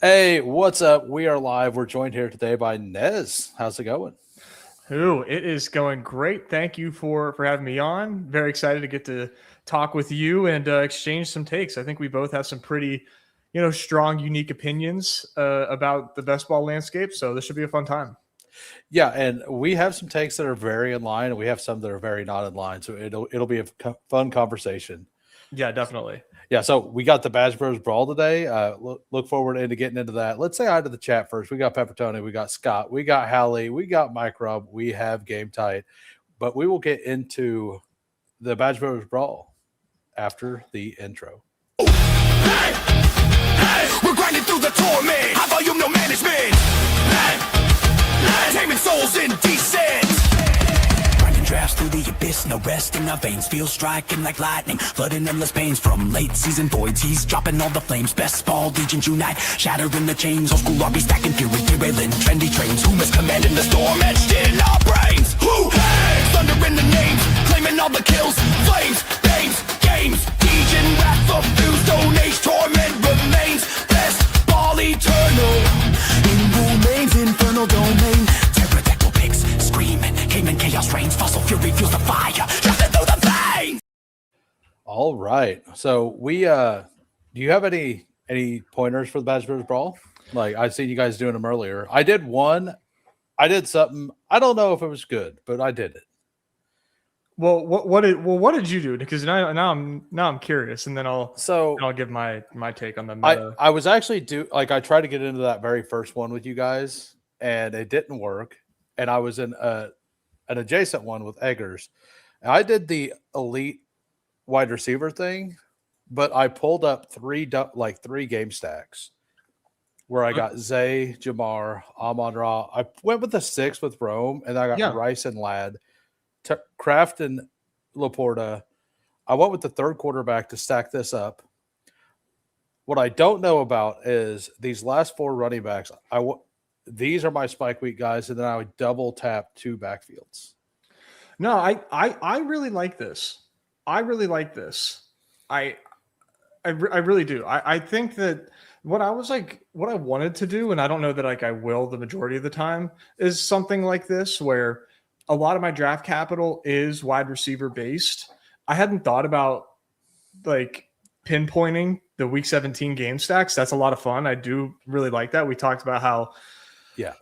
Hey, what's up? We are live. We're joined here today by NEZ. How's it going? It is going great. Thank you for having me on. Very excited to get to talk with you and exchange some takes. I think we both have some pretty, strong, unique opinions about the best ball landscape. So this should be a fun time. Yeah, and we have some takes that are very in line, and we have some that are very not in line. So it'll be a fun conversation. Yeah, definitely. Yeah, so we got the Badge Bros Brawl today. Look forward into getting into that. Let's say hi to the chat first. We got Peppertoni, we got Scott, we got Hallie, we got Mike Rob, we have Game Tight, but we will get into the Badge Bros Brawl after the intro. Hey, hey, we're grinding through the torment. High volume, no management. Taming souls in descent. Grinding drafts through the abyss, no rest in our veins. Feel striking like lightning, flooding endless pains from late season voids. He's dropping all the flames. Bestball Degens unite, shattering the chains. Old school RB stacking fury, derailing trendy trains. Who is commanding the storm etched in our brains? Who? Hey, thunder in the names, claiming all the kills. Flames, names, games. Degen wrath of fuse, stone age torment remains. Bestball eternal, in remains infernal domain. Pterodactyl pigs screaming, Cayman chaos reigns. Fossil fury fuels the fire, drafting through the veins. All right. So we do you have any pointers for the Badge Bros Brawl? Like I've seen you guys doing them earlier. I did one. I did something. I don't know if it was good, but I did it. Well, what did you do? Because now I'm curious, and then I'll give my take on the meta. I was actually I tried to get into that very first one with you guys, and it didn't work. And I was in an adjacent one with Eggers. And I did the elite wide receiver thing, but I pulled up three game stacks where I got Zay, Jamar, Amon-Ra. I went with the 6 with Rome, and I got Rice and Ladd, Kraft and Laporta. I went with the third quarterback to stack this up. What I don't know about is these last 4 running backs. These are my spike week guys, and then I would double tap 2 backfields. No, I really like this. I really like this. I really do. I think that what I wanted to do, and I don't know that I will the majority of the time, is something like this where a lot of my draft capital is wide receiver based. I hadn't thought about pinpointing the week 17 game stacks. That's a lot of fun. I do really like that. We talked about how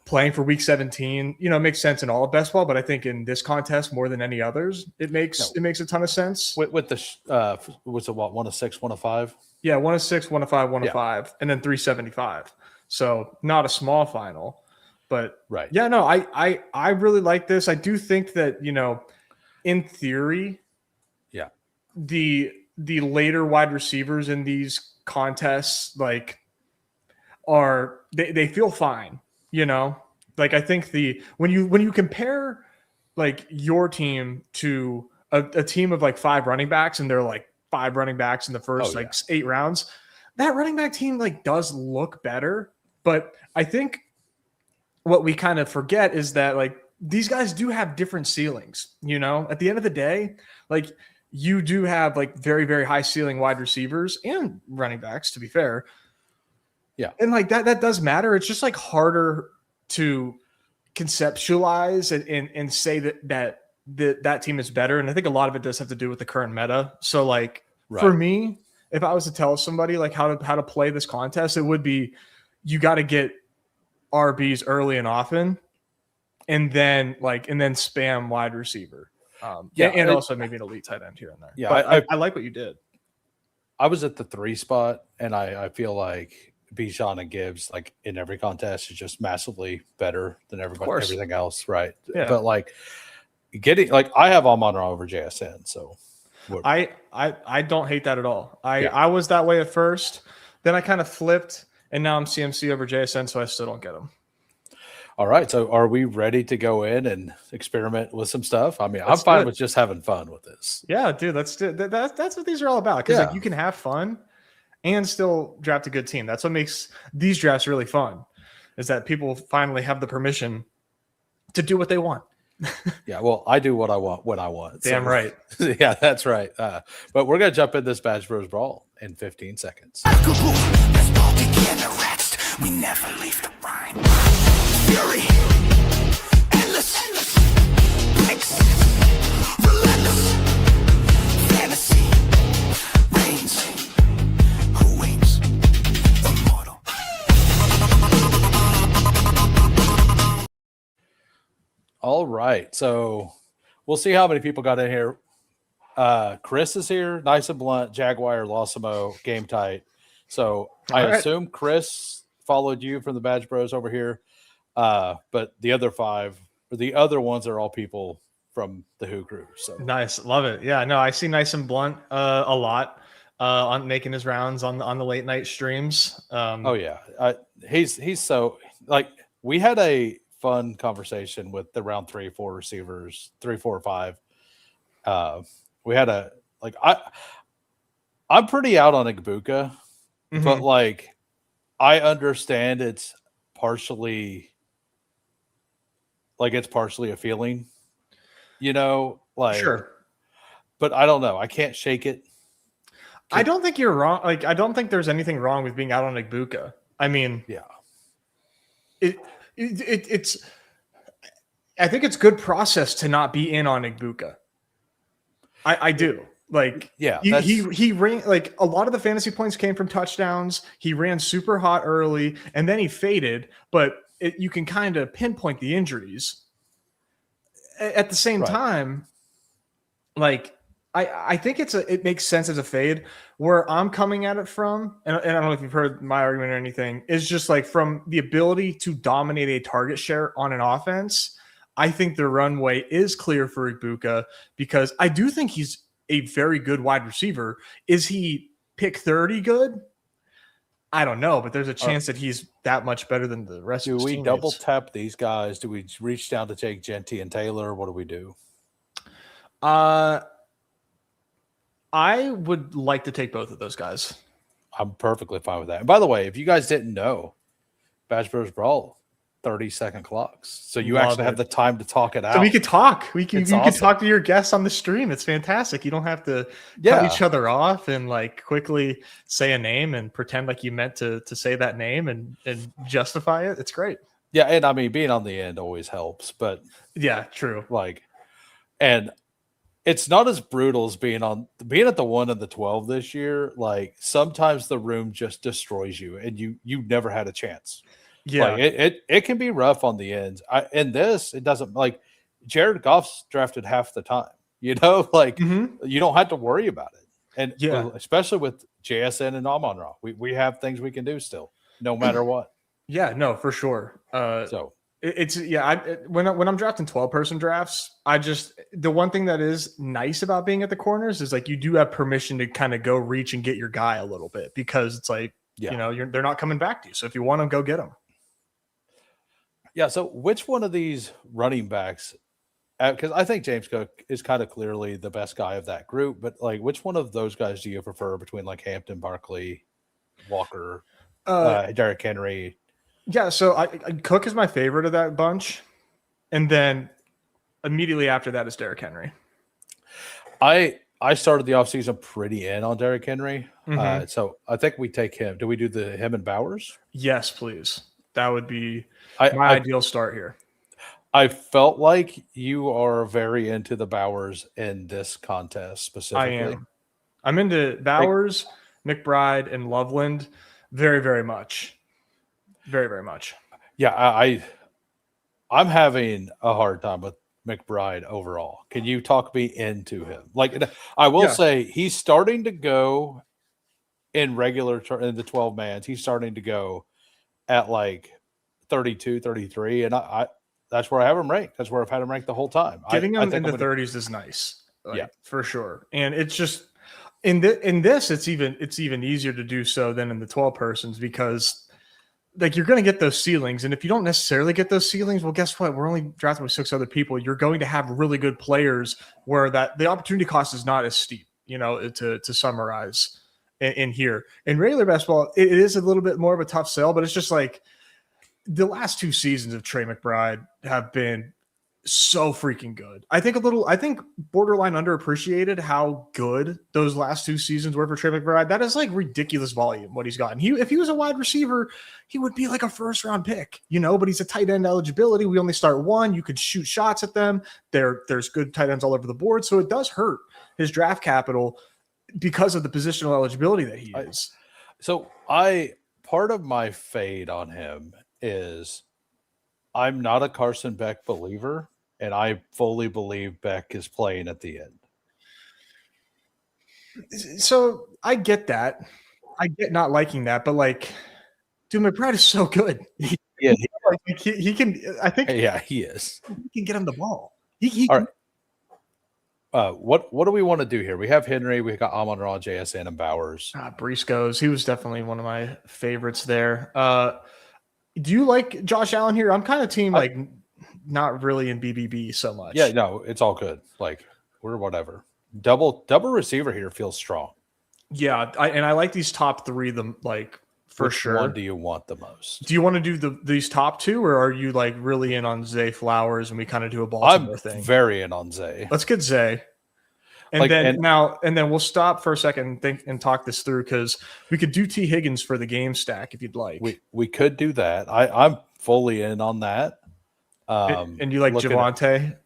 playing for week 17, makes sense in all of best ball, but I think in this contest more than any others, it makes a ton of sense. With the was it what 1 of 6, 1 of 5? Yeah, 1 of 6, 1 of 5, 1 of 5, and then 375. So not a small final. But yeah, no, I really like this. I do think that, in theory, the later wide receivers in these contests they feel fine, I think when you compare your team to a team of 5 running backs, and they're 5 running backs in the first 8 rounds, that running back team does look better. But I think what we kind of forget is that these guys do have different ceilings. At the end of the day, you do have very, very high ceiling wide receivers and running backs, to be fair. Yeah. And that does matter. It's just harder to conceptualize and say that team is better. And I think a lot of it does have to do with the current meta. So for me, if I was to tell somebody how to play this contest, it would be, you got to get RBs early and often, and then spam wide receiver. And also maybe an elite tight end here and there. Yeah, but I like what you did. I was at the 3 spot, and I feel like Bijan and Gibbs, in every contest, is just massively better than everything else, right? Yeah. But getting I have Amon-Ra over JSN, so I don't hate that at all. I was that way at first, then I kind of flipped, and now I'm CMC over JSN, so I still don't get him. All right, so are we ready to go in and experiment with some stuff? I mean, I'm fine with just having fun with this. Yeah, dude, let's do that. That's what these are all about, because you can have fun and still draft a good team. That's what makes these drafts really fun, is that people finally have the permission to do what they want. Yeah, well, I do what I want when I want. Damn right. Yeah, that's right. But we're going to jump in this Badge Bros Brawl in 15 seconds. we never leave the grind. Fury, endless, breaks, relentless, fantasy, reigns, who waits, immortal. All right, so we'll see how many people got in here. Chris is here, nice and blunt. Jaguar, Losimo, game tight. So I assume Chris followed you from the Badge Bros over here, but the other five, or the other ones, are all people from the Who crew. So nice, love it. Yeah, no, I see nice and blunt a lot on making his rounds on the late night streams. Oh yeah, he's so like, we had a fun conversation with the round 3, 4 receivers, 3, 4, 5. We had a like I'm pretty out on Igbuka, but like I understand it's partially a feeling, like Sure. But I don't know. I can't shake it. I don't think you're wrong. Like, I don't think there's anything wrong with being out on Igbuka. I mean, Yeah. It's I think it's good process to not be in on Igbuka. I do. Like, Yeah, he ran, like, a lot of the fantasy points came from touchdowns. He ran super hot early and then he faded, but you can kind of pinpoint the injuries. At the same time, like, I think it makes sense as a fade. Where I'm coming at it from, and I don't know if you've heard my argument or anything, is just like from the ability to dominate a target share on an offense. I think the runway is clear for Igbuka because I do think he's a very good wide receiver. Is he pick 30 good? I don't know, but there's a chance that he's that much better than the rest of his teammates. Do we double tap these guys? Do we reach down to take Genty and Taylor? What do we do? I would like to take both of those guys. I'm perfectly fine with that. And by the way, if you guys didn't know, Badge Bros Brawl, 30-second clocks. So you actually have the time to talk it out. So we could talk. You awesome. can talk to your guests on the stream. It's fantastic. You don't have to cut each other off and like quickly say a name and pretend like you meant to say that name and justify it. It's great. Yeah, and I mean, being on the end always helps, but yeah, true. Like, and it's not as brutal as being at the 1 and the 12 this year. Like, sometimes the room just destroys you and you never had a chance. Yeah, like it can be rough on the ends. In this, it doesn't, like, Jared Goff's drafted half the time, you don't have to worry about it. And especially with JSN and Amon-Ra, we have things we can do still, no matter what. Yeah, no, for sure. When I'm drafting 12-person drafts, the one thing that is nice about being at the corners is like you do have permission to kind of go reach and get your guy a little bit because it's like, they're not coming back to you. So if you want them, go get them. Yeah. So which one of these running backs, because I think James Cook is kind of clearly the best guy of that group, but like, which one of those guys do you prefer between like Hampton, Barkley, Walker, Derrick Henry? Yeah, so Cook is my favorite of that bunch, and then immediately after that is Derrick Henry. I started the offseason pretty in on Derrick Henry, so I think we take him. Do we do him and Bowers? Yes, please. That would be my ideal start here. I felt like you are very into the Bowers in this contest specifically. I am. I'm into Bowers, McBride, and Loveland very, very much. Very, very much. Yeah, I'm having a hard time with McBride overall. Can you talk me into him? Like, I will say he's starting to go in in the 12 mans. He's starting to go at like 32, 33, and I that's where I have him ranked. That's where I've had him ranked the whole time. Getting him in the 30s is nice. For sure. And it's just in this, it's even easier to do so than in the 12 persons because like you're going to get those ceilings. And if you don't necessarily get those ceilings, well, guess what? We're only drafting with 6 other people. You're going to have really good players where that the opportunity cost is not as steep, to summarize in here. In regular basketball, it is a little bit more of a tough sell, but it's just like the last 2 seasons of Trey McBride have been so freaking good. I think borderline underappreciated how good those last 2 seasons were for Trey McBride. That is like ridiculous volume what he's gotten. If he was a wide receiver, he would be like a first round pick, but he's a tight end eligibility. We only start 1. You could shoot shots at them. There's good tight ends all over the board. So it does hurt his draft capital because of the positional eligibility that he is. Part of my fade on him is I'm not a Carson Beck believer, and I fully believe Beck is playing at the end. So I get that. I get not liking that, but like, dude, McBride is so good. Yeah, he can. I think. Yeah, he is. He can get him the ball. All right. What do we want to do here? We have Henry, we got Amon-Ra, JSN, and Bowers. Briscoes. He was definitely one of my favorites there. Do you like Josh Allen here? I'm kind of team like not really in BBB so much. Yeah, no, it's all good. Like we're whatever. Double receiver here feels strong. Yeah, I like these top 3. For Which sure. one do you want the most? Do you want to do these top 2, or are you like really in on Zay Flowers and we kind of do a Baltimore thing? I'm very in on Zay. Let's get Zay. And then we'll stop for a second and talk this through, because we could do T. Higgins for the game stack if you'd like. We could do that. I'm fully in on that. And you like Javonte?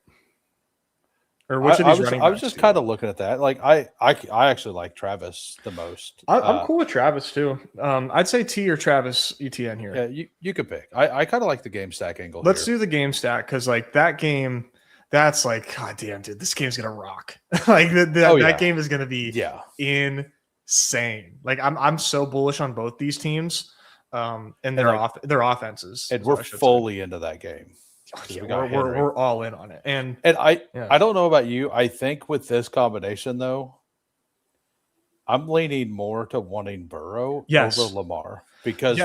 Or which of these running backs? I was just kind of looking at that. Like I actually like Travis the most. I'm cool with Travis too. I'd say T or Travis Etienne here. Yeah, you could pick. I kind of like the game stack angle. Let's do the game stack, because like that game, that's like, God damn, dude, this game's gonna rock. Like that game is gonna be insane. Like I'm so bullish on both these teams, and their offenses. And we're fully into that game. Yeah, we're all in on it. And I don't know about you. I think with this combination though, I'm leaning more to wanting Burrow over Lamar because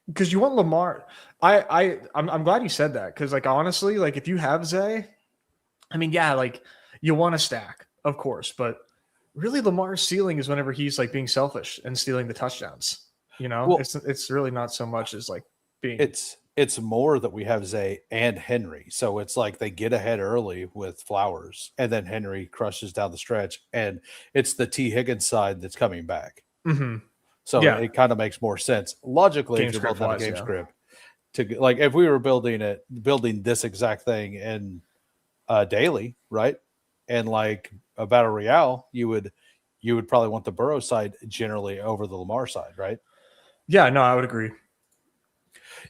because you want Lamar. I'm glad you said that, because like honestly, like if you have Zay, I mean, like you want to stack, of course, but really Lamar's ceiling is whenever he's like being selfish and stealing the touchdowns. It's really not so much as like being it's more that we have Zay and Henry. So it's like they get ahead early with Flowers, and then Henry crushes down the stretch, and it's the T. Higgins side that's coming back. Mm-hmm. So it kind of makes more sense logically if you're building a game script. To like if we were building this exact thing in daily, right? And like a battle royale, you would probably want the Burrow side generally over the Lamar side, right? Yeah, no, I would agree.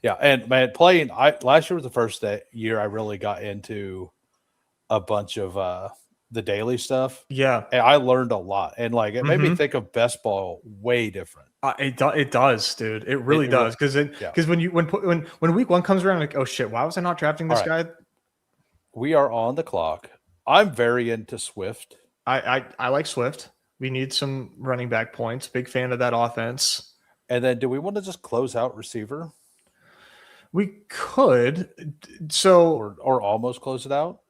Yeah, and man, last year was the first year I really got into a bunch of the daily stuff. Yeah, and I learned a lot, and like it made me think of best ball way different. It does, dude. It really does, because when week 1 comes around, like, oh shit, why was I not drafting this guy? We are on the clock. I'm very into Swift. I like Swift. We need some running back points. Big fan of that offense. And then, do we want to just close out receiver? We could, so or almost close it out.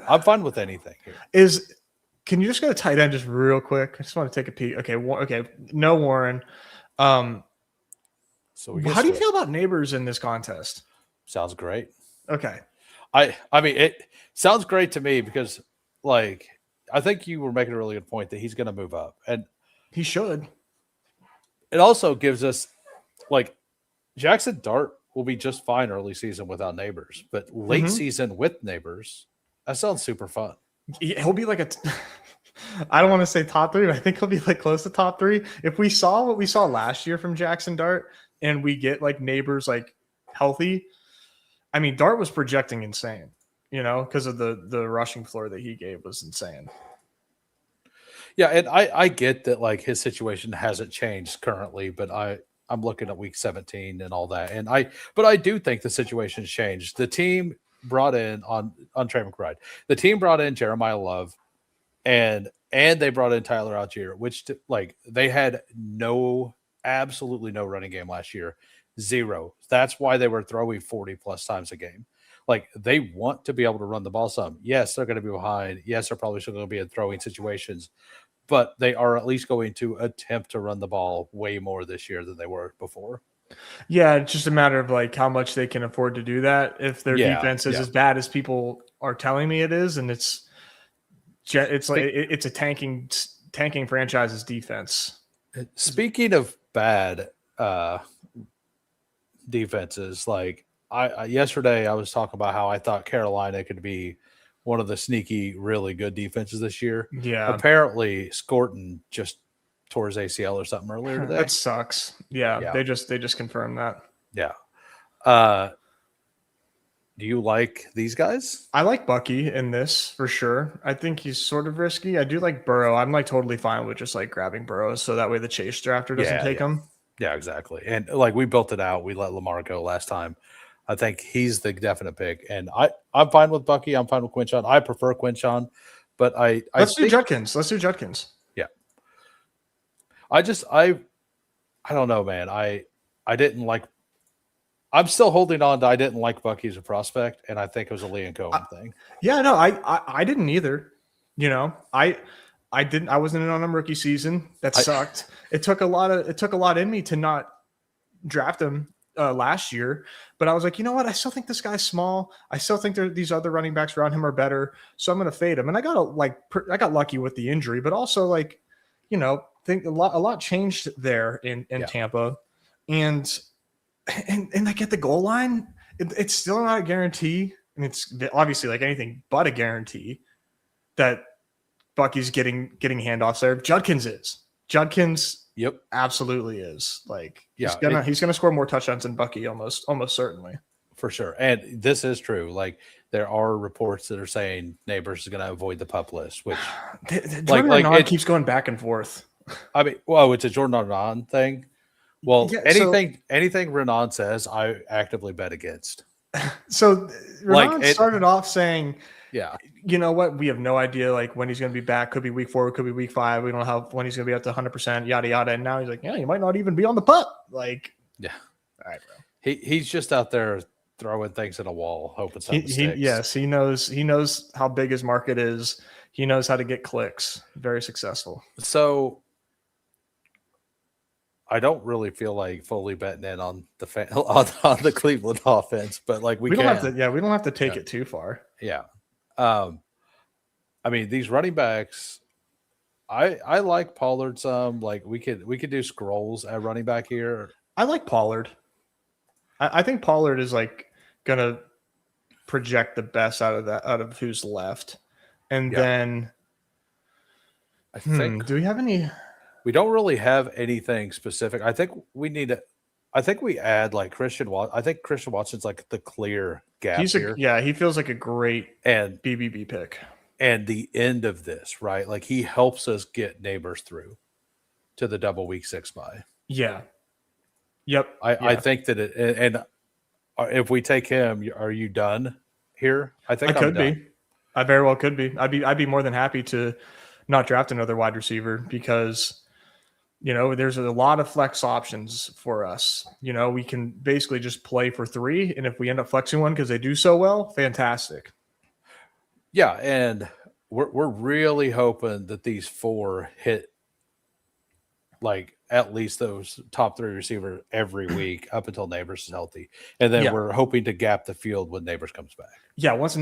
I'm fine with anything here. Can you just go to tight end just real quick? I just want to take a peek. Okay, no Warren. So how do you feel about Neighbors in this contest? Sounds great. Okay. I mean, it sounds great to me because, like, I think you were making a really good point that he's going to move up, and he should. It also gives us, like, Jackson Dart will be just fine early season without Neighbors, but late season with Neighbors, that sounds super fun. He'll be like I don't want to say top 3, but I think he'll be like close to top 3. If we saw what we saw last year from Jackson Dart and we get like Neighbors like healthy, I mean, Dart was projecting insane, because of the rushing floor that he gave was insane. Yeah, and I get that like his situation hasn't changed currently, but I'm looking at week 17 and all that. But I do think the situation's changed. The team brought in on Trey McBride. The team brought in Jeremiah Love and they brought in Tyler Algier, which like they had absolutely no running game last year. 0. That's why they were throwing 40 plus times a game. Like they want to be able to run the ball some. Yes, they're going to be behind. Yes, they're probably still going to be in throwing situations, but they are at least going to attempt to run the ball way more this year than they were before. Yeah, it's just a matter of like how much they can afford to do that. If their Yeah, defense is yeah. as bad as people are telling me it is, and it's like it's a tanking franchise's defense. Speaking of bad defenses, like I yesterday I was talking about how I thought Carolina could be one of the sneaky, really good defenses this year. Yeah, Apparently, Scorton just tore his ACL or something earlier today. that sucks. Yeah, Yeah. they just confirmed that. Yeah. Do you like these guys? I like Bucky in this for sure. I think he's sort of risky. I do like Burrow. I'm like totally fine with just like grabbing Burrow so that way the chase drafter doesn't take him. Yeah, exactly. And like we built it out. We let Lamar go last time. I think he's the definite pick. And I'm fine with Bucky. I'm fine with Quinshon. I prefer Quinshon, but Let's do Judkins. Let's do Judkins. Yeah. I don't know, man. I didn't like. I'm still holding on to I didn't like Bucky as a prospect, and I think it was a Liam Cohen thing. Yeah, no, I didn't either. You know, I didn't. I wasn't in on him rookie season. That sucked. It took a lot in me to not draft him last year. But I was like, you know what? I still think this guy's small. I still think these other running backs around him are better. So I'm going to fade him. And I got lucky with the injury, but also like, you know, think a lot changed there in Tampa, and I get the goal line. It's still not a guarantee, and it's obviously like anything but a guarantee that Bucky's getting handoffs there. Judkins, Yep, absolutely is. Like, yeah, he's gonna score more touchdowns than Bucky, almost certainly, for sure. And this is true. Like, there are reports that are saying Neighbors is going to avoid the pup list, which Jordan Renan keeps going back and forth. I mean, well, it's a Jordan Renan thing. Well, yeah, anything Renan says, I actively bet against. So Renan started off saying, yeah, you know what? We have no idea like when he's going to be back. Could be week 4, could be week 5. We don't know when he's going to be up to 100%, yada, yada. And now he's like, yeah, he might not even be on the pup. Like, yeah. All right, bro. He's just out there throwing things at a wall, hoping something sticks. Yes, he knows how big his market is. He knows how to get clicks. Very successful. So I don't really feel like fully betting in on the on the Cleveland offense, but like we don't have to. Yeah, we don't have to take it too far. Yeah. I mean, these running backs, I like Pollard some. Like we could do scrolls at running back here. I like Pollard. I think Pollard is like gonna project the best out of who's left, and then I think. Do we have any? We don't really have anything specific. I think we need to. I think we add like Christian Watson. I think Christian Watson's like the clear gap here. He feels like a great and BBB pick. And the end of this, right? Like he helps us get Neighbors through to the double week 6 bye. Yeah. Yep. I think that and if we take him, are you done here? I think I could be. I very well could be. I'd be more than happy to not draft another wide receiver because, you know, there's a lot of flex options for us. You know, we can basically just play for 3, and if we end up flexing one because they do so well, fantastic. Yeah, and we're really hoping that these 4 hit like at least those top 3 receivers every week up until Neighbors is healthy, and then we're hoping to gap the field when Neighbors comes back. Yeah, once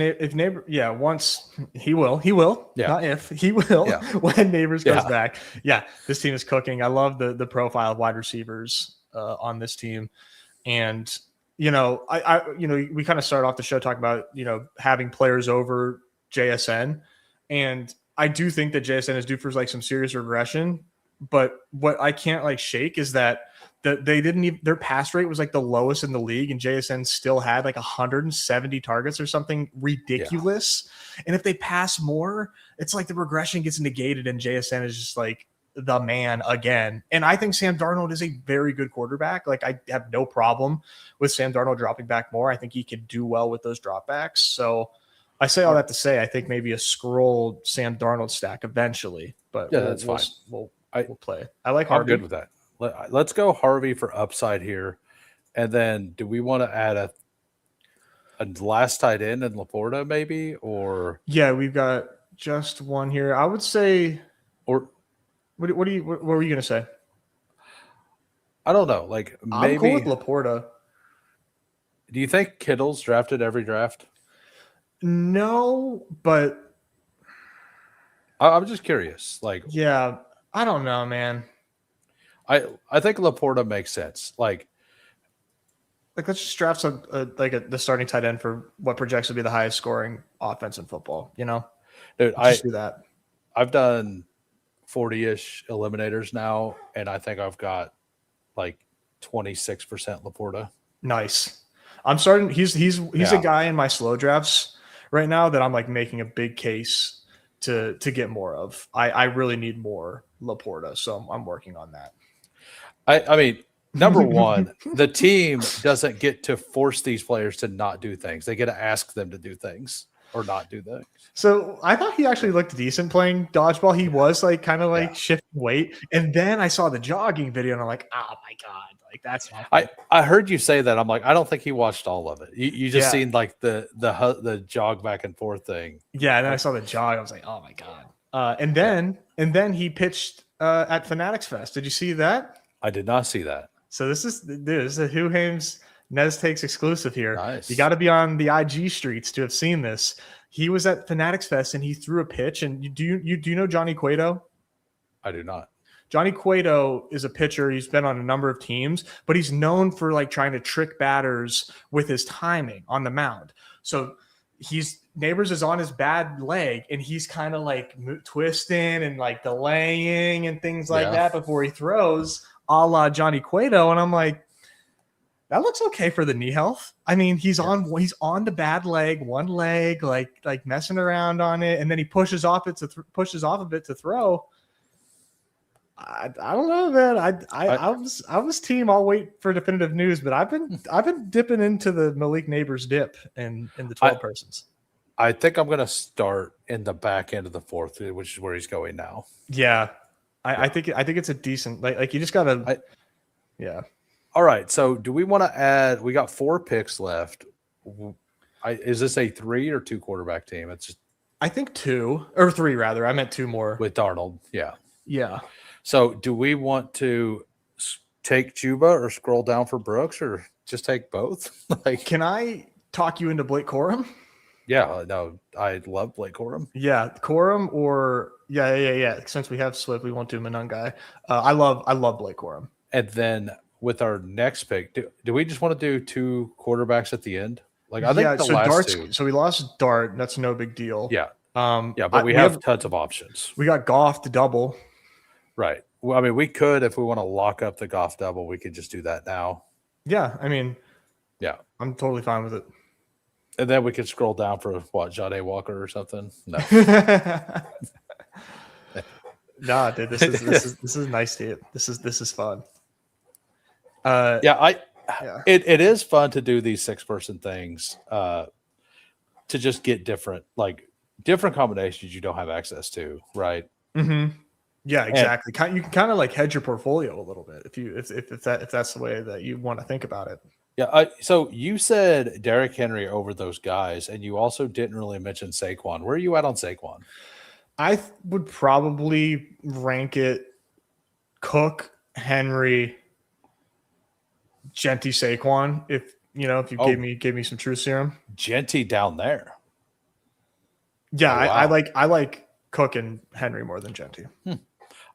he will. Yeah, not if he will when Neighbors comes back. Yeah, this team is cooking. I love the profile of wide receivers on this team, and you know, we kind of started off the show talking about having players over JSN, and I do think that JSN is due for like some serious regression. But what I can't like shake is that they didn't even, their pass rate was like the lowest in the league, and JSN still had like 170 targets or something ridiculous. Yeah. And if they pass more, it's like the regression gets negated, and JSN is just like the man again. And I think Sam Darnold is a very good quarterback. Like I have no problem with Sam Darnold dropping back more. I think he could do well with those dropbacks. So I say all that to say, I think maybe a scroll Sam Darnold stack eventually. But that's fine. We'll play. I like Harvey. I'm good with that. Let's go Harvey for upside here. And then do we want to add a last tight end in Laporta maybe? Or yeah, we've got just one here. I would say, or what were you going to say? I don't know. Like I'm cool with maybe. Laporta. Do you think Kittle's drafted every draft? No, but I'm just curious. Like, yeah, I don't know, man. I think Laporta makes sense. Like Let's just draft the starting tight end for what projects to be the highest scoring offense in football. You know, dude, just do that. I've done 40-ish eliminators now, and I think I've got like 26% Laporta. Nice. I'm starting. He's a guy in my slow drafts right now that I'm like making a big case to get more of. I really need more Laporta, so I'm working on that. I mean, number one, the team doesn't get to force these players to not do things. They get to ask them to do things or not do things. So I thought he actually looked decent playing dodgeball. He was like kind of like shifting weight. And then I saw the jogging video and I'm like, oh my God, like that's my I heard you say that. I'm like, I don't think he watched all of it. You just seen like the jog back and forth thing. Yeah, and then I saw the jog. I was like, oh my God. And then he pitched at Fanatics Fest. Did you see that? I did not see that. So this is a Who Hames NEZ Takes exclusive here. Nice. You got to be on the IG streets to have seen this. He was at Fanatics Fest and he threw a pitch. And do you know Johnny Cueto? I do not. Johnny Cueto is a pitcher. He's been on a number of teams, but he's known for like trying to trick batters with his timing on the mound. So Neighbors is on his bad leg and he's kind of like twisting and like delaying and things like that before he throws, a la Johnny Cueto. And I'm like, that looks okay for the knee health. I mean, he's on the bad leg, one leg, like messing around on it, and then he pushes off a bit to throw. I don't know, man. I was team. I'll wait for definitive news, but I've been dipping into the Malik Neighbors dip in the 12 persons. I think I'm gonna start in the back end of the fourth, which is where he's going now. Yeah, I think it's a decent like you just gotta. All right. So do we want to add? We got 4 picks left. Is this a 3 or 2 quarterback team? It's just, I think 2 or 3 rather. I meant 2 more with Darnold. Yeah. Yeah. So do we want to take Chuba or scroll down for Brooks or just take both? Like, can I talk you into Blake Corum? Yeah, no, I love Blake Corum. Yeah, Corum or yeah. Since we have Swift, we won't do Manon guy. I love Blake Corum. And then with our next pick, do we just want to do 2 quarterbacks at the end? Like I think the last 2. So we lost Dart. That's no big deal. Yeah. But we have tons of options. We got Goff to double. Right. Well, I mean, we could, if we want to lock up the Goff double, we could just do that now. Yeah. I mean, yeah, I'm totally fine with it. And then we could scroll down for what, Jade Walker or something? No. Nah, dude, this is nice, dude. This is fun. It is fun to do these 6-person things to just get different combinations you don't have access to, right? Mm-hmm. Yeah, exactly. You can kind of like hedge your portfolio a little bit if that's the way that you want to think about it. Yeah. So you said Derrick Henry over those guys, and you also didn't really mention Saquon. Where are you at on Saquon? I would probably rank it Cook, Henry, Genty, Saquon. If you gave me some truth serum. Genty down there. Yeah, wow. I like Cook and Henry more than Genty.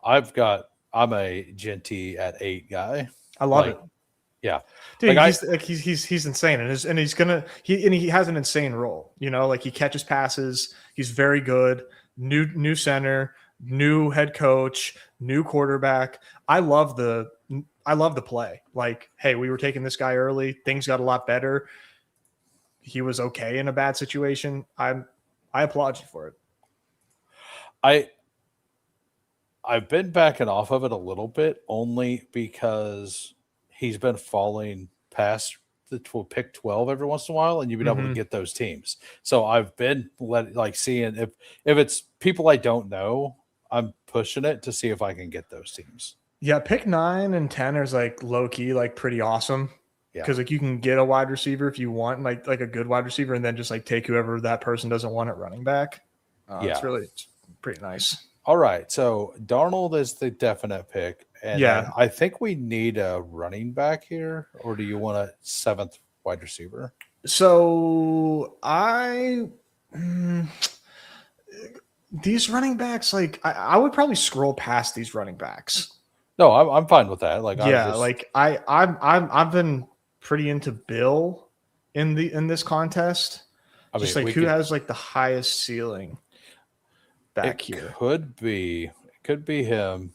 I'm a Genty at 8 guy. I love it. Yeah, dude, he's insane, and he has an insane role. Like he catches passes. He's very good. New center, new head coach, new quarterback. I love the play. Like, hey, we were taking this guy early. Things got a lot better. He was okay in a bad situation. I applaud you for it. I've been backing off of it a little bit only because he's been falling past the pick 12 every once in a while, and you've been able to get those teams. So I've been seeing if it's people I don't know, I'm pushing it to see if I can get those teams. Yeah, pick 9 and 10 is like low key, like pretty awesome. Yeah, because like you can get a wide receiver if you want, like a good wide receiver, and then just like take whoever that person doesn't want at running back. It's pretty nice. All right, so Darnold is the definite pick, And then I think we need a running back here, or do you want a 7th wide receiver? So these running backs, like I would probably scroll past these running backs. No, I'm fine with that. Like, I've been pretty into Bill in this contest. I mean, just like who has like the highest ceiling back here? Could be him.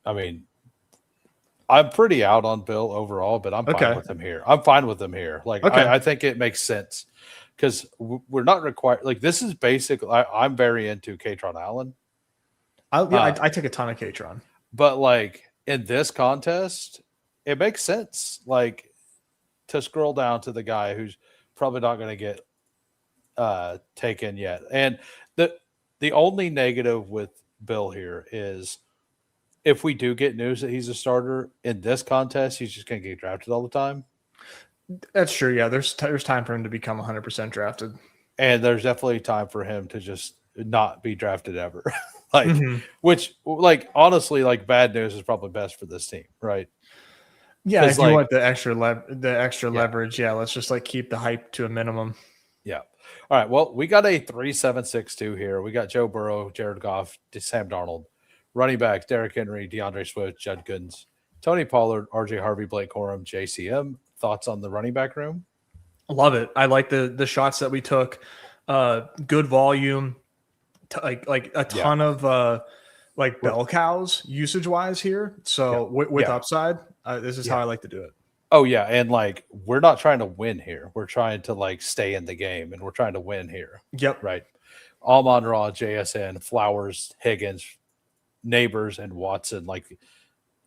I mean, I'm pretty out on Bill overall, but I'm fine with him here. Like, I think it makes sense because we're not required. Like, this is basically, I'm very into Katron Allen. I take a ton of Katron. But, like, in this contest, it makes sense, like, to scroll down to the guy who's probably not going to get taken yet. And the only negative with Bill here is if we do get news that he's a starter in this contest, he's just going to get drafted all the time. That's true. Yeah, there's time for him to become 100% drafted. And there's definitely time for him to just not be drafted ever. Like, which, like, honestly, like, bad news is probably best for this team, right? Yeah, if you want the extra leverage, let's just like keep the hype to a minimum. Yeah. All right. Well, we got a 3-7-6-2 here. We got Joe Burrow, Jared Goff, Sam Darnold, running backs Derrick Henry, DeAndre Swift, Judd Goods, Tony Pollard, RJ Harvey, Blake Corum, JCM. Thoughts on the running back room? Love it. I like the shots that we took. Good volume. Like a ton of bell cows usage wise here. So with upside, this is how I like to do it. Oh yeah, and like we're not trying to win here. We're trying to like stay in the game, and we're trying to win here. Yep. Right. Amon-Ra, JSN, Flowers, Higgins, Neighbors, and Watson. Like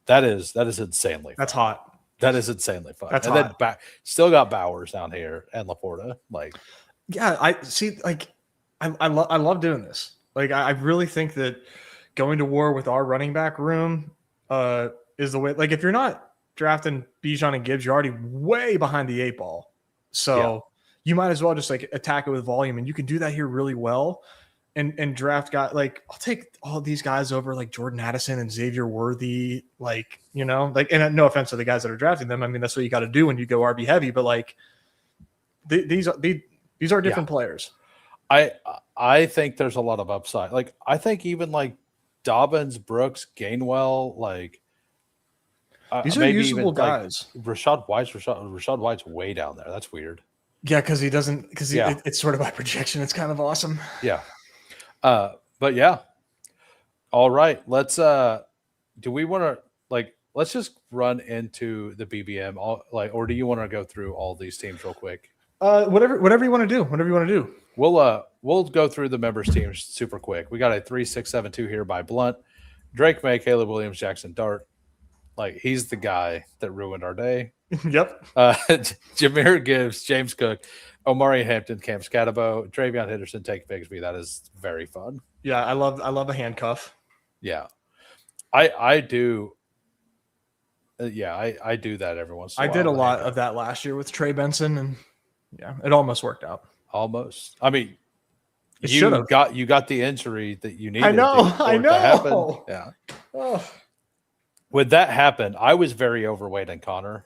that is insanely. That's hot. That is insanely fun. That's and hot. Then still got Bowers down here and Laporta. Like, yeah, I see. Like, I love doing this. Like, I really think that going to war with our running back room is the way. Like, if you're not drafting Bijan and Gibbs, you're already way behind the 8 ball. So you might as well just like attack it with volume, and you can do that here really well. And draft guy, like I'll take all these guys over like Jordan Addison and Xavier Worthy, like, you know, like, and no offense to the guys that are drafting them. I mean, that's what you got to do when you go RB heavy, but like these are different players. I think there's a lot of upside. Like I think even like Dobbins, Brooks, Gainwell, like these are usable guys. Like Rashad White's way down there. That's weird. Yeah, because it's sort of by projection. It's kind of awesome. Yeah. But yeah. All right. Let's do we want to let's just run into the BBM or do you want to go through all these teams real quick? Whatever you want to do. We'll go through the members teams super quick. We got a 3-6-7-2 here by Blunt, Drake May, Caleb Williams, Jackson Dart. Like he's the guy that ruined our day. Yep. Jahmyr Gibbs, James Cook, Omari Hampton, Cam Scatterbo, Travion Henderson, Take Bigsby. That is very fun. Yeah, I love a handcuff. Yeah, I do. I do that every once in a while. I did a lot of that last year with Trey Benson, and yeah, it almost worked out. Almost. I mean, you got the injury that you needed. I know. To happen. Yeah. Oh. When that happened, I was very overweight in Connor.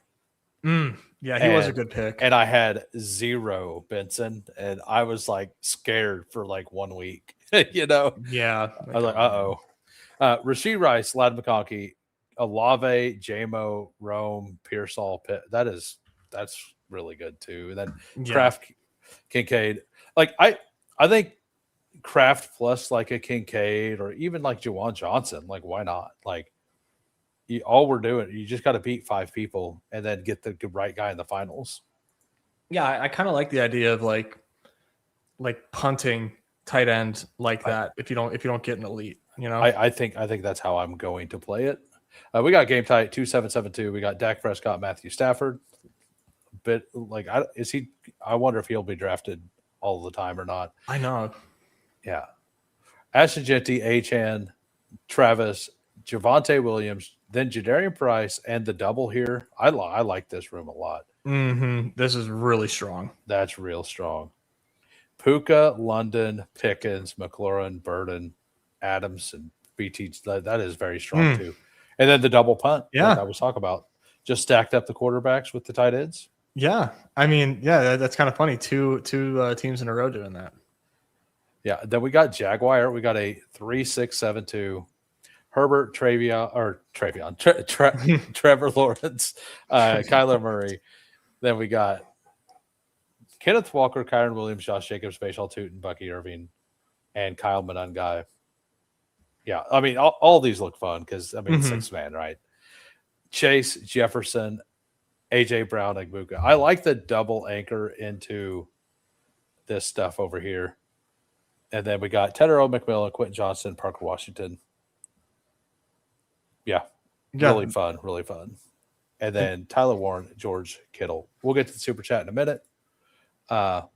Yeah, he was a good pick. And I had 0 Benson, and I was like scared for like 1 week. You know? Yeah. I was like, uh-oh. Rasheed Rice, Lad McConkey, Olave, JMO, Rome, Pearsall, Pitt. That's really good too. And then Kraft, Kincaid. Like I think Kraft plus like a Kincaid or even like Juwan Johnson. Like why not? Like all we're doing, you just got to beat 5 people and then get the right guy in the finals. Yeah, I kind of like the idea of like punting tight end like that. If you don't get an elite, you know. I think that's how I'm going to play it. We got game tight 2-7-7-2. We got Dak Prescott, Matthew Stafford. But like, I wonder if he'll be drafted all the time or not. I know. Yeah, Ashton Jeanty, Achane, Travis, Javonte Williams, then Jadarian Price, and the double here. I like this room a lot. This is really strong. That's real strong. Puka, London, Pickens, McLaurin, Burden, Adams, and BT. That is very strong too. And then the double punt, like I was talking about, just stacked up the quarterbacks with the tight ends. Yeah, I mean, that's kind of funny. Two teams in a row doing that. Yeah. Then we got Jaguar. We got a 3-6-7-2. Herbert, Trevor Lawrence, Kyler Murray. Then we got Kenneth Walker, Kyron Williams, Josh Jacobs, Bashal Tootin, Bucky Irving, and Kyle Monangai. Yeah, I mean, all these look fun because, I mean, 6-man, right? Chase, Jefferson, A.J. Brown, Egbuka. I like the double anchor into this stuff over here. And then we got Tedero, McMillan, Quentin Johnson, Parker Washington. Yeah, really fun. And then Tyler Warren, George Kittle. We'll get to the super chat in a minute. Has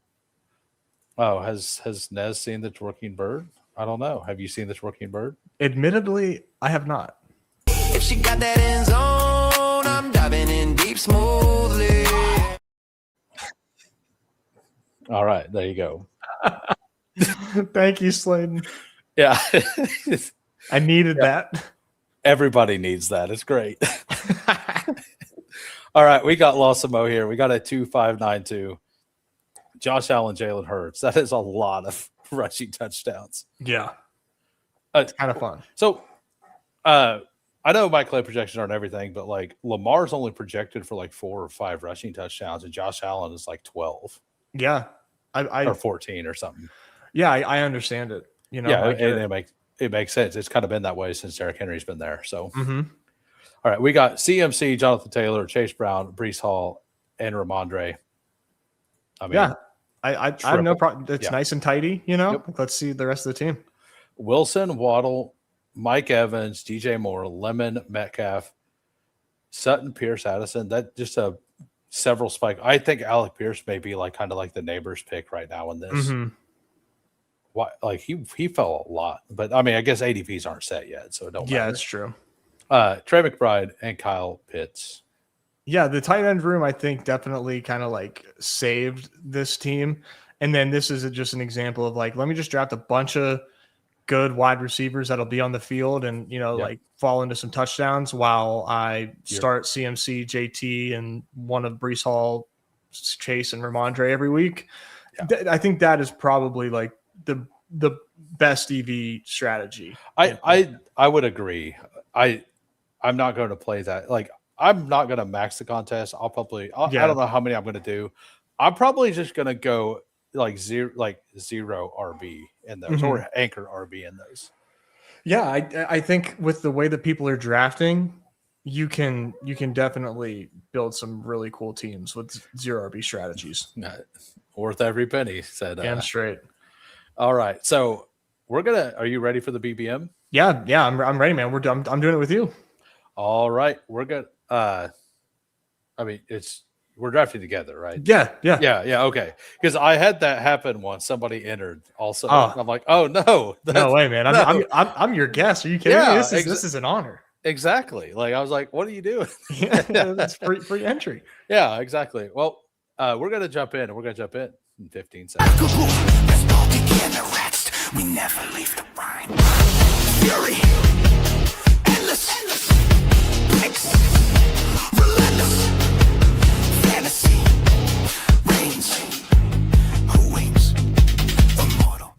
NEZ seen the twerking bird? I don't know. Have you seen the twerking bird? Admittedly, I have not. If she got that end zone, I'm diving in deep smoothly. All right, there you go. Thank you, Slayton. Yeah. I needed that. Everybody needs that. It's great. All right, we got Lawsimo here. We got a 2-5-9-2. Josh Allen, Jalen Hurts. That is a lot of rushing touchdowns. Yeah. It's kind of fun. So I know my clay projections aren't everything, but like Lamar's only projected for like 4 or 5 rushing touchdowns, and Josh Allen is like 12. Yeah. Or 14 or something. Yeah, I understand it. You know, yeah, it makes sense. It's kind of been that way since Derrick Henry's been there. So, all right, we got CMC, Jonathan Taylor, Chase Brown, Breece Hall, and Ramondre. I mean, I have no problem. It's nice and tidy, you know. Yep. Let's see the rest of the team. Wilson, Waddle, Mike Evans, DJ Moore, Lemon, Metcalf, Sutton, Pierce, Addison. That just several spike. I think Alec Pierce may be like kind of like the neighbor's pick right now in this. Why, like he fell a lot, but I mean, I guess ADPs aren't set yet, so it don't matter. Yeah, it's true. Trey McBride and Kyle Pitts. Yeah, the tight end room, I think, definitely kind of like saved this team. And then this is just an example of like, let me just draft a bunch of good wide receivers that'll be on the field and, you know, like fall into some touchdowns while I start CMC, JT, and one of Breece Hall, Chase, and Ramondre every week. Yeah. I think that is probably like the best EV strategy. I would agree. I'm not going to play that. Like, I'm not going to max the contest. I don't know how many I'm going to do. I'm probably just going to go like zero RB in those or anchor RB in those. Yeah, I think with the way that people are drafting, you can definitely build some really cool teams with zero RB strategies. Worth every penny, said damn straight. All right, so are you ready for the BBM? Yeah, I'm ready, man. I'm doing it with you. All right, we're good. I mean, we're drafting together, right? Yeah. Okay, because I had that happen once. Somebody entered also. I'm like, oh no, no way, man. I'm your guest. Are you kidding me? This is an honor. Exactly. Like I was like, what are you doing? That's free entry. Yeah, exactly. Well, we're gonna jump in, and we're gonna jump in 15 seconds. Bestball Degens, we never leave the grind. Fury, endless, breaks, relentless, fantasy, reigns, who wins, immortal.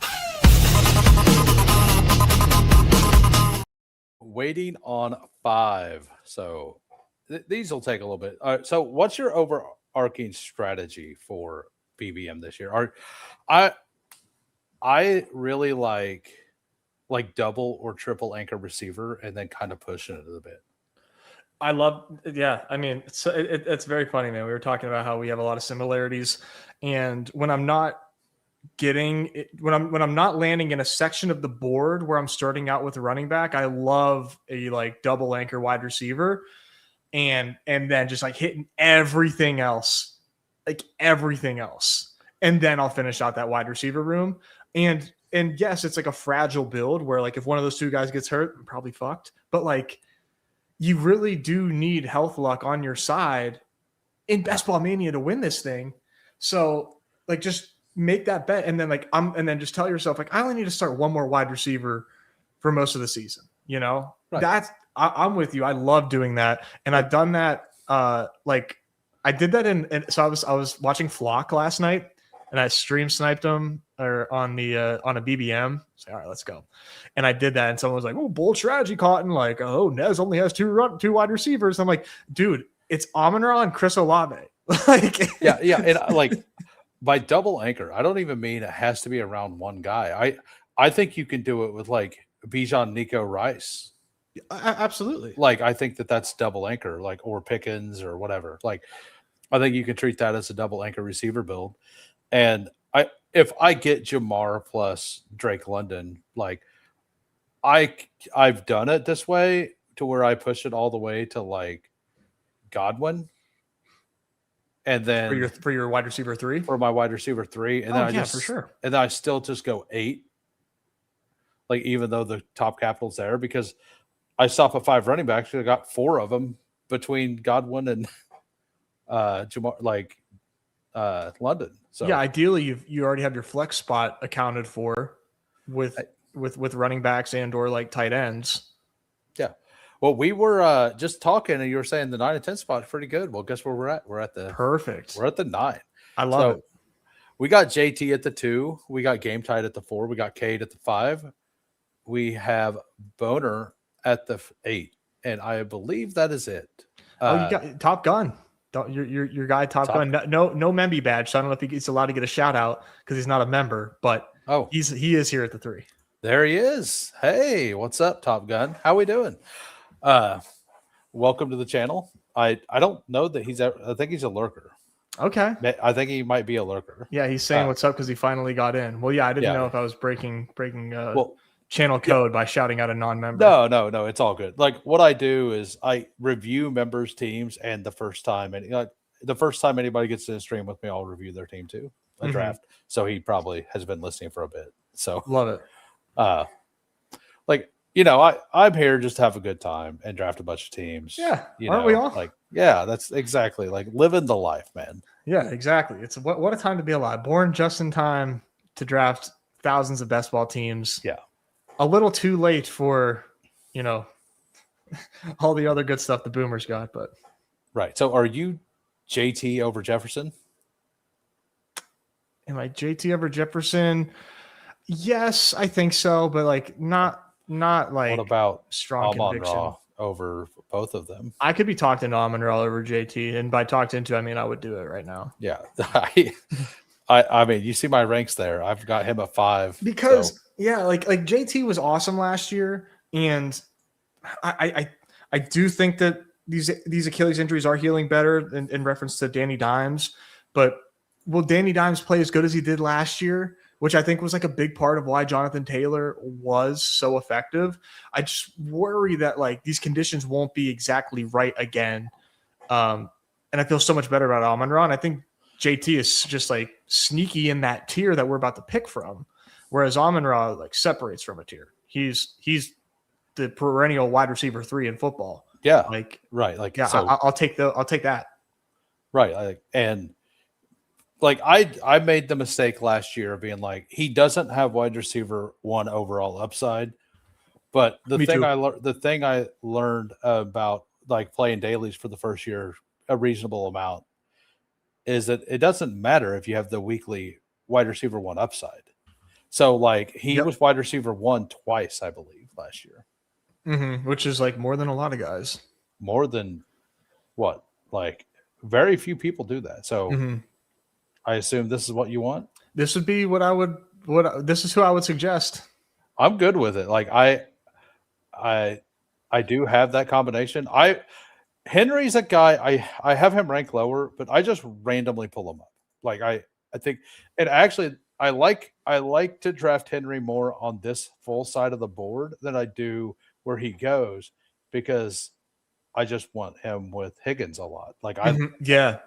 Waiting on 5. So these will take a little bit. So what's your overarching strategy for BBM this year? I really like double or triple anchor receiver and then kind of pushing it a bit. I mean, it's very funny, man. We were talking about how we have a lot of similarities, and when I'm not getting it, when I'm not landing in a section of the board where I'm starting out with a running back, I love a like double anchor wide receiver and then just like hitting everything else. And then I'll finish out that wide receiver room. And yes, it's like a fragile build where like if one of those two guys gets hurt, I'm probably fucked. But like you really do need health luck on your side in Bestball Mania to win this thing. So like just make that bet and then just tell yourself like I only need to start one more wide receiver for most of the season. You know, Right. I'm with you. I love doing that, and I've done that. Like I did that so I was watching Flock last night, and I stream sniped him or on a BBM. So, all right, let's go. And I did that, and someone was like, "Oh, bold strategy, Cotton." Like, "Oh, NEZ only has two wide receivers." And I'm like, "Dude, it's Amon-Ra and Chris Olave." Like, yeah, and like by double anchor, I don't even mean it has to be around one guy. I think you can do it with like Bijan, Nico, Rice. Absolutely. Like I think that's double anchor, like or Pickens or whatever. Like I think you can treat that as a double anchor receiver build. And if I get Jamar plus Drake London, like I've done it this way to where I push it all the way to like Godwin. And then for your wide receiver 3? For my wide receiver 3. And then for sure. And then I still just go 8. Like even though the top capital's there, because I stop at 5 running backs. I got 4 of them between Godwin and Jamar, like London. So yeah, ideally you already have your flex spot accounted for with running backs and or like tight ends. Yeah. Well, we were just talking, and you were saying the 9 and 10 spot is pretty good. Well, guess where we're at? We're at the perfect. We're at the 9. I love it. We got JT at the 2. We got Game Tight at the 4. We got Cade at the 5. We have Boner at the 8, and I believe that is it. You got Top Gun. Your guy Top Gun. No Memby badge. So I don't know if he's allowed to get a shout out because he's not a member, but he is here at the 3. There he is. Hey, what's up, Top Gun? How we doing? Welcome to the channel. I don't know that I think he's a lurker. Okay. I think he might be a lurker. Yeah, he's saying what's up because he finally got in. Well, yeah, I didn't know if I was breaking channel code by shouting out a non-member. No, it's all good. Like what I do is I review members' teams, and the first time anybody gets to the stream with me, I'll review their team too. A draft. So he probably has been listening for a bit. So love it. Like, you know, I'm here just to have a good time and draft a bunch of teams. Yeah. Aren't we all? Like, yeah, that's exactly like living the life, man. Yeah, exactly. It's what a time to be alive. Born just in time to draft thousands of best ball teams. Yeah. A little too late for, all the other good stuff the boomers got, but right. So are you JT over Jefferson? Am I JT over Jefferson? Yes, I think so, but like not like what about strong conviction over both of them? I could be talked into Amon-Ra over JT, and by talked into, I mean I would do it right now. Yeah. I mean, you see my ranks there. I've got him at 5 because like JT was awesome last year, and I do think that these Achilles injuries are healing better in reference to Danny Dimes, but will Danny Dimes play as good as he did last year, which I think was like a big part of why Jonathan Taylor was so effective? I just worry that like these conditions won't be exactly right again, and I feel so much better about Amon-Ra, and I think JT is just like sneaky in that tier that we're about to pick from, whereas Amon-Ra like separates from a tier. He's the perennial wide receiver 3 in football. Yeah, like right. Like yeah, so, I'll take that. Right, and like I made the mistake last year of being like he doesn't have wide receiver 1 overall upside, but the thing I learned about like playing dailies for the first year a reasonable amount is that it doesn't matter if you have the weekly wide receiver 1 upside. So like he was wide receiver 1 twice, I believe, last year. Which is like more than a lot of guys. More than what? Like very few people do that. So I assume this is what you want. This would be this is who I would suggest. I'm good with it. Like I do have that combination. Henry's a guy I have him ranked lower, but I just randomly pull him up. Like I think, and actually I like to draft Henry more on this full side of the board than I do where he goes, because I just want him with Higgins a lot. Like for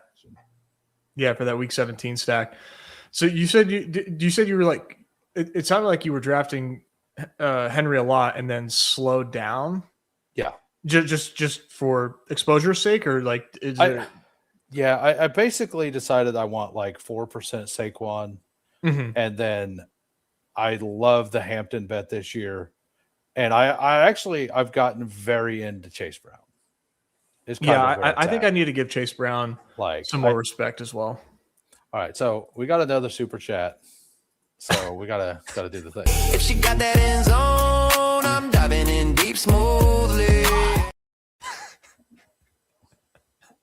that week 17 stack. So you said you were like it sounded like you were drafting Henry a lot and then slowed down. Yeah. Just for exposure's sake, or like I basically decided I want like 4% Saquon, and then I love the Hampton bet this year, And I've gotten very into Chase Brown. It's kind Yeah, of where I it's think at. I need to give Chase Brown Like some more respect as well. All right, so we got another super chat. So we gotta do the thing. If she got that end zone, I'm diving in deep smoothly.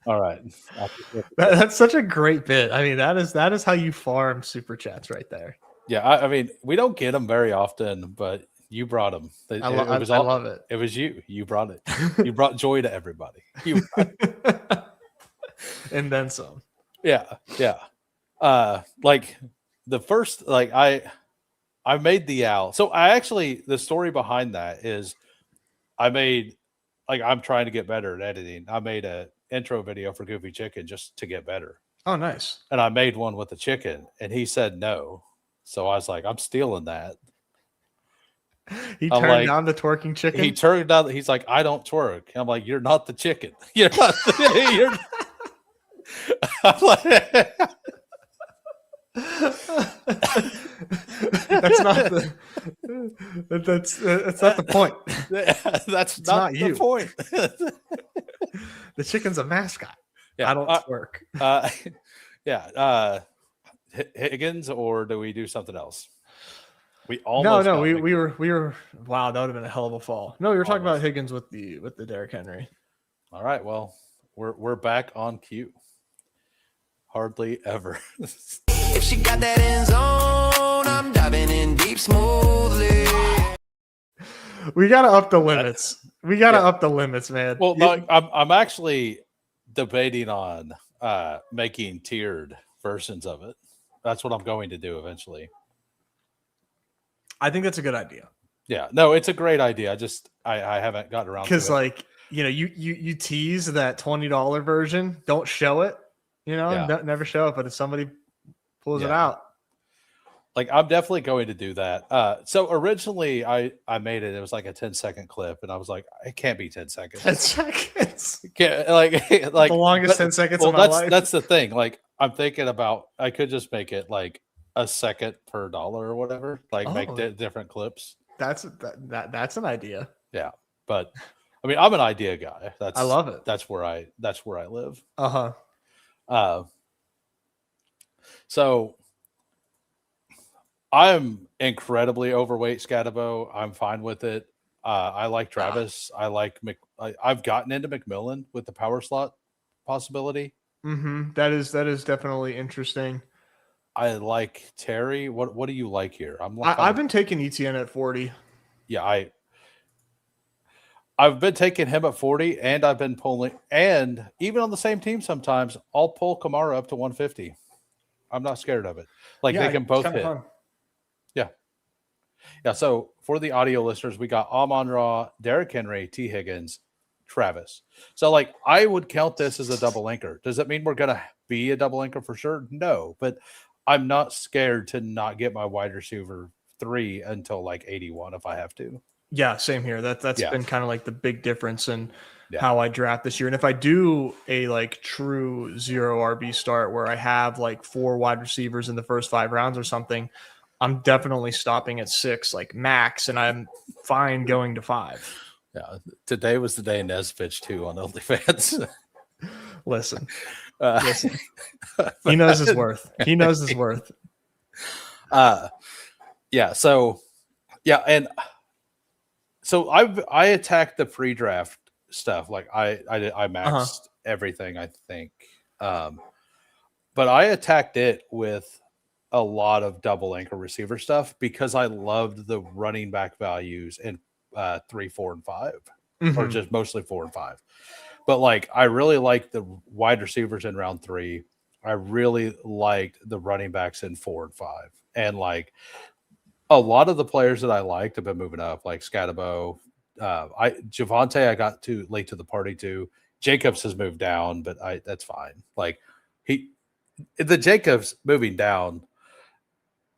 All right. That's such a great bit. I mean, that is how you farm super chats right there. Yeah, I mean, we don't get them very often, but you brought them. I love it. It was you. You brought it. You brought joy to everybody. And then some. Yeah. Like the first, like I made the owl. So the story behind that is I'm trying to get better at editing. I made a intro video for Goofy Chicken just to get better. Oh, nice. And I made one with the chicken and he said no. So I was like, I'm stealing that. He turned down the twerking chicken. He turned down. He's like, I don't twerk. I'm like, you're not the chicken. You're not. I'm like, that's not the point. That's not the point. The chicken's a mascot. Yeah, I don't twerk. Higgins, or do we do something else? We were. Wow, that would have been a hell of a fall. No, we were talking about Higgins with the Derrick Henry. All right, well, we're back on cue. Hardly ever. If she got that end zone, I'm diving in deep smoothly. We gotta up the limits. Up the limits, man. Well, no, I'm actually debating on making tiered versions of it. That's what I'm going to do eventually. I think that's a good idea. Yeah, no, it's a great idea. I haven't gotten around to it. Because like, you tease that $20 version, don't show it, never show it. But if somebody pulls it out, like I'm definitely going to do that. So originally I made it. It was like a 10-second clip, and I was like, it can't be 10 seconds. 10 seconds. Like the longest 10 seconds of my life. That's the thing. Like I'm thinking about, I could just make it like a second per dollar or whatever. Like make different clips. That's an idea. Yeah, but I mean, I'm an idea guy. I love it. That's where I live. So I'm incredibly overweight, Scatabo. I'm fine with it. I like Travis. I've gotten into McMillan with the power slot possibility. That is definitely interesting. I like Terry. What do you like here? I've been taking ETN at 40. Yeah, I've been taking him at 40, and I've been pulling, and even on the same team sometimes I'll pull Kamara up to 150. I'm not scared of it. Like they can both hit. Fun. Yeah. So for the audio listeners, we got Amon-Ra, Derrick Henry, T. Higgins, Travis. So like I would count this as a double anchor. Does that mean we're gonna be a double anchor for sure? No, but I'm not scared to not get my wide receiver 3 until like 81 if I have to. Yeah, same here. That's been kind of like the big difference in how I draft this year. And if I do a like true 0 RB start where I have like 4 wide receivers in the first 5 rounds or something, I'm definitely stopping at 6 like max, and I'm fine going to 5. Yeah, today was the day NEZ pitched 2 on OnlyFans. Listen. He knows his worth. Yeah. So I attacked the pre-draft stuff. Like I maxed everything, I think. But I attacked it with a lot of double anchor receiver stuff because I loved the running back values in 3, 4, and 5, or just mostly 4 and 5. But like, I really liked the wide receivers in round 3. I really liked the running backs in 4 and 5. And like a lot of the players that I liked have been moving up, like Scatabo. Javonte, I got too late to the party too. Jacobs has moved down, but that's fine. Like the Jacobs moving down,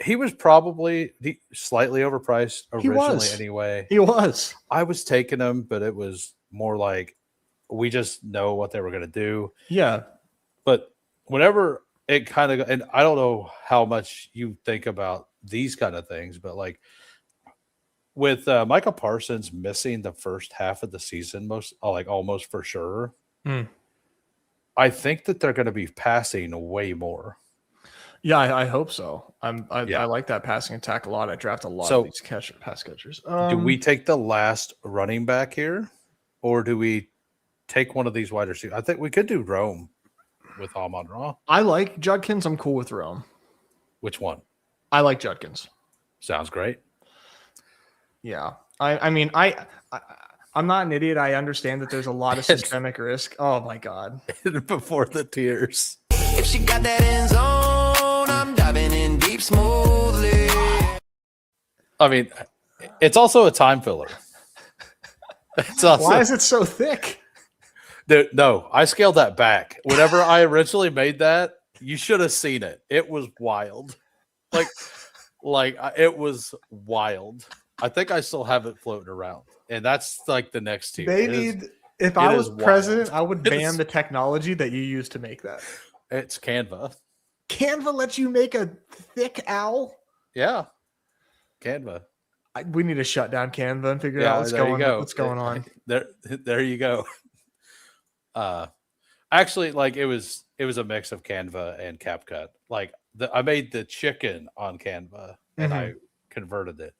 he was probably slightly overpriced originally anyway. He was. I was taking him, but it was more like we just know what they were going to do. Yeah. But whenever it kind of, and I don't know how much you think about these kind of things, but like with Michael Parsons missing the first half of the season, almost for sure. Mm. I think that they're going to be passing way more. Yeah, I hope so. I Yeah. like that passing attack a lot. I draft a lot So, of these pass catchers. do we take the last running back here, or do we take one of these wide receivers? I think we could do Rome with Amon-Ra. I like Judkins. I'm cool with Rome. Which one? I like Judkins. Sounds great. Yeah. I'm not an idiot. I understand that there's a lot of systemic risk. Oh my God. Before the tears. If she got that end zone, I'm diving in deep smoothly. I mean, it's also a time filler. It's also, Why is it so thick? Dude, no, I scaled that back. Whenever I originally made that, you should have seen it. It was wild. It was wild. I think I still have it floating around. And that's like the next tier. If I was wild. president, I would ban the technology that you use to make that. It's Canva. Canva lets you make a thick owl? Yeah. Canva. We need to shut down Canva and figure out what's going on. There you go. Actually, it was a mix of Canva and CapCut. I made the chicken on Canva and I converted it.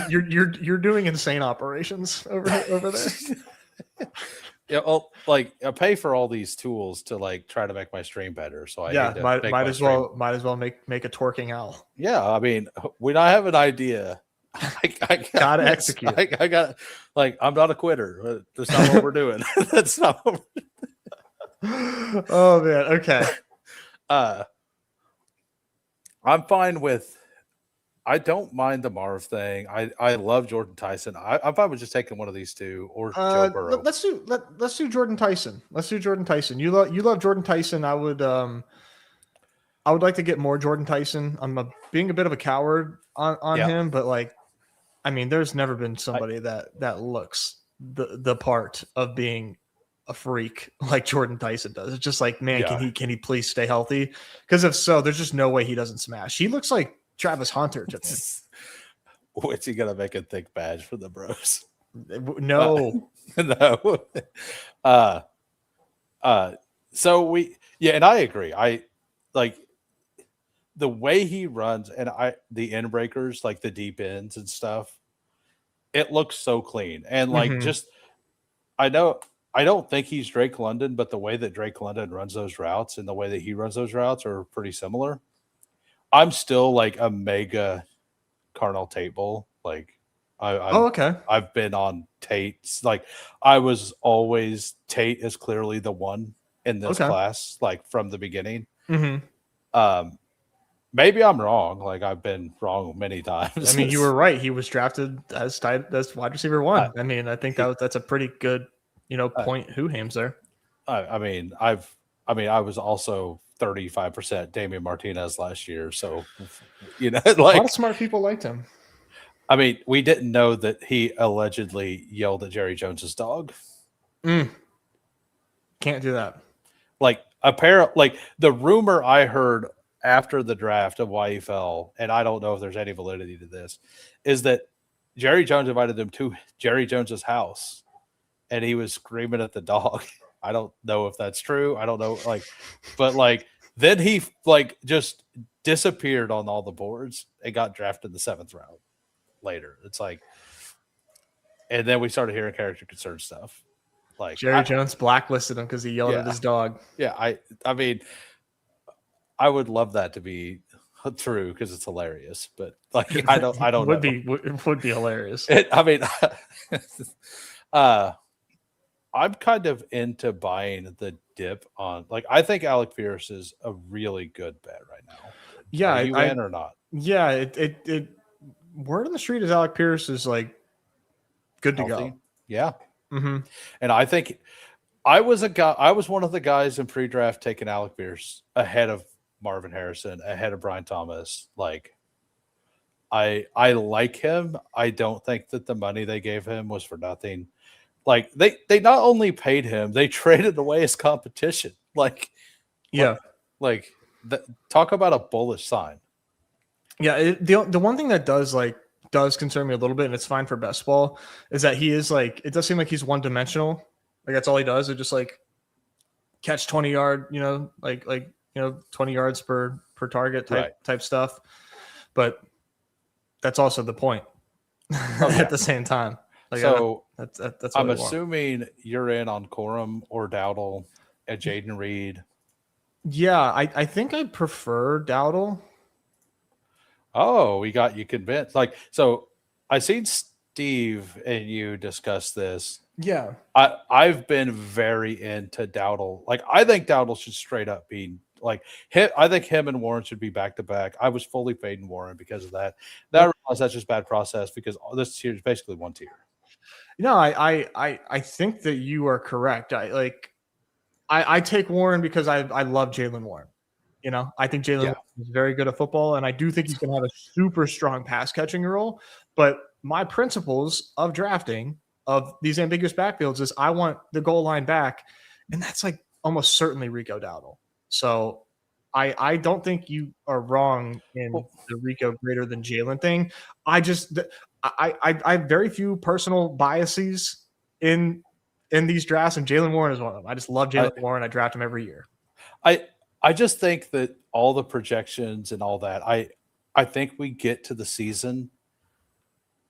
You're doing insane operations over there. Yeah, well, I pay for all these tools to try to make my stream better. So might as well make a twerking owl. Yeah, I mean, when I have an idea, I gotta execute. I got I'm not a quitter. That's not what we're doing. That's not what we're Oh man, okay. I'm fine with. I don't mind the Marv thing. I love Jordan Tyson. I'm fine with just taking one of these two or Joe Burrow. Let's do Jordan Tyson. Let's do Jordan Tyson. You love Jordan Tyson. I would like to get more Jordan Tyson. I'm being a bit of a coward on him, but there's never been somebody that looks the part of being a freak like Jordan Tyson does. It's just can he please stay healthy? Because if so, there's just no way he doesn't smash. He looks like Travis Hunter to me. What's he gonna make a thick badge for the bros? No. No. So and I agree. I like the way he runs and the end breakers, the deep ends and stuff. It looks so clean. And I don't think he's Drake London, but the way that Drake London runs those routes and the way that he runs those routes are pretty similar. I'm still a mega Carnell Tate bull. Okay. I've been on Tate's. I was always Tate is clearly the one in this class, from the beginning. Mm-hmm. Maybe I'm wrong. I've been wrong many times. I mean, you were right. He was drafted as wide receiver 1. I think that's a pretty good, point. Who Hames there? I was also 35% Damian Martinez last year. So, a lot of smart people liked him. I mean, we didn't know that he allegedly yelled at Jerry Jones's dog. Can't do that. The rumor I heard after the draft of why he fell, and I don't know if there's any validity to this, is that Jerry Jones invited him to Jerry Jones's house and he was screaming at the dog. I don't know if that's true. I don't know. But then he just disappeared on all the boards and got drafted in the 7th round later. It's and then we started hearing character concern stuff. Jerry Jones blacklisted him because he yelled at his dog. Yeah. I mean, I would love that to be true because it's hilarious, but I don't know. It would be hilarious. I'm kind of into buying the dip on I think Alec Pierce is a really good bet right now. Yeah, are you in or not? Yeah, it word on the street is Alec Pierce is good to go. Yeah. Mm-hmm. And I think I was one of the guys in pre-draft taking Alec Pierce ahead of Marvin Harrison, ahead of Brian Thomas. I like him. I don't think that the money they gave him was for nothing. They not only paid him, they traded away his competition. Talk about a bullish sign. Yeah, the one thing that does concern me a little bit, and it's fine for best ball, is that he is like, it does seem like he's one dimensional. Like that's all he does. It just like catch 20-yard, 20 yards per target type stuff. But that's also the point at the same time. Like, so that's I'm assuming you're in on Corum or Dowdle at Jaden Reed. Yeah, I think I prefer Dowdle. Oh, we got you convinced. Like, so I seen Steve and you discuss this. Yeah. I've been very into Dowdle. Like, I think Dowdle should straight up be like him. I think him and Warren should be back to back. I was fully fading Warren because of that. Now I realize that's just bad process because this tier is basically one tier. No, I think that you are correct. I take Warren because I love Jalen Warren. I think Jalen is very good at football, and I do think he's going to have a super strong pass catching role. But my principles of drafting of these ambiguous backfields is I want the goal line back, and that's like almost certainly Rico Dowdle. So I don't think you are wrong in the Rico greater than Jalen thing. I have very few personal biases in these drafts, and Jalen Warren is one of them. I just love Jalen Warren. I draft him every year. I just think that all the projections and all that, I think we get to the season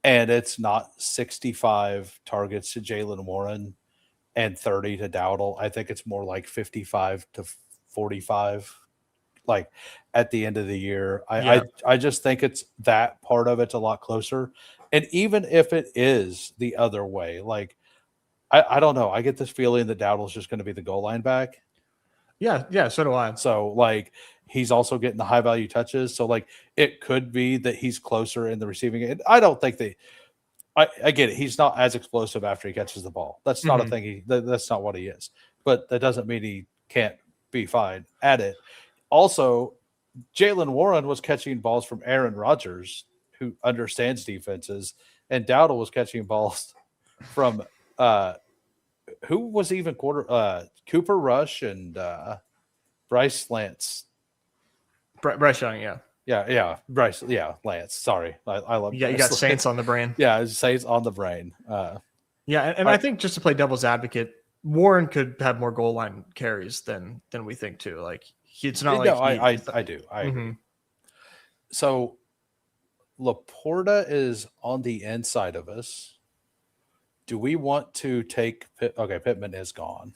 and it's not 65 targets to Jalen Warren and 30 to Dowdle. I think it's more like 55 to 45, like at the end of the year. I just think it's that part of it's a lot closer. And even if it is the other way, like, I don't know. I get this feeling that Dowdle's just going to be the goal line back. Yeah, so do I. So, like, he's also getting the high value touches. So, like, it could be that he's closer in the receiving end. I don't think I get it. He's not as explosive after he catches the ball. That's not a thing. That's not what he is. But that doesn't mean he can't be fine at it. Also, Jalen Warren was catching balls from Aaron Rodgers, who understands defenses, and Dowdle was catching balls from who was even Cooper Rush and Bryce Lance. Bryce Young, yeah. Yeah, Bryce, Lance. Sorry. I love you got Saints on the brain. Yeah, Saints on the brain. And I think just to play devil's advocate, Warren could have more goal line carries than we think too. Like it's not like I do. I agree. So Laporta is on the inside of us. Do we want to take Pittman is gone.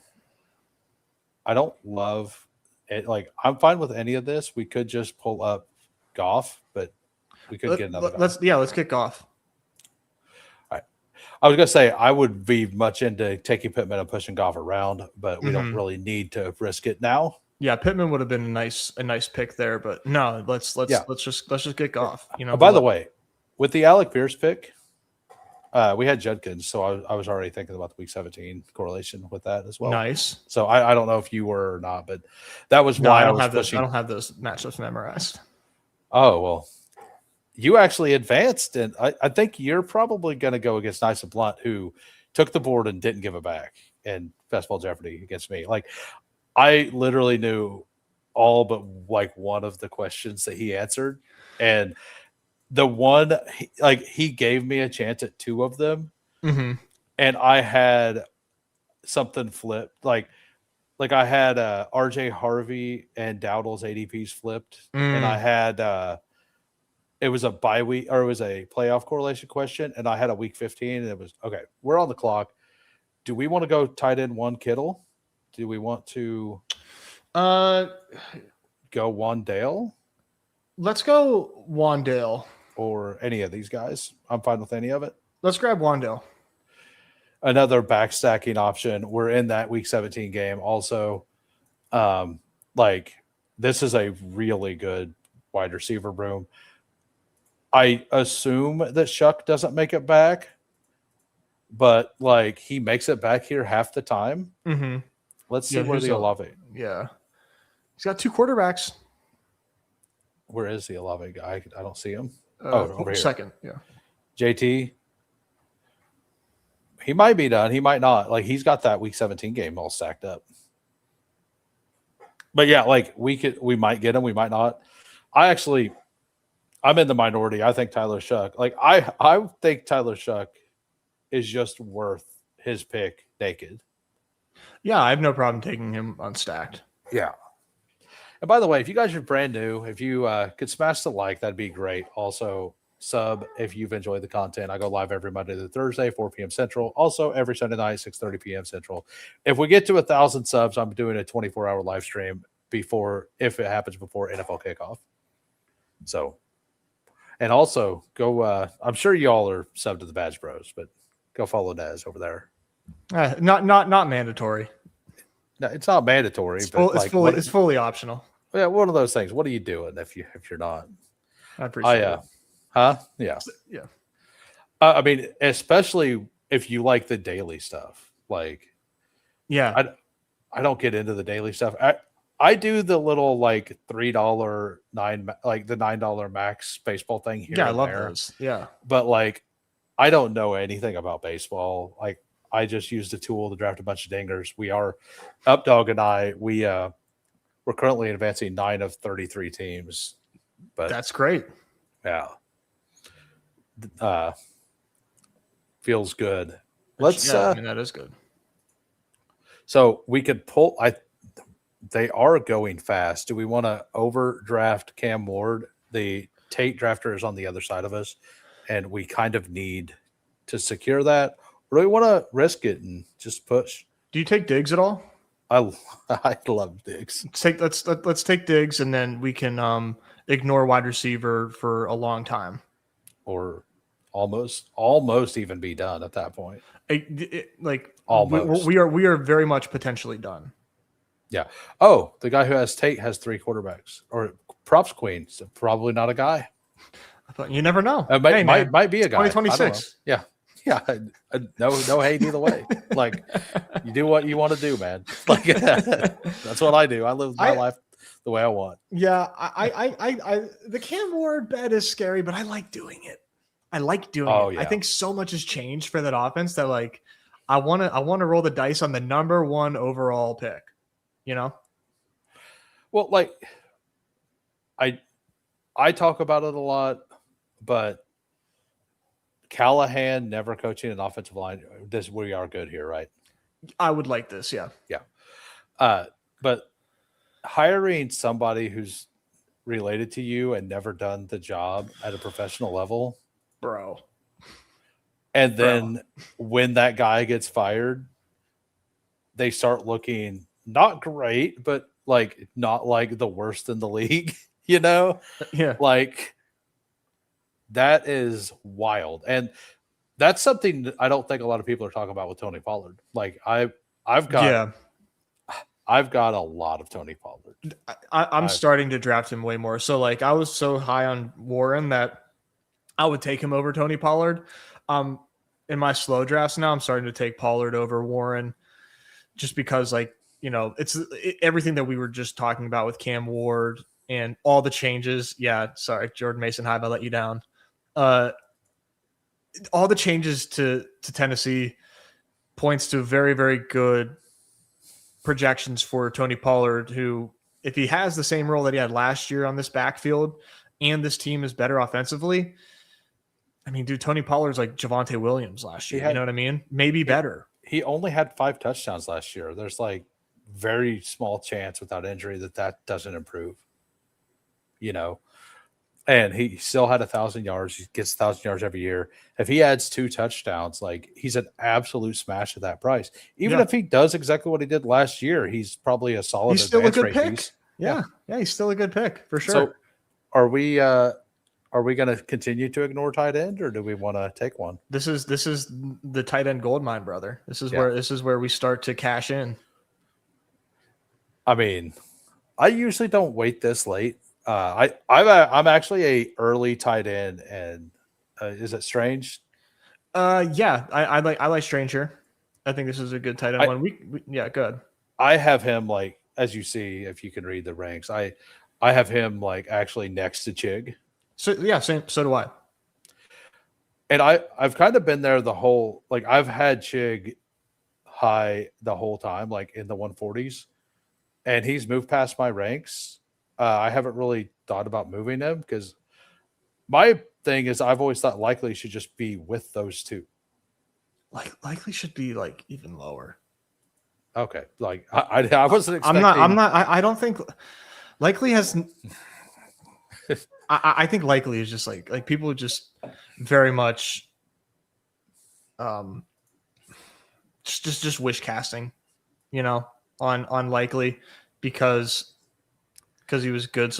I don't love it. Like, I'm fine with any of this. We could just pull up Goff, but we could get another. Let's get Goff. All right. I was gonna say I would be much into taking Pittman and pushing Goff around, but we don't really need to risk it now. Yeah, Pittman would have been a nice pick there, but no, let's just get Goff. By the way, with the Alec Pierce pick, we had Judkins, so I was already thinking about the Week 17 correlation with that as well. Nice. So I don't know if you were or not, but that was why I was pushing. I don't have those matchups memorized. Oh, well, you actually advanced, and I think you're probably going to go against Nice and Blunt, who took the board and didn't give it back in Bestball Jeopardy against me. Like, I literally knew all but like one of the questions that he answered, and the one, he gave me a chance at two of them, and I had something flipped. Like I had RJ Harvey and Dowdle's ADPs flipped, and I had it was a bye week, or it was a playoff correlation question, and I had a Week 15, and it was okay. We're on the clock. Do we want to go tight end one Kittle? Do we want to go Wandale? Let's go Wandale. Or any of these guys. I'm fine with any of it. Let's grab Wandale. Another backstacking option. We're in that Week 17 game also. This is a really good wide receiver room. I assume that Shuck doesn't make it back, but he makes it back here half the time. Let's see where the Olave. Yeah. He's got two quarterbacks. Where is the Olave guy? I don't see him. Over here. Second, yeah. JT. He might be done. He might not. He's got that Week 17 game all stacked up. But yeah, we might get him. We might not. I actually I'm in the minority. I think Tyler Shuck. Like I think Tyler Shuck is just worth his pick naked. Yeah, I have no problem taking him unstacked. Yeah. And by the way, if you guys are brand new, if you could smash the like, that'd be great. Also, sub if you've enjoyed the content. I go live every Monday to Thursday, 4 p.m. Central. Also, every Sunday night, 6:30 p.m. Central. If we get to 1,000 subs, I'm doing a 24-hour live stream before, if it happens before NFL kickoff. So, and also go. I'm sure y'all are subbed to the Badge Bros, but go follow NEZ over there. Not mandatory. No, it's not mandatory, It's fully optional. Yeah, one of those things. What are you doing if you're not? I appreciate it. Huh? Yeah. Yeah. I mean, especially if you like the daily stuff. Like, yeah, I don't get into the daily stuff. I do the little like $3 $9 max baseball thing here. Yeah, I love there. those. Yeah. But like, I don't know anything about baseball. Like, I just used a tool to draft a bunch of dingers. We are Updog and I, we're currently advancing 9 of 33 teams. But that's great. Yeah. Feels good. Let's I mean, that is good. So we could pull they are going fast. Do we want to overdraft Cam Ward? The Tate drafter is on the other side of us, and we kind of need to secure that. Or do we want to risk it and just push? Do you take Diggs at all? I love Diggs. Let's take Diggs, and then we can ignore wide receiver for a long time, or almost even be done at that point. Almost. We are very much potentially done. Yeah. Oh, the guy who has Tate has 3 quarterbacks, or props queen. So probably not a guy. You never know. Might be a guy. 2026. Yeah. Yeah. No hate either way. Like, you do what you want to do, man. Like, that's what I do. I live my life the way I want. Yeah. I the Cam Ward bet is scary, but I like doing it. I like doing it. Yeah. I think so much has changed for that offense that like I want to roll the dice on the number 1 overall pick. You know? Well, like I talk about it a lot, but Callahan never coaching an offensive line. We are good here, right? I would like this, yeah. Yeah. But hiring somebody who's related to you and never done the job at a professional level, bro. And then when that guy gets fired, they start looking not great, but like not like the worst in the league, you know? Yeah. Like, that is wild. And that's something that I don't think a lot of people are talking about with Tony Pollard. Like, I've got a lot of Tony Pollard. I'm starting to draft him way more. So like I was so high on Warren that I would take him over Tony Pollard. In my slow drafts now, I'm starting to take Pollard over Warren just because, like, you know, it's everything that we were just talking about with Cam Ward and all the changes. Yeah, sorry, Jordan Mason Hive, I let you down. All the changes to Tennessee points to very, very good projections for Tony Pollard, who, if he has the same role that he had last year on this backfield and this team is better offensively, I mean, dude, Tony Pollard's like Javonte Williams last year. You know what I mean? Maybe better. He only had 5 touchdowns last year. There's like very small chance without injury that doesn't improve, you know? And he still had 1,000 yards. He gets 1,000 yards every year. If he adds 2 touchdowns, like, he's an absolute smash at that price. Even if he does exactly what he did last year, he's probably a solid. He's still a good pick. Yeah, he's still a good pick for sure. So, are we going to continue to ignore tight end, or do we want to take one? This is the tight end gold mine, brother. This is where we start to cash in. I mean, I usually don't wait this late. I'm actually a early tight end, and is it Strange? Yeah, I like Strange here. I think this is a good tight end one. Yeah, good. I have him, like, as you see, if you can read the ranks, I have him like actually next to Chig. So yeah, same. So do I. And I've kind of been there the whole, like, I've had Chig high the whole time, like in the 140s, and he's moved past my ranks. I haven't really thought about moving him because my thing is I've always thought Likely should just be with those two. Like Likely should be like even lower. Okay, like I wasn't expecting. I don't think Likely has. I think Likely is just like people just very much, just wish casting, you know, on Likely because he was good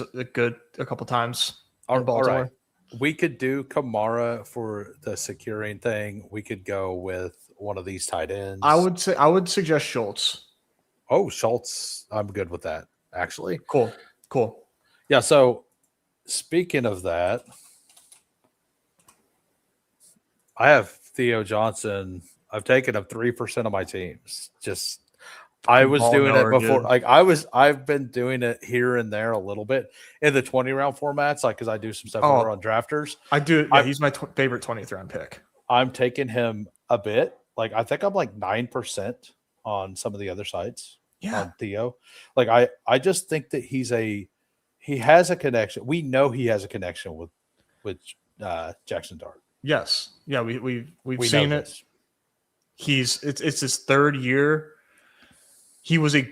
a couple times in Baltimore. All right. We could do Kamara for the securing thing. We could go with one of these tight ends. I would suggest Schultz. Oh, Schultz. I'm good with that, actually. Cool. Yeah, so speaking of that, I have Theo Johnson. I've taken up 3% of my teams. Just I was doing it before. Dude. Like I've been doing it here and there a little bit in the 20 round formats, like because I do some stuff over on drafters. I do. Yeah, he's my favorite 20th round pick. I'm taking him a bit. Like I think I'm like 9% on some of the other sites. Yeah. On Theo. Like I just think that he has a connection. We know he has a connection with Jackson Dart. Yes. Yeah, we've seen it. It's his third year. He was a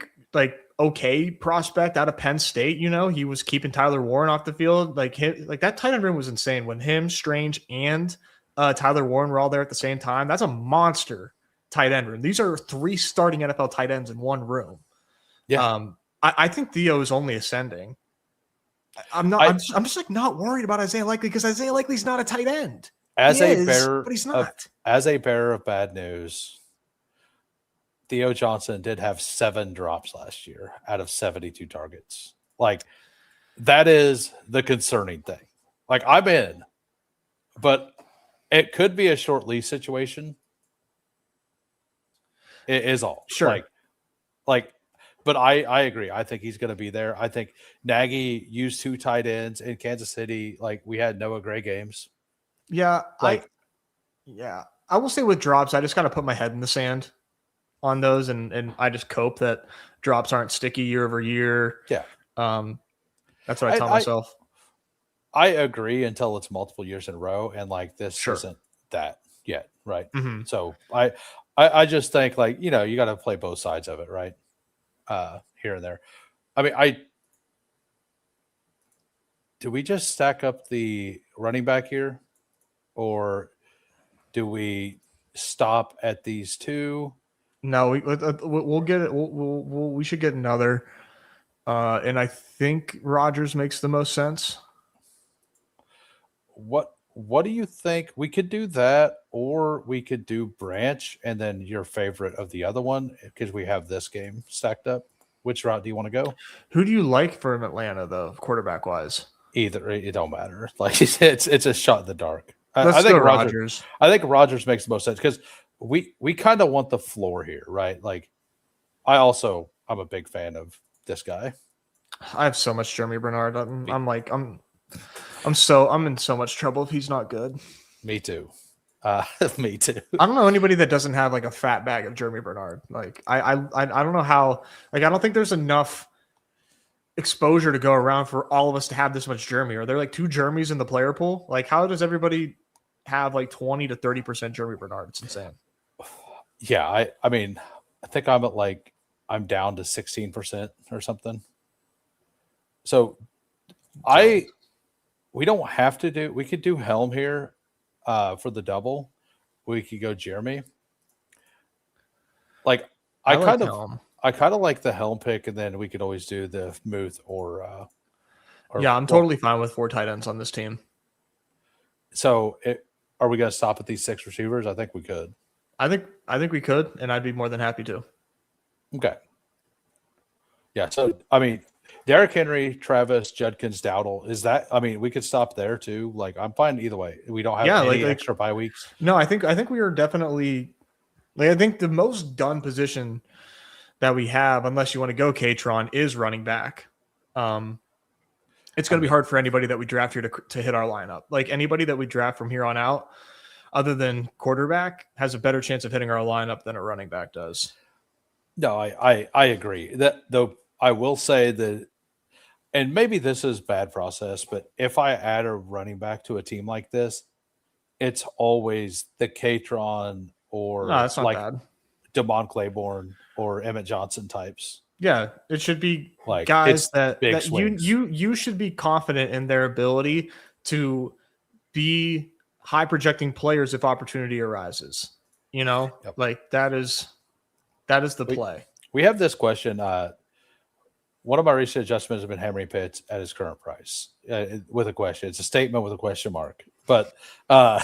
okay prospect out of Penn State, you know. He was keeping Tyler Warren off the field. Like that tight end room was insane when him, Strange, and Tyler Warren were all there at the same time. That's a monster tight end room. These are 3 starting NFL tight ends in one room. Yeah. I think Theo is only ascending. I'm just like not worried about Isaiah Likely because Isaiah Likely's not a tight end. But he's not. As a bearer of bad news, Theo Johnson did have 7 drops last year out of 72 targets. Like that is the concerning thing. Like I'm in, but it could be a short lease situation. It is all sure. But I agree. I think he's going to be there. I think Nagy used 2 tight ends in Kansas City. Like we had Noah Gray games. Yeah. I will say with drops, I just got to put my head in the sand on those. And I just cope that drops aren't sticky year over year. Yeah. That's what I tell myself. I agree until it's multiple years in a row. And like this isn't that yet. Right. Mm-hmm. So I just think like, you know, you got to play both sides of it. Right. Here and there. I mean, do we just stack up the running back here, or do we stop at these 2? No, we'll get it. We should get another, and I think Rodgers makes the most sense. What do you think? We could do that, or we could do Branch and then your favorite of the other one because we have this game stacked up. Which route do you want to go? Who do you like from Atlanta, though, quarterback wise? Either, it don't matter. Like it's a shot in the dark. I think Rodgers. I think Rodgers makes the most sense because we kind of want the floor here, right? Like I'm a big fan of this guy. I have so much Jeremy Bernard. I'm in so much trouble if he's not good. Me too. Me too. I don't know anybody that doesn't have like a fat bag of Jeremy Bernard. Like I don't know how. Like I don't think there's enough exposure to go around for all of us to have this much Jeremy. Are there like 2 Jeremys in the player pool? Like how does everybody have like 20 to 30% Jeremy Bernard? It's insane. Yeah, I mean, I think I'm down to 16% or something. So we don't have to do. We could do Helm here. For the double, we could go Jeremy. Like I kind of like the Helm pick, and then we could always do the Muth or I'm totally fine with 4 tight ends on this team. So are we going to stop at these 6 receivers? I think we could. I think we could, and I'd be more than happy to. Okay. Yeah. So I mean, Derrick Henry, Travis, Judkins, Dowdle. Is that? I mean, we could stop there too. Like, I'm fine either way. We don't have any extra bye weeks. No, I think we are definitely. Like, I think the most done position that we have, unless you want to go Katron, is running back. It's going to be hard for anybody that we draft here to hit our lineup. Like anybody that we draft from here on out, other than quarterback, has a better chance of hitting our lineup than a running back does. No, I agree. That though, I will say that and maybe this is bad process, but if I add a running back to a team like this, it's always the Katron or No, that's not like bad. Damon Claiborne or Emmett Johnson types. Yeah, it should be Like, guys it's that, big that swings. you should be confident in their ability to be high projecting players if opportunity arises. You know, Yep. like that is the play. We have this question. One of my recent adjustments have been Henry Pitts at his current price with a question. It's a statement with a question mark. But I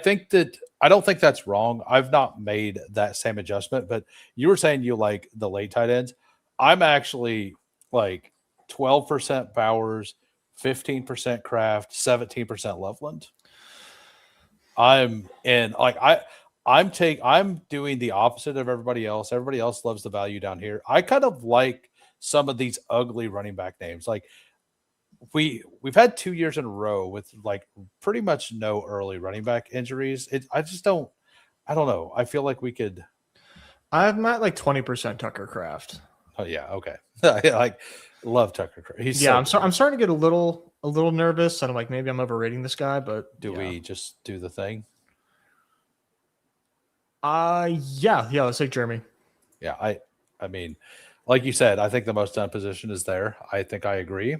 think that I don't think that's wrong. I've not made that same adjustment, but you were saying you like the late tight ends. I'm actually like 12% Bowers, 15% Kraft, 17% Loveland. I'm doing the opposite of everybody else. Everybody else loves the value down here. I kind of like some of these ugly running back names. Like we've had 2 years in a row with like pretty much no early running back injuries. I don't know. I feel like we could. I'm at like 20% Tucker Kraft. Oh yeah, okay. I love Tucker Kraft. I'm starting to get a little nervous, and I'm like, maybe I'm overrating this guy. But do we just do the thing? Yeah. Let's take Jeremy. Yeah, I mean, like you said, I think the most done position is there. I think I agree.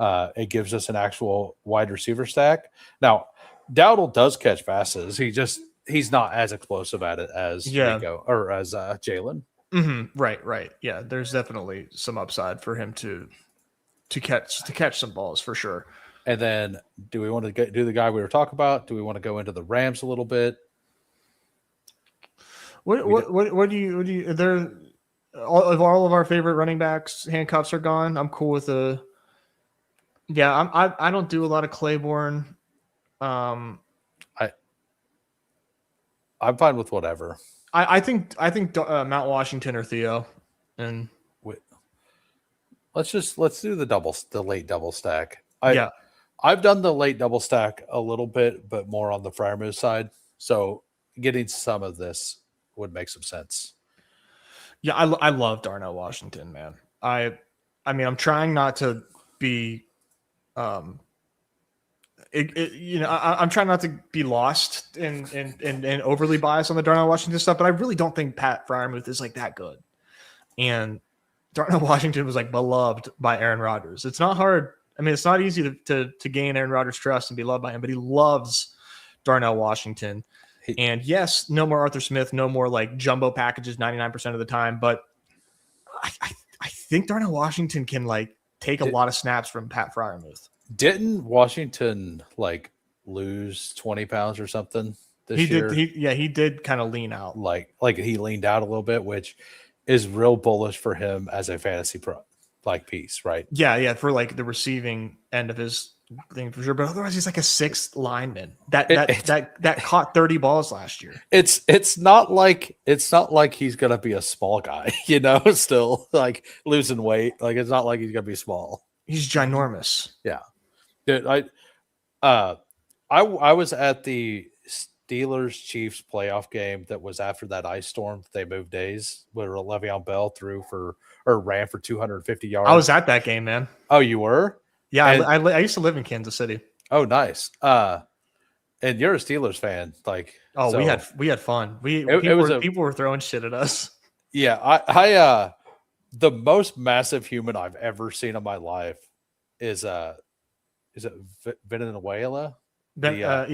It gives us an actual wide receiver stack. Now, Dowdle does catch passes. He's not as explosive at it as Rico or as Jalen. Mm-hmm. Right. Yeah, there's definitely some upside for him to catch some balls for sure. And then, do we want to do the guy we were talking about? Do we want to go into the Rams a little bit? What do you? There, all of our favorite running backs handcuffs are gone. I'm cool with the. Yeah, I don't do a lot of Claiborne. I'm fine with whatever. I think Mount Washington or Theo, and let's do the late double stack. I've done the late double stack a little bit, but more on the Freiermuth side. So getting some of this would make some sense. Yeah, I love Darnell Washington, man. I mean, I'm trying not to be, I'm trying not to be lost and overly biased on the Darnell Washington stuff, but I really don't think Pat Freiermuth is like that good. And Darnell Washington was like beloved by Aaron Rodgers. It's not hard. I mean, it's not easy to gain Aaron Rodgers' trust and be loved by him, but he loves Darnell Washington. And yes, no more Arthur Smith, no more like jumbo packages 99% of the time. But I think Darnell Washington can like take a lot of snaps from Pat Freiermuth. Didn't Washington like lose 20 pounds or something this year? He did kind of lean out. Like he leaned out a little bit, which is real bullish for him as a fantasy pro piece, right? Yeah, for like the receiving end of his thing for sure. But otherwise, he's like a sixth lineman that caught 30 balls last year. It's not like he's gonna be a small guy, still like losing weight. Like it's not like he's gonna be small. He's ginormous. Yeah. Dude, I was at the Steelers Chiefs playoff game that was after that ice storm. They moved days where Le'Veon Bell ran for 250 yards. I was at that game, man. Oh, you were? Yeah, I used to live in Kansas City. Oh, nice. And you're a Steelers fan, like. Oh, so we had fun. People were throwing shit at us. Yeah, I the most massive human I've ever seen in my life is it Villanueva? Villanueva.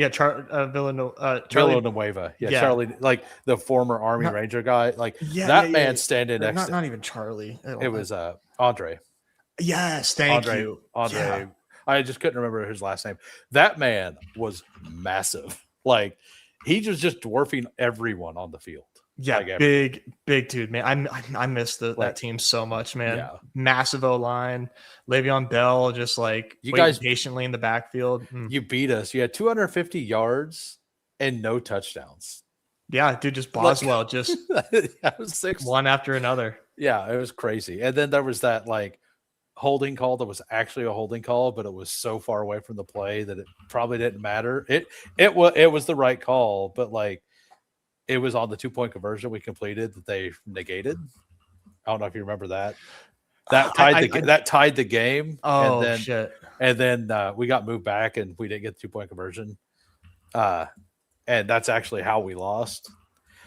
Yeah, Charlie, like the former Army Ranger guy. Like man standing next to not even Charlie. It was Andre. Yes, thank you. Andre. Yeah. I just couldn't remember his last name. That man was massive. Like he was just dwarfing everyone on the field. Yeah, like big dude, man. I miss that team so much, man. Yeah. Massive O-line, Le'Veon Bell, just like you guys patiently in the backfield. You beat us. You had 250 yards and no touchdowns. Yeah, dude, just Boswell, just one after another. Yeah, it was crazy. And then there was that like holding call that was actually a holding call, but it was so far away from the play that it probably didn't matter. It was the right call, but like. It was on the 2-point conversion we completed that they negated. I don't know if you remember that. That tied the game. Oh, and then, shit. And then we got moved back, and we didn't get the 2-point conversion. And that's actually how we lost.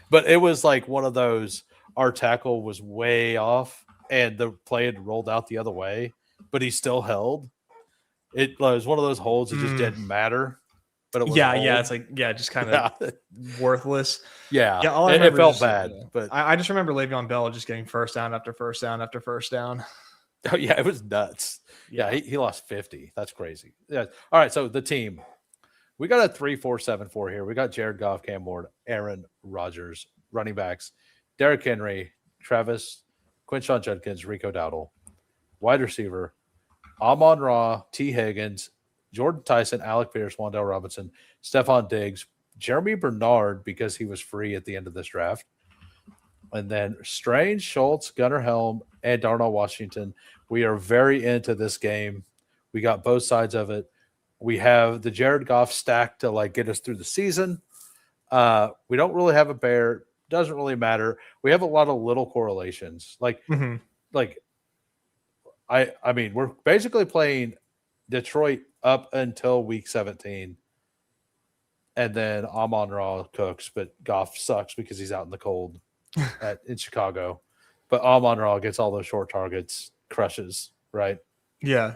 But it was like one of those, our tackle was way off, and the play had rolled out the other way, but he still held. It was one of those holds that just didn't matter. But it was it's like just kind of worthless. Yeah, all I it remember felt is, bad. But I just remember Le'Veon Bell just getting first down after first down after first down. Oh yeah, it was nuts. Yeah, he lost 50. That's crazy. Yeah. All right, so the team. We got a 3-4-7-4 here. We got Jared Goff, Cam Ward, Aaron Rodgers, running backs, Derrick Henry, Travis, Quinshon Judkins, Rico Dowdle, wide receiver, Amon-Ra, T. Higgins, Jordan Tyson, Alec Pierce, Wandale Robinson, Stephon Diggs, Jeremy Bernard, because he was free at the end of this draft, and then Strange, Schultz, Gunnar Helm, and Darnell Washington. We are very into this game. We got both sides of it. We have the Jared Goff stack to like get us through the season. We don't really have a bear. Doesn't really matter. We have a lot of little correlations. Like I mean, we're basically playing Detroit up until week 17. And then Amon-Ra cooks, but Goff sucks because he's out in the cold in Chicago. But Amon-Ra gets all those short targets, crushes, right? Yeah.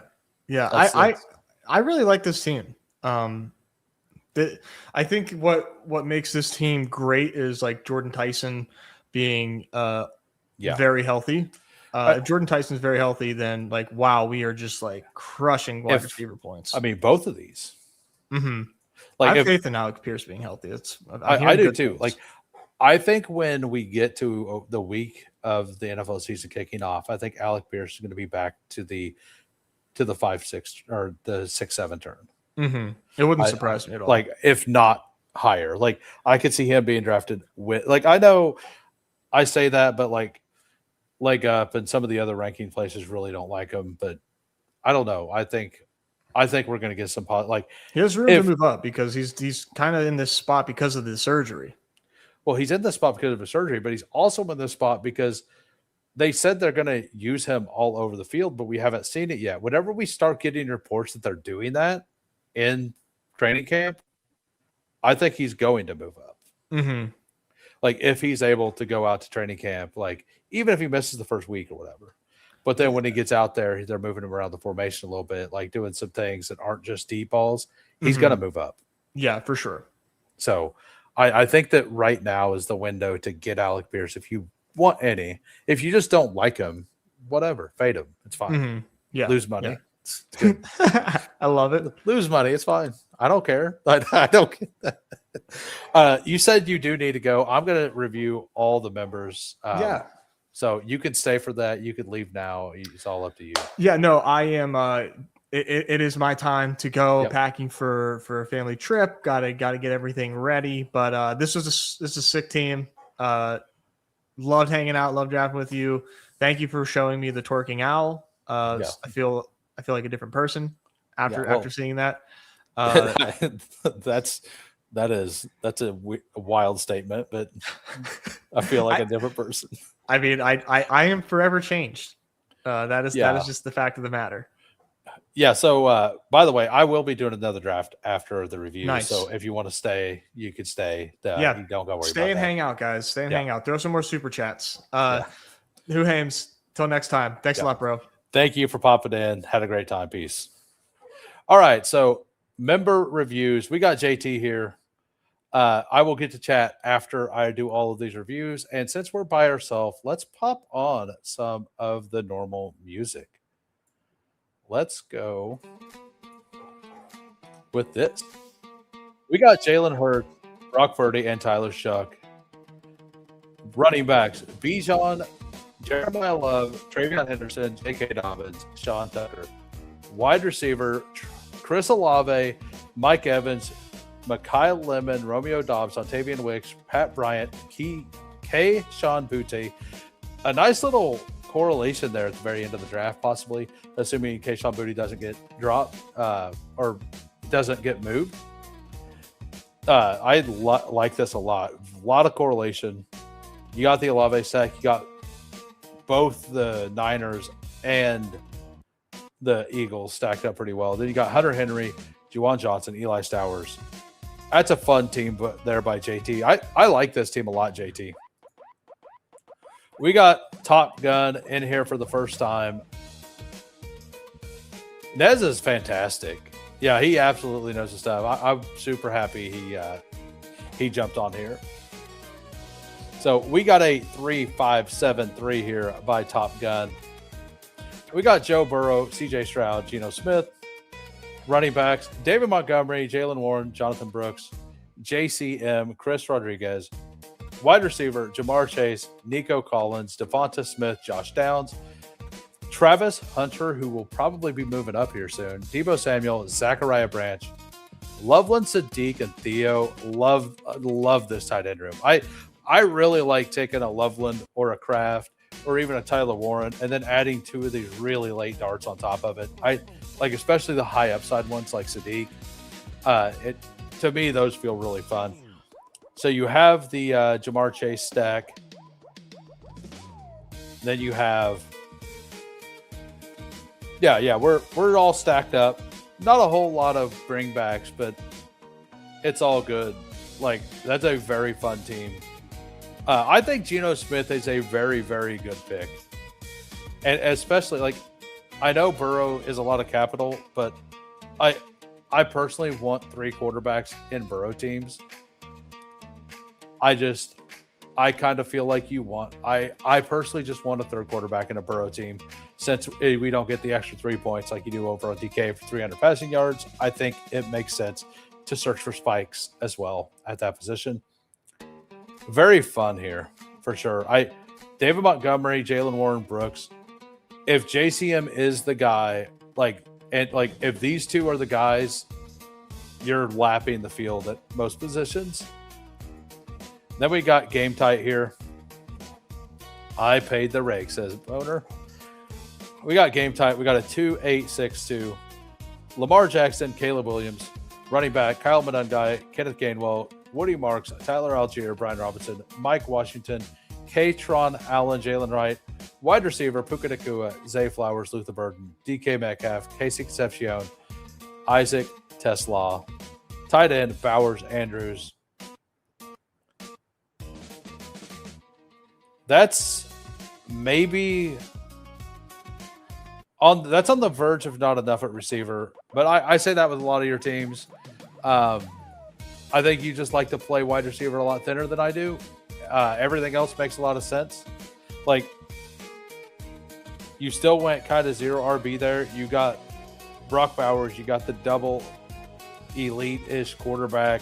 I really like this team. I think what makes this team great is like Jordan Tyson being very healthy. If Jordan Tyson's very healthy, then like wow, we are just like crushing wide receiver points. I mean, both of these. Mm-hmm. Like I have faith in Alec Pierce being healthy. I do too. Like I think when we get to the week of the NFL season kicking off, I think Alec Pierce is going to be back to the 5-6 or the 6-7 turn. Mm-hmm. It wouldn't surprise me at all. Like if not higher, like I could see him being drafted with. Like I know I say that, but like Leg Up and some of the other ranking places really don't like him. But I don't know. I think we're going to get some like he has room to move up because he's kind of in this spot because of the surgery. Well, he's in this spot because of the surgery, but he's also in this spot because they said they're going to use him all over the field, but we haven't seen it yet. Whenever we start getting reports that they're doing that in training camp, I think he's going to move up. Mm-hmm. Like if he's able to go out to training camp, like even if he misses the first week or whatever. But then when he gets out there, they're moving him around the formation a little bit, like doing some things that aren't just deep balls. He's going to move up. Yeah, for sure. So I think that right now is the window to get Alec Pierce if you want any. If you just don't like him, whatever, fade him. It's fine. Mm-hmm. Yeah, lose money. Yeah. It's good. I love it. Lose money. It's fine. I don't care. I don't care. You said you do need to go. I'm going to review all the members. Yeah. So you can stay for that. You can leave now. It's all up to you. Yeah, no, I am. It is my time to go packing for a family trip. Gotta get everything ready. But this is a sick team. Loved hanging out. Loved drafting with you. Thank you for showing me the twerking owl. I feel like a different person after seeing that. That's a wild statement, but I feel like a different person. I mean, I am forever changed. That is just the fact of the matter. Yeah. So, by the way, I will be doing another draft after the review. Nice. So if you want to stay, you could stay. You don't go worry. Stay and hang out, guys. Stay and hang out. Throw some more super chats. Who Hames? Till next time. Thanks a lot, bro. Thank you for popping in. Had a great time. Peace. All right. So member reviews. We got JT here. I will get to chat after I do all of these reviews. And since we're by ourselves, let's pop on some of the normal music. Let's go with this. We got Jalen Hurts, Brock Purdy, and Tyler Shuck. Running backs, Bijan, Jeremiah Love, Travion Henderson, J.K. Dobbins, Sean Tucker. Wide receiver, Chris Olave, Mike Evans, Mekhi Lemon, Romeo Dobbs, Ontavian Wicks, Pat Bryant, K. Sean Butte. A nice little correlation there at the very end of the draft, possibly, assuming Keyshawn Boutte doesn't get dropped or doesn't get moved. I like this a lot. A lot of correlation. You got the Olave stack. You got both the Niners and the Eagles stacked up pretty well. Then you got Hunter Henry, Juwan Johnson, Eli Stowers. That's a fun team but there by JT. I like this team a lot, JT. We got Top Gun in here for the first time. NEZ is fantastic. Yeah, he absolutely knows his stuff. I'm super happy he jumped on here. So we got a 3-5-7-3 here by Top Gun. We got Joe Burrow, CJ Stroud, Geno Smith. Running backs, David Montgomery, Jalen Warren, Jonathan Brooks, JCM, Chris Rodriguez. Wide receiver, Jamar Chase, Nico Collins, Devonta Smith, Josh Downs. Travis Hunter, who will probably be moving up here soon. Deebo Samuel, Zachariah Branch. Loveland Sadiq and Theo. Love this tight end room. I really like taking a Loveland or a Kraft or even a Tyler Warren and then adding two of these really late darts on top of it. I like especially the high upside ones like Sadiq. To me, those feel really fun. So you have the Jamar Chase stack. Then you have we're all stacked up. Not a whole lot of bringbacks, but it's all good. Like, that's a very fun team. I think Geno Smith is a very, very good pick. And especially, like, I know Burrow is a lot of capital, but I personally want 3 quarterbacks in Burrow teams. I kind of feel like I personally just want a 3rd quarterback in a Burrow team. Since we don't get the extra 3 points like you do over on DK for 300 passing yards, I think it makes sense to search for spikes as well at that position. Very fun here for sure. David Montgomery, Jalen Warren, Brooks. If JCM is the guy, if these two are the guys, you're lapping the field at most positions. Then we got game tight here. I paid the rake, says Boner. We got game tight. We got a 2-8-6-2. Lamar Jackson, Caleb Williams, running back, Kyle Monungai, Kenneth Gainwell, Woody Marks, Tyler Algier, Brian Robinson, Mike Washington, Katron Allen, Jalen Wright, wide receiver, Puka Nacua, Zay Flowers, Luther Burden, DK Metcalf, Casey Concepcion, Isaac Tesla, tight end, Bowers Andrews. That's maybe that's on the verge of not enough at receiver, but I say that with a lot of your teams. I think you just like to play wide receiver a lot thinner than I do. Everything else makes a lot of sense. Like, you still went kind of 0 RB there. You got Brock Bowers. You got the double elite-ish quarterback.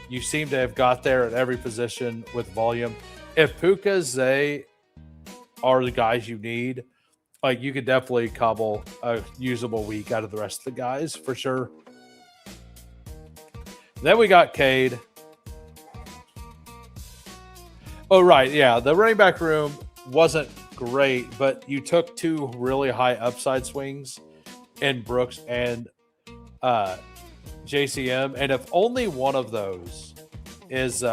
You seem to have got there at every position with volume. If Puka, Zay are the guys you need, like, you could definitely cobble a usable week out of the rest of the guys for sure. Then we got Cade. Oh, right. Yeah. The running back room wasn't great, but you took 2 really high upside swings in Brooks and JCM. And if only one of those is,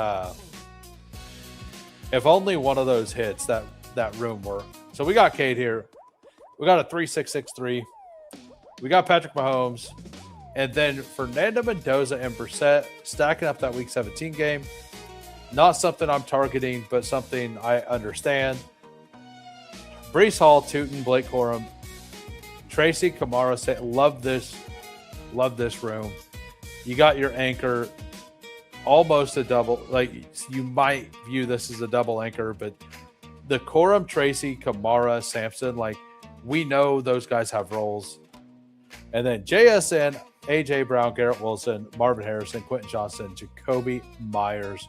if only one of those hits, that room worked. So we got Cade here. We got a 3-6-6-3. We got Patrick Mahomes. And then Fernando Mendoza and Brissett stacking up that Week 17 game. Not something I'm targeting, but something I understand. Breece Hall, Tootin, Blake Corum, Tracy Kamara. Love this room. You got your anchor, almost a double. Like, you might view this as a double anchor, but the Corum, Tracy, Kamara, Sampson, like, we know those guys have roles. And then JSN, AJ Brown, Garrett Wilson, Marvin Harrison, Quentin Johnson, Jacoby Myers.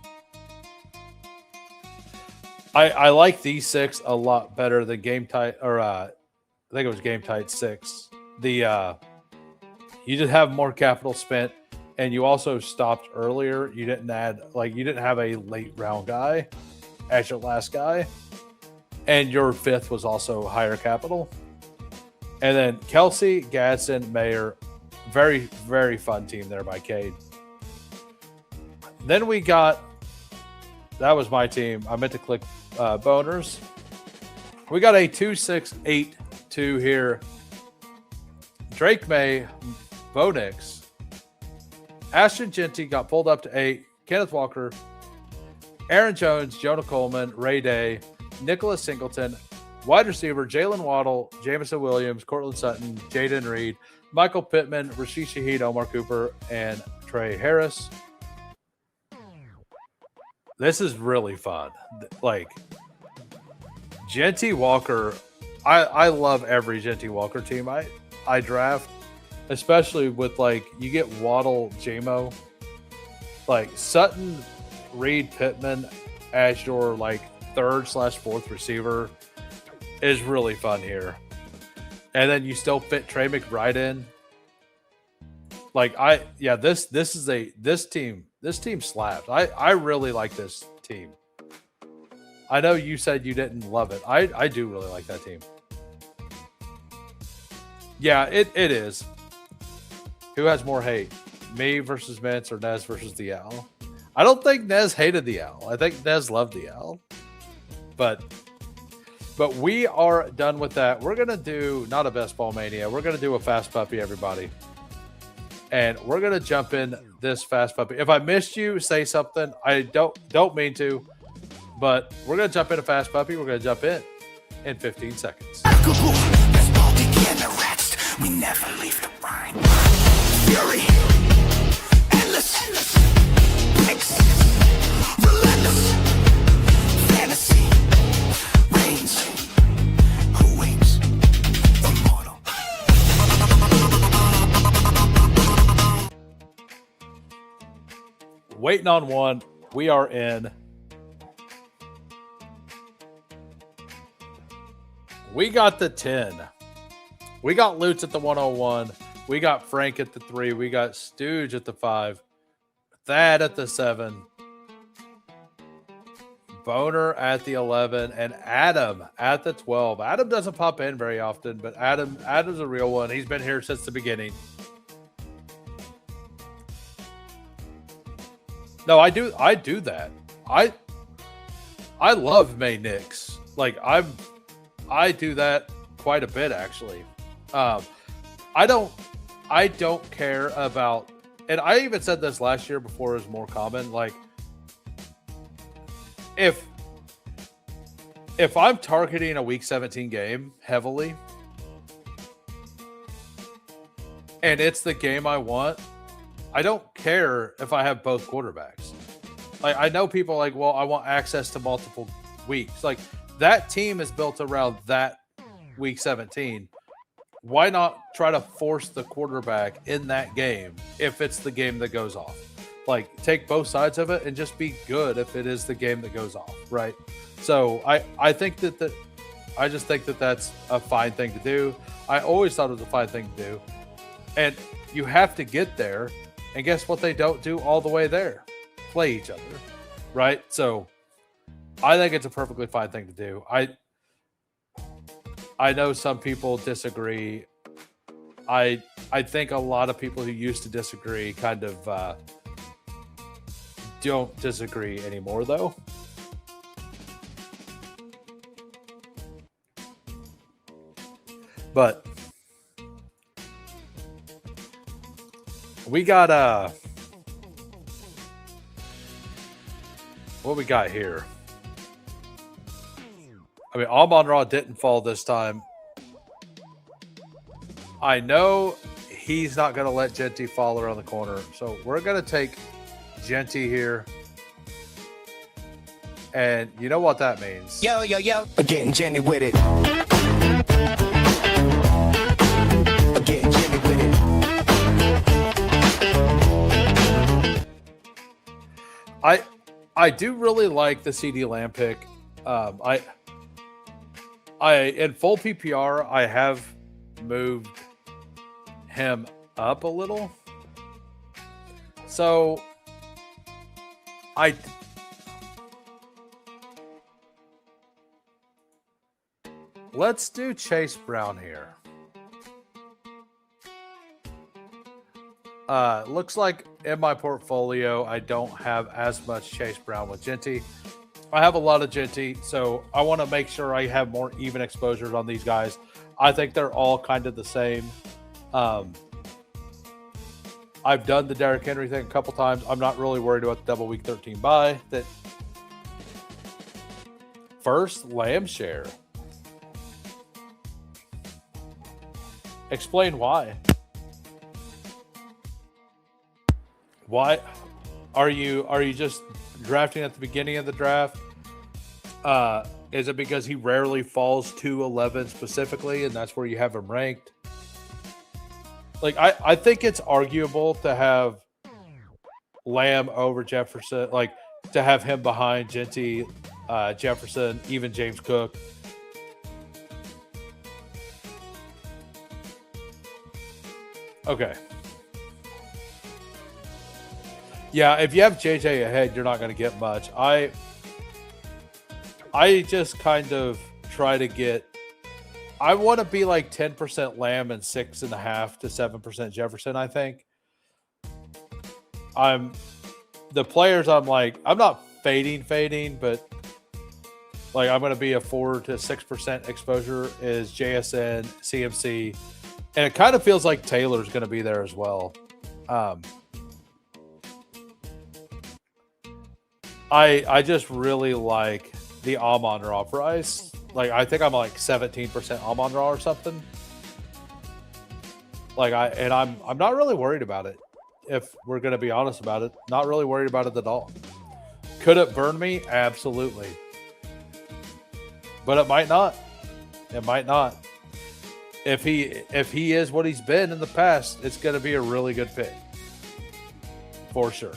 I like these 6 a lot better than Game Tight, or I think it was Game Tight 6. You just have more capital spent, and you also stopped earlier. You didn't have a late round guy as your last guy, and your 5th was also higher capital. And then Kelsey, Gadsden, Mayer, very, very fun team there by Cade. Then we got, that was my team. I meant to click Boners. We got a 2-6-8-2 2 here. Drake May, Bo Nix. Ashton Genty got pulled up to 8. Kenneth Walker, Aaron Jones, Jonah Coleman, Ray Day, Nicholas Singleton, wide receiver, Jalen Waddle, Jamison Williams, Cortland Sutton, Jaden Reed, Michael Pittman, Rashid Shaheed, Omar Cooper, and Trey Harris. This is really fun. Like, Genty Walker, I love every Genty Walker team I draft, especially with, like, you get Waddle, JMO, like Sutton, Reed, Pittman as your, like, 3rd/4th receiver is really fun here. And then you still fit Trey McBride in. Like, this team slaps. I really like this team. I know you said you didn't love it. I do really like that team. Yeah, it is. Who has more hate? Me versus Mintz or Nez versus the Owl? I don't think Nez hated the Owl. I think Nez loved the Owl. But we are done with that. We're going to do not a Best Ball Mania. We're going to do a Fast Puppy, everybody. And we're going to jump in this Fast Puppy. If I missed you, say something. I don't mean to. But we're going to jump into Fast Puppy. We're going to jump in 15 seconds. Bestball Degens arrest. We never leave the grind. Fury. Endless. Mix. Relentless. Fantasy. Reigns. Who waits? Immortal. Waiting on one. We are in. We got the 10. We got Lutz at the 101. We got Frank at the 3. We got Stooge at the 5. Thad at the 7. Boner at the 11. And Adam at the 12. Adam doesn't pop in very often, but Adam's a real one. He's been here since the beginning. No, I do that. I love May Nix. Like, I do that quite a bit, actually. I don't care about, and I even said this last year before it was more common. Like, if I'm targeting a Week 17 game heavily, and it's the game I want, I don't care if I have both quarterbacks. Like, I know people are like, well, I want access to multiple weeks. Like, that team is built around that Week 17. Why not try to force the quarterback in that game if it's the game that goes off? Like, take both sides of it and just be good if it is the game that goes off, right? So I think I just think that that's a fine thing to do. I always thought it was a fine thing to do. And you have to get there. And guess what they don't do all the way there? Play each other, right? So I think it's a perfectly fine thing to do. I know some people disagree. I think a lot of people who used to disagree kind of don't disagree anymore, though. But we got what we got here. I mean, Amon-Ra didn't fall this time. I know he's not going to let Genty fall around the corner. So we're going to take Genty here. And you know what that means. Yo. Getting Jenny with it. Getting Jenny with it. I do really like the CD Lamb pick. I in full PPR, I have moved him up a little. So let's do Chase Brown here. Looks like in my portfolio, I don't have as much Chase Brown with Genty. I have a lot of Genty, so I want to make sure I have more even exposures on these guys. I think they're all kind of the same. I've done the Derrick Henry thing a couple times. I'm not really worried about the double week 13 bye. That first Lamb share. Explain why. Why are you just drafting at the beginning of the draft? Is it because he rarely falls to 11 specifically, and that's where you have him ranked? Like, I think it's arguable to have Lamb over Jefferson, like to have him behind Genty, Jefferson, even James Cook. Okay. Yeah, if you have JJ ahead, you're not going to get much. I just kind of try to get. I want to be like 10% Lamb and 6.5 to 7% Jefferson. I think the players. I'm not fading, but like I'm going to be a 4 to 6% exposure is JSN, CMC, and it kind of feels like Taylor's going to be there as well. I just really like the Amon-Ra price. Like, I think I'm like 17% Amon-Ra or something. Like, I'm not really worried about it. If we're going to be honest about it, not really worried about it at all. Could it burn me? Absolutely. But it might not. It might not. If he is what he's been in the past, it's going to be a really good pick. For sure.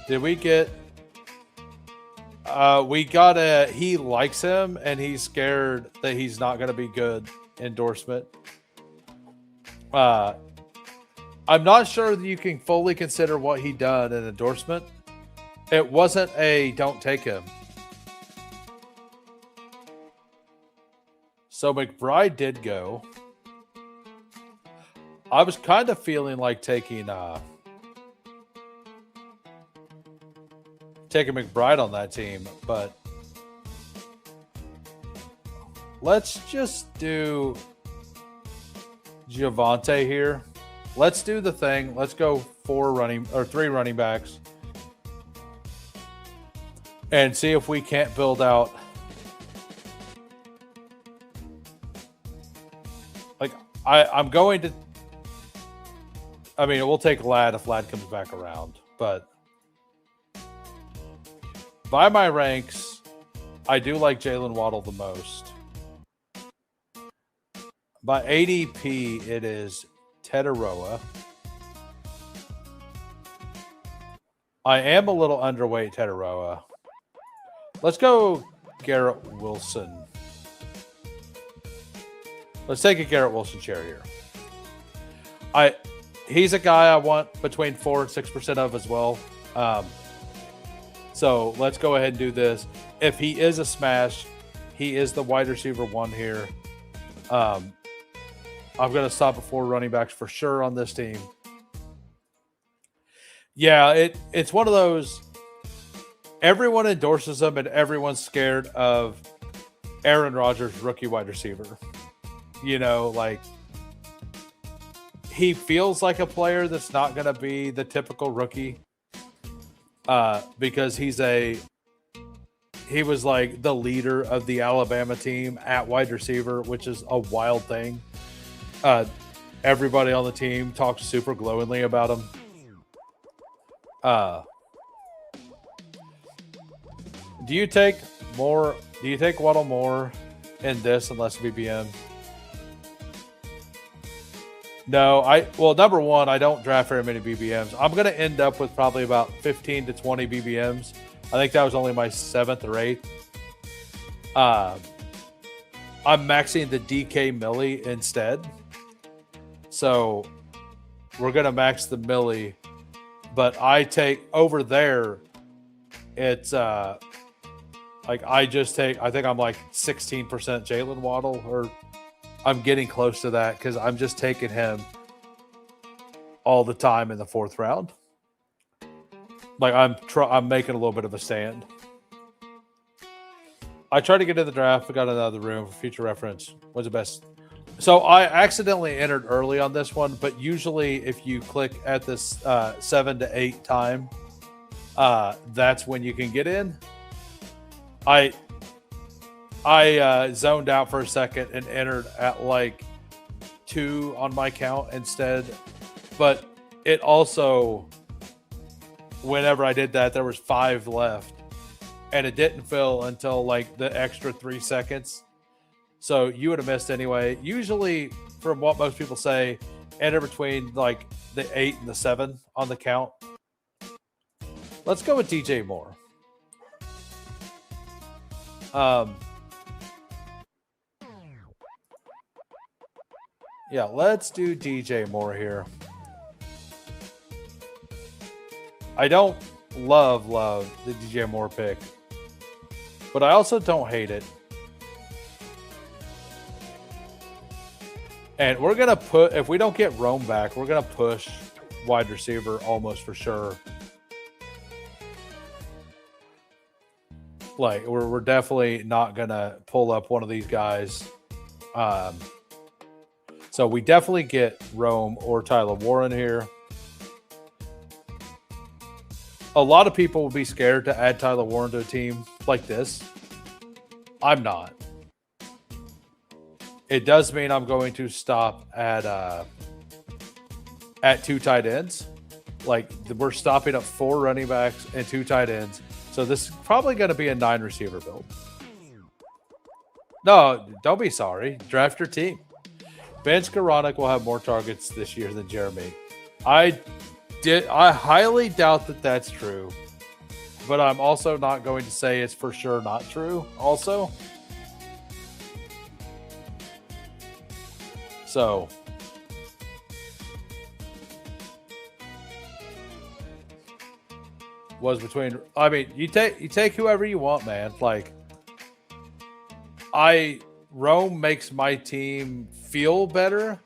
Did we get he likes him and he's scared that he's not going to be good endorsement. I'm not sure that you can fully consider what he done an endorsement. It wasn't a don't take him. So McBride did go. I was kind of feeling like taking McBride on that team, but let's just do Javonte here. Let's do the thing. Let's go 3 running backs and see if we can't build out. Like, I'm going to. I mean, we'll take Ladd if Ladd comes back around, but. By my ranks, I do like Jalen Waddle the most. By ADP, it is Tetaroa. I am a little underweight Tetaroa. Let's go Garrett Wilson. Let's take a Garrett Wilson chair here. He's a guy I want between 4 and 6% of as well. So let's go ahead and do this. If he is a smash, he is the wide receiver 1 here. I'm going to stop before running backs for sure on this team. Yeah, it's one of those. Everyone endorses him and everyone's scared of Aaron Rodgers, rookie wide receiver. You know, like he feels like a player that's not going to be the typical rookie. Because he was like the leader of the Alabama team at wide receiver, which is a wild thing. Everybody on the team talks super glowingly about him. Do you take Waddle more in this and less BBM? No, number one, I don't draft very many BBMs. I'm going to end up with probably about 15 to 20 BBMs. I think that was only my 7th or 8th. I'm maxing the DK Millie instead. So we're going to max the Millie. But I take over there, it's I think I'm like 16% Jalen Waddle, or I'm getting close to that because I'm just taking him all the time in the 4th round. Like I'm making a little bit of a stand. I tried to get in the draft, but got out of the room for future reference. What's the best? So I accidentally entered early on this one, but usually if you click at this 7 to 8 time, that's when you can get in. I zoned out for a second and entered at like 2 on my count instead, but it also, whenever I did that, there was 5 left. And it didn't fill until like the extra 3 seconds. So you would have missed anyway. Usually, from what most people say, enter between like the 8 and the 7 on the count. Let's go with DJ Moore. Yeah, let's do DJ Moore here. I don't love the DJ Moore pick, but I also don't hate it. And we're going to put, if we don't get Rome back, we're going to push wide receiver almost for sure. Like, we're definitely not going to pull up one of these guys. So we definitely get Rome or Tyler Warren here. A lot of people will be scared to add Tyler Warren to a team like this. I'm not. It does mean I'm going to stop at 2 tight ends. Like, we're stopping at 4 running backs and 2 tight ends. So this is probably going to be a 9 receiver build. No, don't be sorry. Draft your team. Ben Skoranek will have more targets this year than Jeremy. I highly doubt that that's true, but I'm also not going to say it's for sure not true also. So was between, I mean, you take whoever you want, man. Like, Rome makes my team feel better,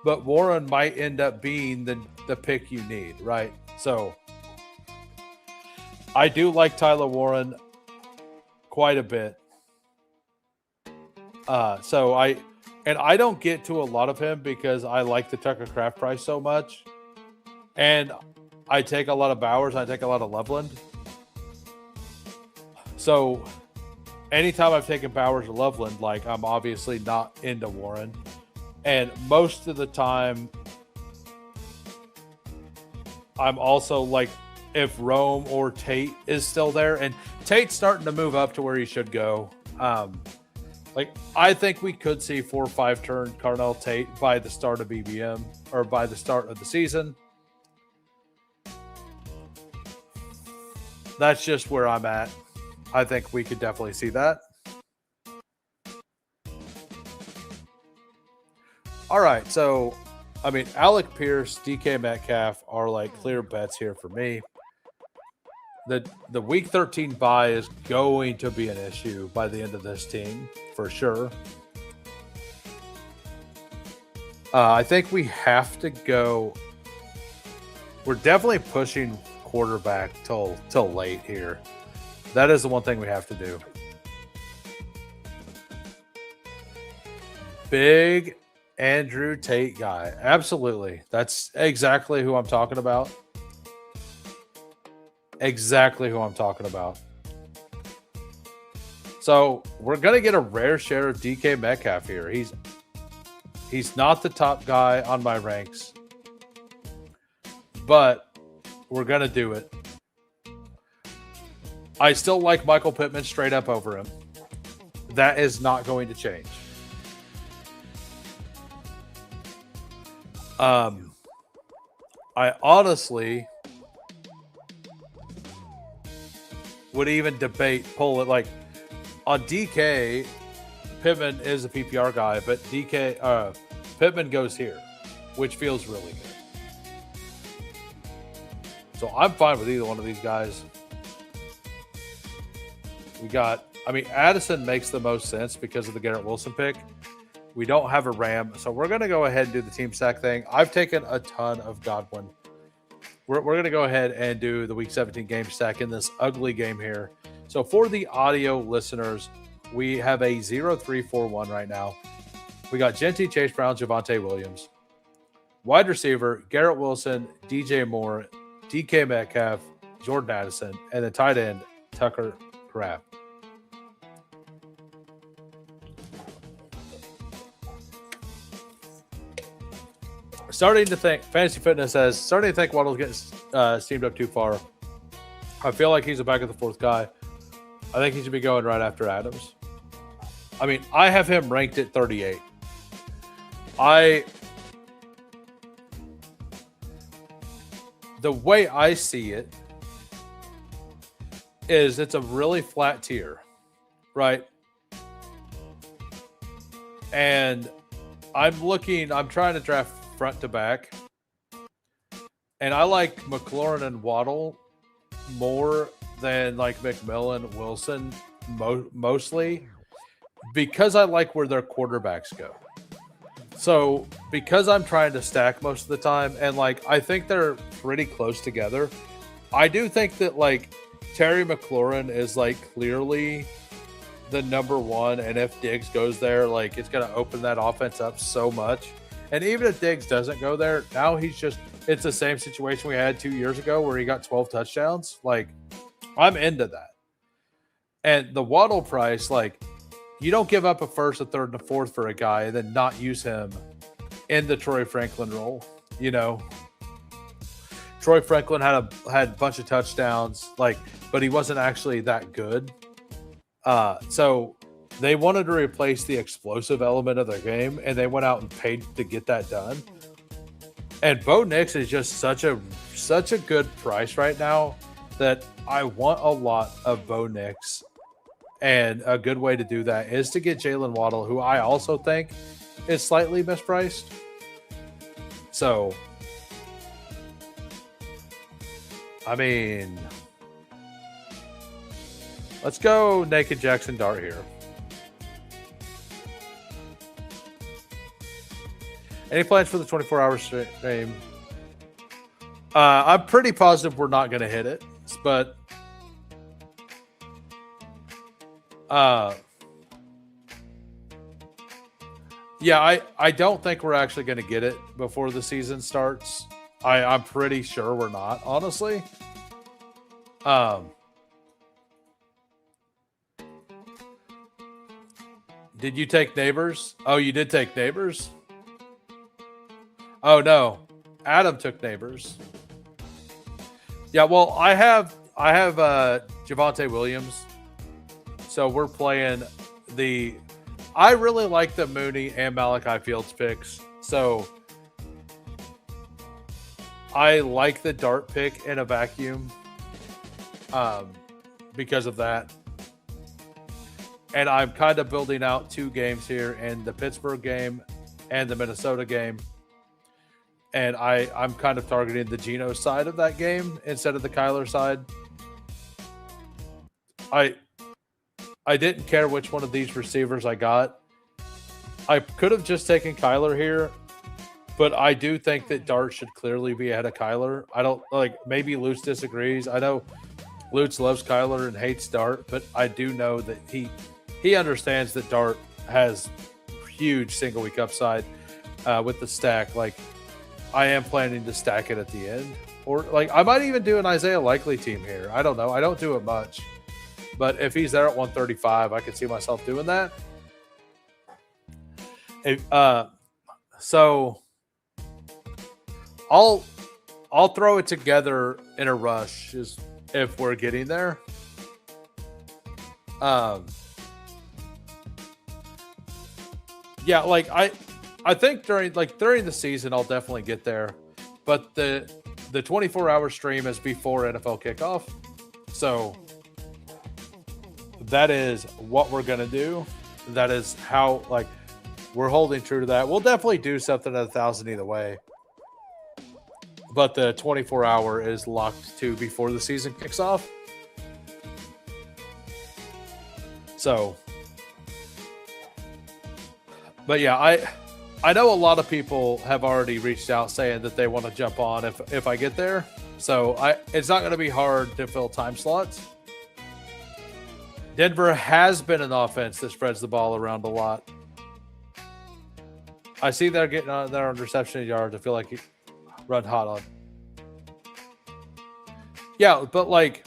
but Warren might end up being the pick you need, right? So I do like Tyler Warren quite a bit. So I don't get to a lot of him because I like the Tucker Craft price so much. And I take a lot of Bowers, I take a lot of Loveland. So anytime I've taken Bowers or Loveland, like, I'm obviously not into Warren. And most of the time, I'm also like, if Rome or Tate is still there, and Tate's starting to move up to where he should go. Like, I think we could see 4 or 5 turn Carnell Tate by the start of BBM, or by the start of the season. That's just where I'm at. I think we could definitely see that. All right, so, I mean, Alec Pierce, DK Metcalf are like clear bets here for me. The Week 13 bye is going to be an issue by the end of this team, for sure. I think we have to go. We're definitely pushing quarterback till late here. That is the one thing we have to do. Big Andrew Tate guy. Absolutely. That's exactly who I'm talking about. Exactly who I'm talking about. So we're going to get a rare share of DK Metcalf here. He's not the top guy on my ranks, but we're going to do it. I still like Michael Pittman straight up over him. That is not going to change. I honestly would even debate pull it, like, on DK. Pittman is a PPR guy, but Pittman goes here, which feels really good. So I'm fine with either one of these guys. We got, I mean, Addison makes the most sense because of the Garrett Wilson pick. We don't have a Ram, so we're going to go ahead and do the team stack thing. I've taken a ton of Godwin. we're going to go ahead and do the Week 17 game stack in this ugly game here. So for the audio listeners, we have a 0-3-4-1 right now. We got Genty, Chase Brown, Javonte Williams. Wide receiver, Garrett Wilson, DJ Moore, DK Metcalf, Jordan Addison, and the tight end, Tucker Kraft. Starting to think, Fantasy Fitness says, starting to think Waddle's getting steamed up too far. I feel like he's a back of the fourth guy. I think he should be going right after Adams. I mean, I have him ranked at 38. The way I see it is it's a really flat tier, right? And I'm trying to draft front to back. And I like McLaurin and Waddle more than like McMillan, Wilson, mostly because I like where their quarterbacks go. So because I'm trying to stack most of the time, and like I think they're pretty close together, I do think that like Terry McLaurin is like clearly the number one, and if Diggs goes there, like it's gonna open that offense up so much. And even if Diggs doesn't go there, now it's the same situation we had 2 years ago where he got 12 touchdowns. Like I'm into that. And the Waddle price, like you don't give up a first, a third, and a fourth for a guy and then not use him in the Troy Franklin role. You know, Troy Franklin had a bunch of touchdowns, but he wasn't actually that good. So they wanted to replace the explosive element of their game, and they went out and paid to get that done. And Bo Nix is just such a good price right now that I want a lot of Bo Nix. And a good way to do that is to get Jalen Waddle, who I also think is slightly mispriced. So, I mean, let's go Naked Jackson Dart here. Any plans for the 24-hour stream? I'm pretty positive we're not going to hit it, but yeah, I don't think we're actually going to get it before the season starts. I'm pretty sure we're not, honestly. Did you take Neighbors? Oh, you did take Neighbors? Oh no, Adam took Neighbors. Yeah, well, I have Javonte Williams. So we're playing I really like the Mooney and Malachi Fields picks. So I like the Dart pick in a vacuum because of that. And I'm kind of building out two games here in the Pittsburgh game and the Minnesota game. And I'm kind of targeting the Geno side of that game instead of the Kyler side. I didn't care which one of these receivers I got. I could have just taken Kyler here, but I do think that Dart should clearly be ahead of Kyler. I don't maybe Lutz disagrees. I know Lutz loves Kyler and hates Dart, but I do know that he understands that Dart has huge single week upside with the stack. Like I am planning to stack it at the end, or I might even do an Isaiah Likely team here. I don't know. I don't do it much. But if he's there at 135, I could see myself doing that. So I'll throw it together in a rush if we're getting there. Yeah, I think during the season I'll definitely get there, but the 24-hour stream is before NFL kickoff, so. That is what we're going to do. That is how, we're holding true to that. We'll definitely do something at 1,000 either way. But the 24-hour is locked to before the season kicks off. So, but yeah, I know a lot of people have already reached out saying that they want to jump on if I get there. So it's not going to be hard to fill time slots. Denver has been an offense that spreads the ball around a lot. I see they're getting on there on reception yards. I feel like you run hot on. Yeah, but like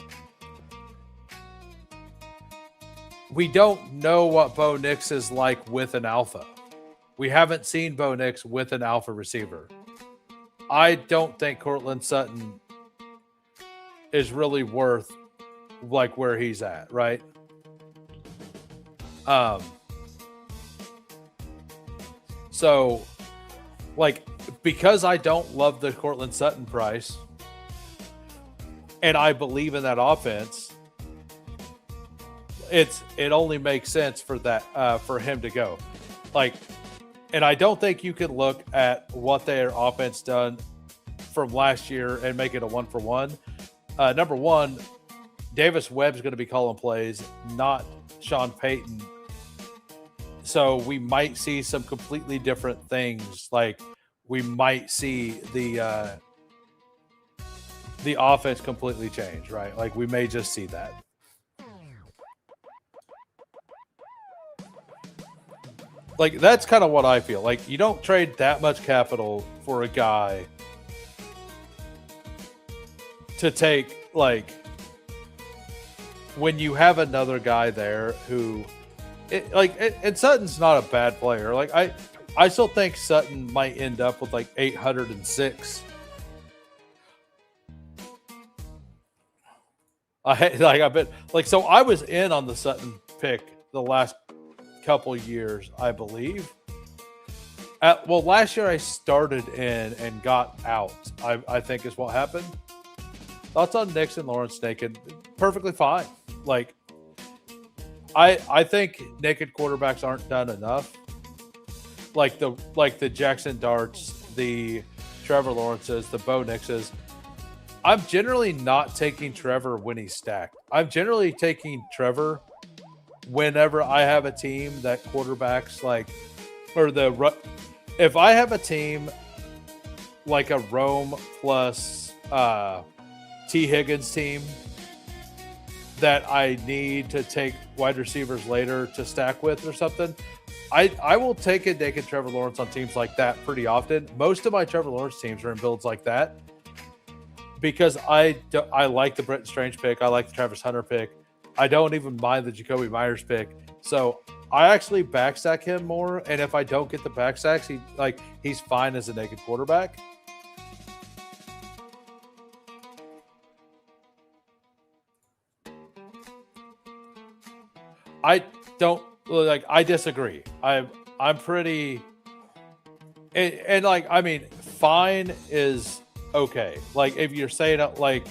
we don't know what Bo Nix is like with an alpha. We haven't seen Bo Nix with an alpha receiver. I don't think Cortland Sutton is really worth like where he's at, right? So like because I don't love the Cortland Sutton price and I believe in that offense, it only makes sense for that for him to go. Like, and I don't think you can look at what their offense done from last year and make it a 1-for-1. Number one, Davis Webb's going to be calling plays, not Sean Payton. So we might see some completely different things. Like we might see the offense completely change, right? Like we may just see that. Like that's kind of what I feel. Like you don't trade that much capital for a guy to take, like, when you have another guy there who and Sutton's not a bad player. Like I still think Sutton might end up with like 806. So I was in on the Sutton pick the last couple years, I believe. Last year I started in and got out, I think is what happened. Thoughts on Nix and Lawrence naked? Perfectly fine. Like, I think naked quarterbacks aren't done enough. Like the Jackson Darts, the Trevor Lawrences, the Bo Nixes. I'm generally not taking Trevor when he's stacked. I'm generally taking Trevor whenever I have a team that quarterbacks if I have a team like a Rome plus T. Higgins team that I need to take wide receivers later to stack with or something, I will take a naked Trevor Lawrence on teams like that pretty often. Most of my Trevor Lawrence teams are in builds like that because I like the Britton Strange pick. I like the Travis Hunter pick. I don't even mind the Jacoby Myers pick. So I actually backstack him more. And if I don't get the backstacks, he's fine as a naked quarterback. I disagree. I'm pretty and fine is okay. Like if you're saying it like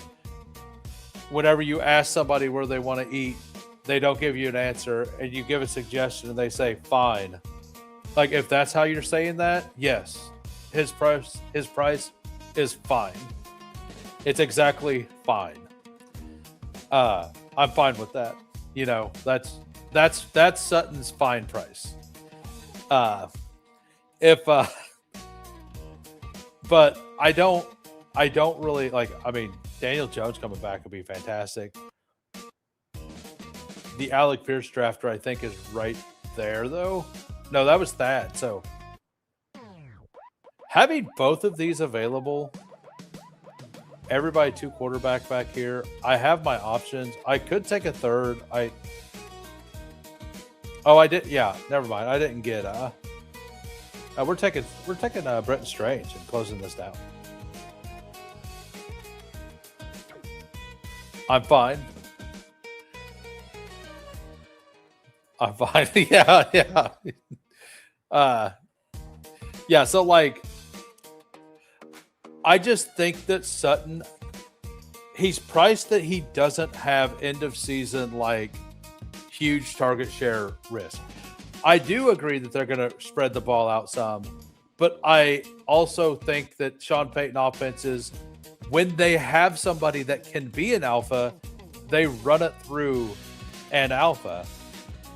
whenever you ask somebody where they want to eat, they don't give you an answer and you give a suggestion and they say fine. Like if that's how you're saying that, yes. His price is fine. It's exactly fine. I'm fine with that. You know, that's Sutton's fine price. But I don't really Daniel Jones coming back would be fantastic. The Alec Pierce drafter, I think, is right there, though. No, that was Thad. So having both of these available, everybody 2 quarterback back here, I have my options. I could take a third. I did. Yeah, never mind. I didn't get. We're taking Britton Strange and closing this down. I'm fine. Yeah. Yeah. So I just think that Sutton, he's priced that he doesn't have end of season huge target share risk. I do agree that they're going to spread the ball out some, but I also think that Sean Payton offenses, when they have somebody that can be an alpha, they run it through an alpha.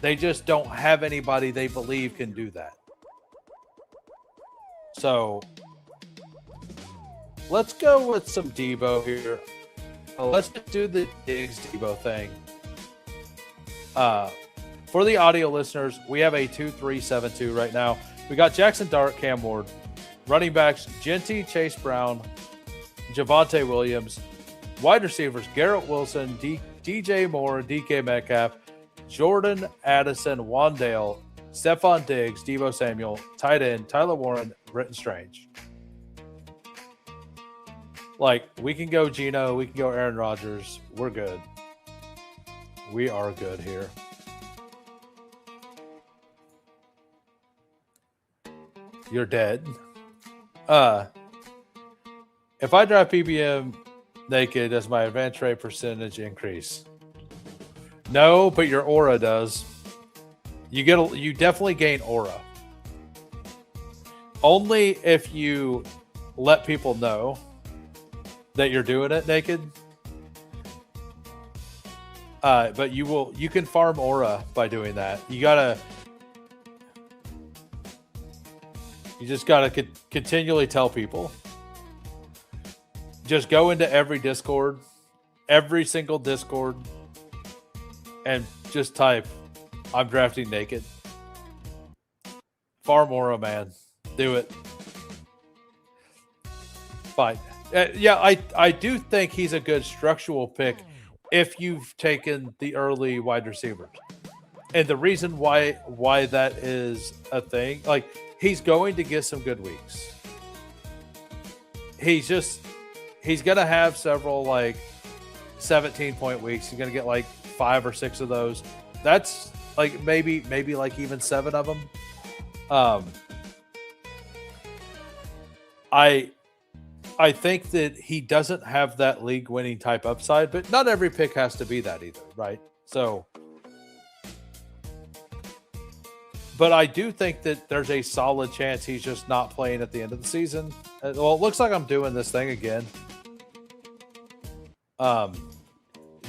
They just don't have anybody they believe can do that. So let's go with some Debo here. Let's just do the Diggs Debo thing. For the audio listeners, we have a 2-3-7-2 right now. We got Jackson Dart, Cam Ward, running backs Genty, Chase Brown, Javonte Williams, wide receivers Garrett Wilson, DJ Moore, DK Metcalf, Jordan Addison, Wandale, Stephon Diggs, Deebo Samuel, tight end Tyler Warren, Britton Strange. Like, we can go Geno, we can go Aaron Rodgers. We're good. We are good here. You're dead. If I draft PBM naked, does my advance rate percentage increase? No, but your aura does. You definitely gain aura. Only if you let people know that you're doing it naked. But you can farm aura by doing that. You just gotta continually tell people. Just go into every Discord, every single Discord, and just type, I'm drafting naked. Farm aura, man. Do it. Fine. Yeah, I do think he's a good structural pick if you've taken the early wide receivers. And the reason why that is a thing, like, he's going to get some good weeks. He's going to have several, like, 17-point weeks. He's going to get, like, 5 or 6 of those. That's, like, maybe like, even 7 of them. I think that he doesn't have that league-winning type upside, but not every pick has to be that either, right? So, but I do think that there's a solid chance he's just not playing at the end of the season. Well, it looks like I'm doing this thing again.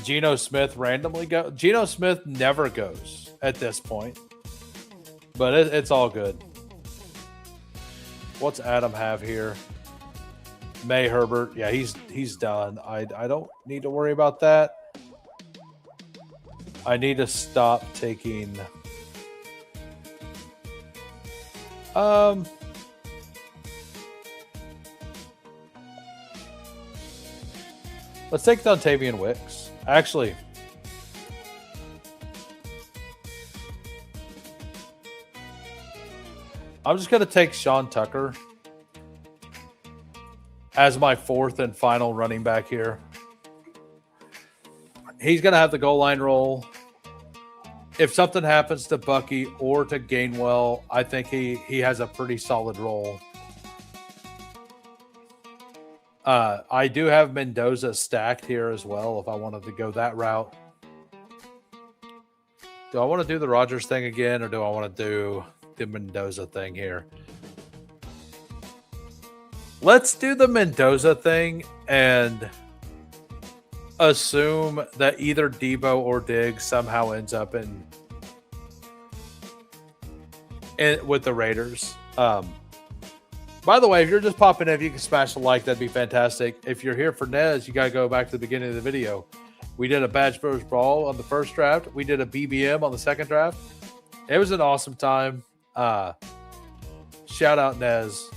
Geno Smith randomly go. Geno Smith never goes at this point, but it's all good. What's Adam have here? May Herbert, yeah, he's done. I don't need to worry about that. I need to stop taking. Let's take Dontavian Wicks. Actually, I'm just going to take Sean Tucker as my 4th and final running back here. He's going to have the goal line role. If something happens to Bucky or to Gainwell, I think he has a pretty solid role. I do have Mendoza stacked here as well if I wanted to go that route. Do I want to do the Rodgers thing again, or do I want to do the Mendoza thing here? Let's do the Mendoza thing and assume that either Debo or Diggs somehow ends up in with the Raiders. By the way, if you're just popping in, if you can smash the like, that'd be fantastic. If you're here for NEZ, you got to go back to the beginning of the video. We did a Badge Bros Brawl on the first draft. We did a BBM on the second draft. It was an awesome time. Shout out NEZ.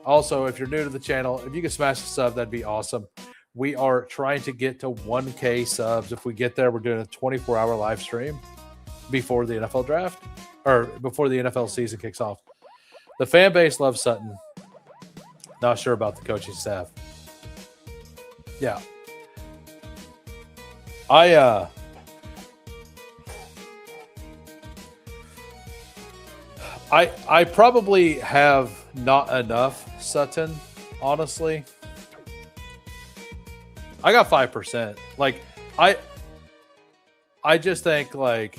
Also, if you're new to the channel, if you can smash the sub, that'd be awesome. We are trying to get to 1K subs. If we get there, we're doing a 24-hour live stream before the NFL draft, or before the NFL season kicks off. The fan base loves Sutton. Not sure about the coaching staff. Yeah. I probably have not enough Sutton, honestly. I got 5%. Like, I just think, like,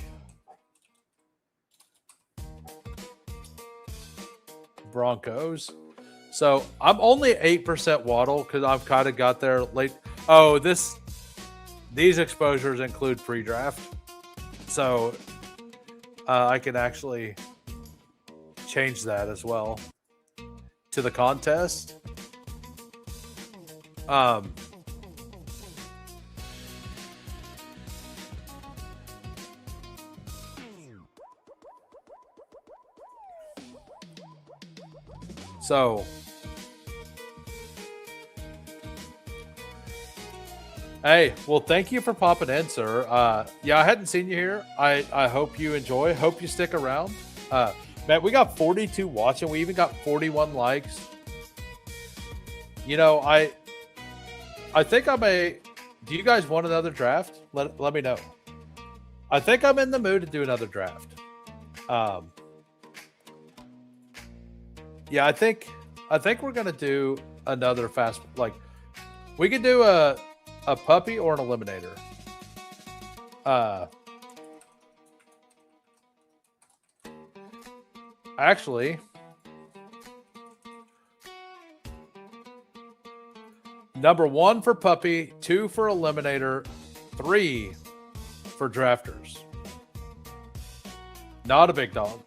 Broncos. So I'm only 8% Waddle because I've kind of got there late. Oh, these exposures include pre-draft. So I can actually change that as well to the contest. So, hey, well, thank you for popping in, sir. Yeah, I hadn't seen you here. I hope you enjoy. Hope you stick around. Man, we got 42 watching. We even got 41 likes. You know, I think I may. Do you guys want another draft? Let me know. I think I'm in the mood to do another draft. Yeah, I think we're gonna do another fast. Like, we could do a puppy or an eliminator. Actually, number 1 for puppy, 2 for eliminator, 3 for drafters. Not a big dog.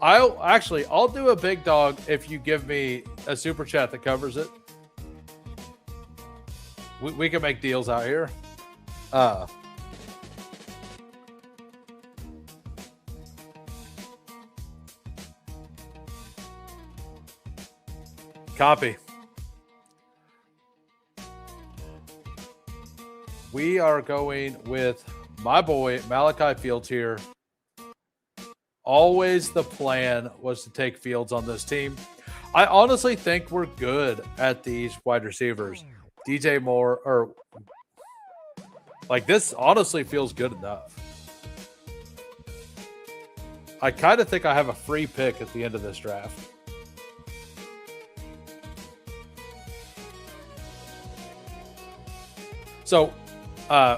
I'll do a big dog if you give me a super chat that covers it. We can make deals out here. Copy. We are going with my boy Malachi Fields here. Always the plan was to take Fields on this team. I honestly think we're good at these wide receivers. DJ Moore, or like, this honestly feels good enough. I kind of think I have a free pick at the end of this draft. So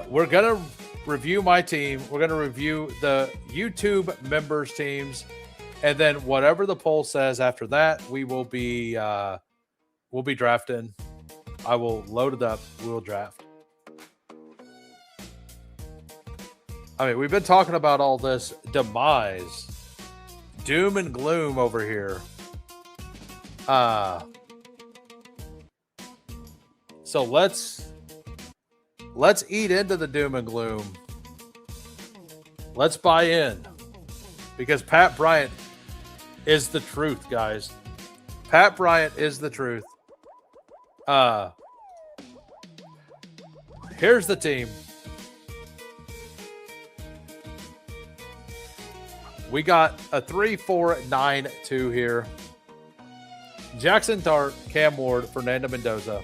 we're going to review my team. We're going to review the YouTube members' teams. And then whatever the poll says after that, we'll be drafting. I will load it up. We will draft. I mean, we've been talking about all this demise, doom and gloom over here. So let's eat into the doom and gloom. Let's buy in, because Pat Bryant is the truth, guys. Pat Bryant is the truth. Here's the team. We got a 3-4-9-2 here. Jackson Dart, Cam Ward, Fernando Mendoza.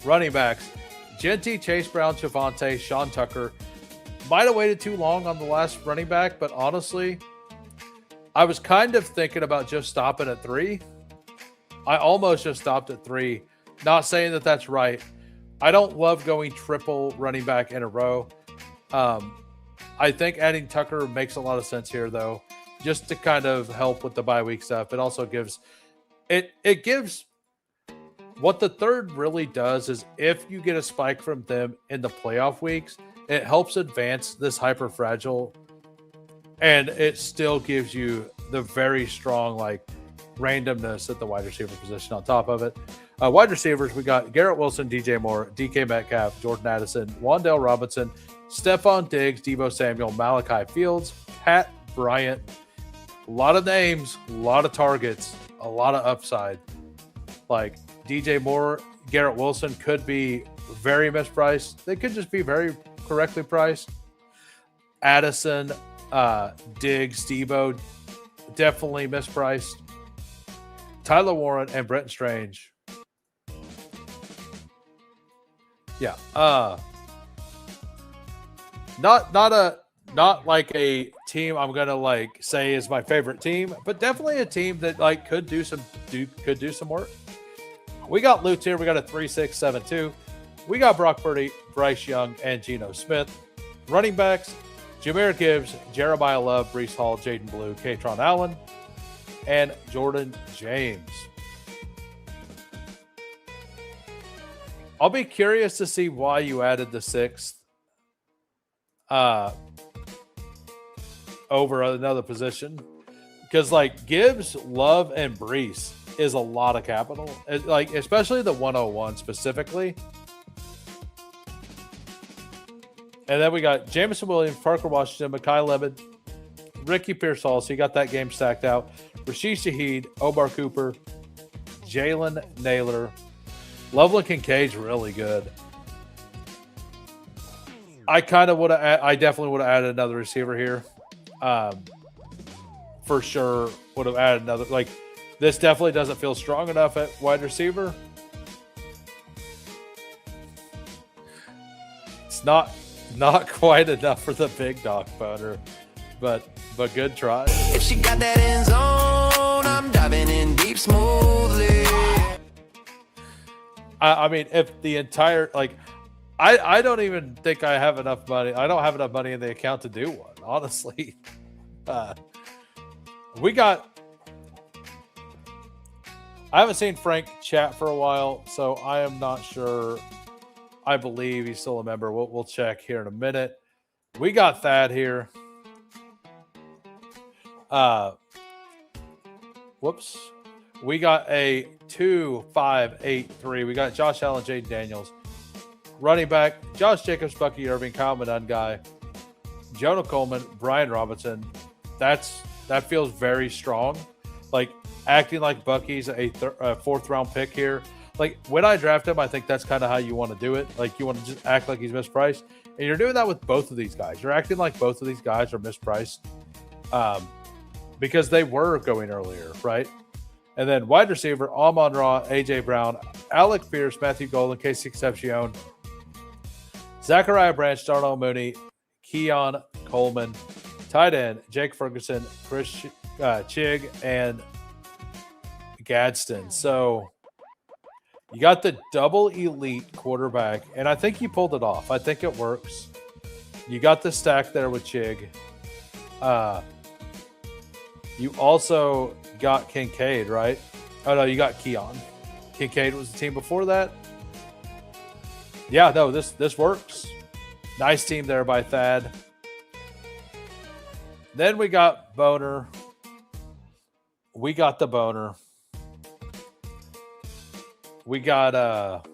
Running backs: Genty, Chase Brown, Javonte, Sean Tucker. Might have waited too long on the last running back, but honestly, I was kind of thinking about just stopping at 3. I almost just stopped at 3. Not saying that that's right. I don't love going triple running back in a row. I think adding Tucker makes a lot of sense here, though, just to kind of help with the bye week stuff. It also gives it gives what the third really does is, if you get a spike from them in the playoff weeks, it helps advance this hyper fragile, and it still gives you the very strong like randomness at the wide receiver position on top of it. Wide receivers, we got Garrett Wilson, DJ Moore, DK Metcalf, Jordan Addison, Wan'Dale Robinson, Stephon Diggs, Deebo Samuel, Malachi Fields, Pat Bryant. A lot of names, a lot of targets, a lot of upside. Like DJ Moore, Garrett Wilson could be very mispriced. They could just be very correctly priced. Addison, Diggs, Deebo, definitely mispriced. Tyler Warren and Brenton Strange. Yeah. Not like a team I'm gonna like say is my favorite team, but definitely a team that like could do some work. We got Lutz here. We got a 3-6-7-2. We got Brock Purdy, Bryce Young, and Geno Smith. Running backs: Jahmyr Gibbs, Jeremiah Love, Breece Hall, Jaden Blue, Katron Allen, and Jordan James. I'll be curious to see why you added the 6th over another position, because like Gibbs, Love, and Breece, is a lot of capital. Like, especially the 101 specifically. And then we got Jamison Williams, Parker Washington, Mekhi Lemon, Ricky Pearsall. So you got that game stacked out. Rashid Shaheed, Omar Cooper, Jalen Naylor. Loveland Kincaid's really good. I definitely would have added another receiver here. For sure would have added another. Like, this definitely doesn't feel strong enough at wide receiver. It's not quite enough for the big dog boner, but good try. If she got that end zone, I'm diving in deep smoothly. I mean, if the entire, like, I don't even think I have enough money. I don't have enough money in the account to do one, honestly. I haven't seen Frank chat for a while, so I am not sure. I believe he's still a member. We'll check here in a minute. We got Thad here. Whoops. We got a 2-5-8-3. We got Josh Allen, Jaden Daniels. Running back, Josh Jacobs, Bucky Irving, Kyle Monungai, Jonah Coleman, Brian Robinson. That feels very strong. Like, acting like Bucky's a fourth-round pick here. Like, when I draft him, I think that's kind of how you want to do it. Like, you want to just act like he's mispriced. And you're doing that with both of these guys. You're acting like both of these guys are mispriced because they were going earlier, right? And then wide receiver, Amon Ra, A.J. Brown, Alec Pierce, Matthew Golden, Casey Concepcion, Zachariah Branch, Darnell Mooney, Keon Coleman, tight end, Jake Ferguson, Chris Chig, and Gadsden. So you got the double elite quarterback, and I think you pulled it off. I think it works. You got the stack there with Chig. You also got Kincaid, right? Oh, no, you got Keon. Kincaid was the team before that. Yeah, no, this works. Nice team there by Thad. Then we got Boner. We got the Boner. We got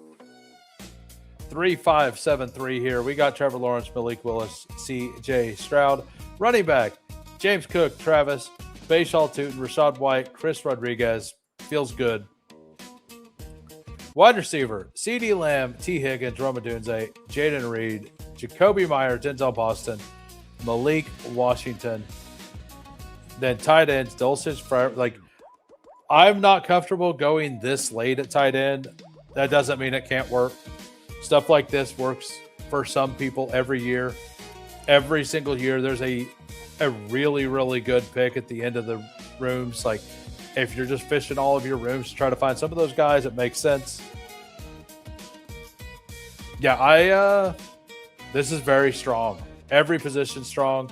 3-5-7-3 here. We got Trevor Lawrence, Malik Willis, C.J. Stroud. Running back, James Cook, Travis, Bayshaw Tootin, Rashad White, Chris Rodriguez. Feels good. Wide receiver, C.D. Lamb, T. Higgins, Roma Dunze, Jaden Reed, Jacoby Meyer, Denzel Boston, Malik Washington. Then tight ends, Dulcich, like, I'm not comfortable going this late at tight end. That doesn't mean it can't work. Stuff like this works for some people every year. Every single year, there's a really, really good pick at the end of the rooms. Like, if you're just fishing all of your rooms to try to find some of those guys, it makes sense. Yeah, this is very strong. Every position strong.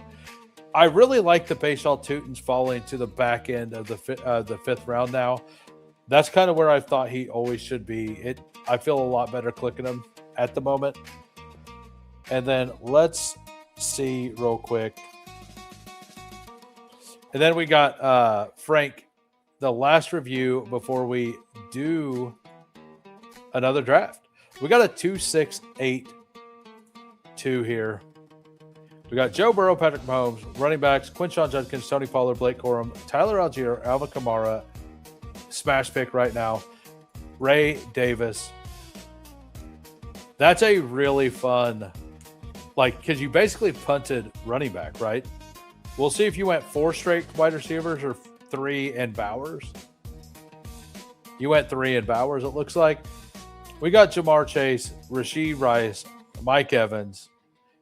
I really like the Bayshaw Tootens falling to the back end of the fifth round now. That's kind of where I thought he always should be. I feel a lot better clicking him at the moment. And then let's see real quick. And then we got Frank, the last review before we do another draft. We got a 2-6-8-2 here. We got Joe Burrow, Patrick Mahomes, running backs, Quinshon Judkins, Tony Pollard, Blake Corum, Tyler Algier, Alvin Kamara, smash pick right now, Ray Davis. That's a really fun, like, because you basically punted running back, right? We'll see if you went 4 straight wide receivers or 3 and Bowers. You went 3 and Bowers, it looks like. We got Jamar Chase, Rashee Rice, Mike Evans,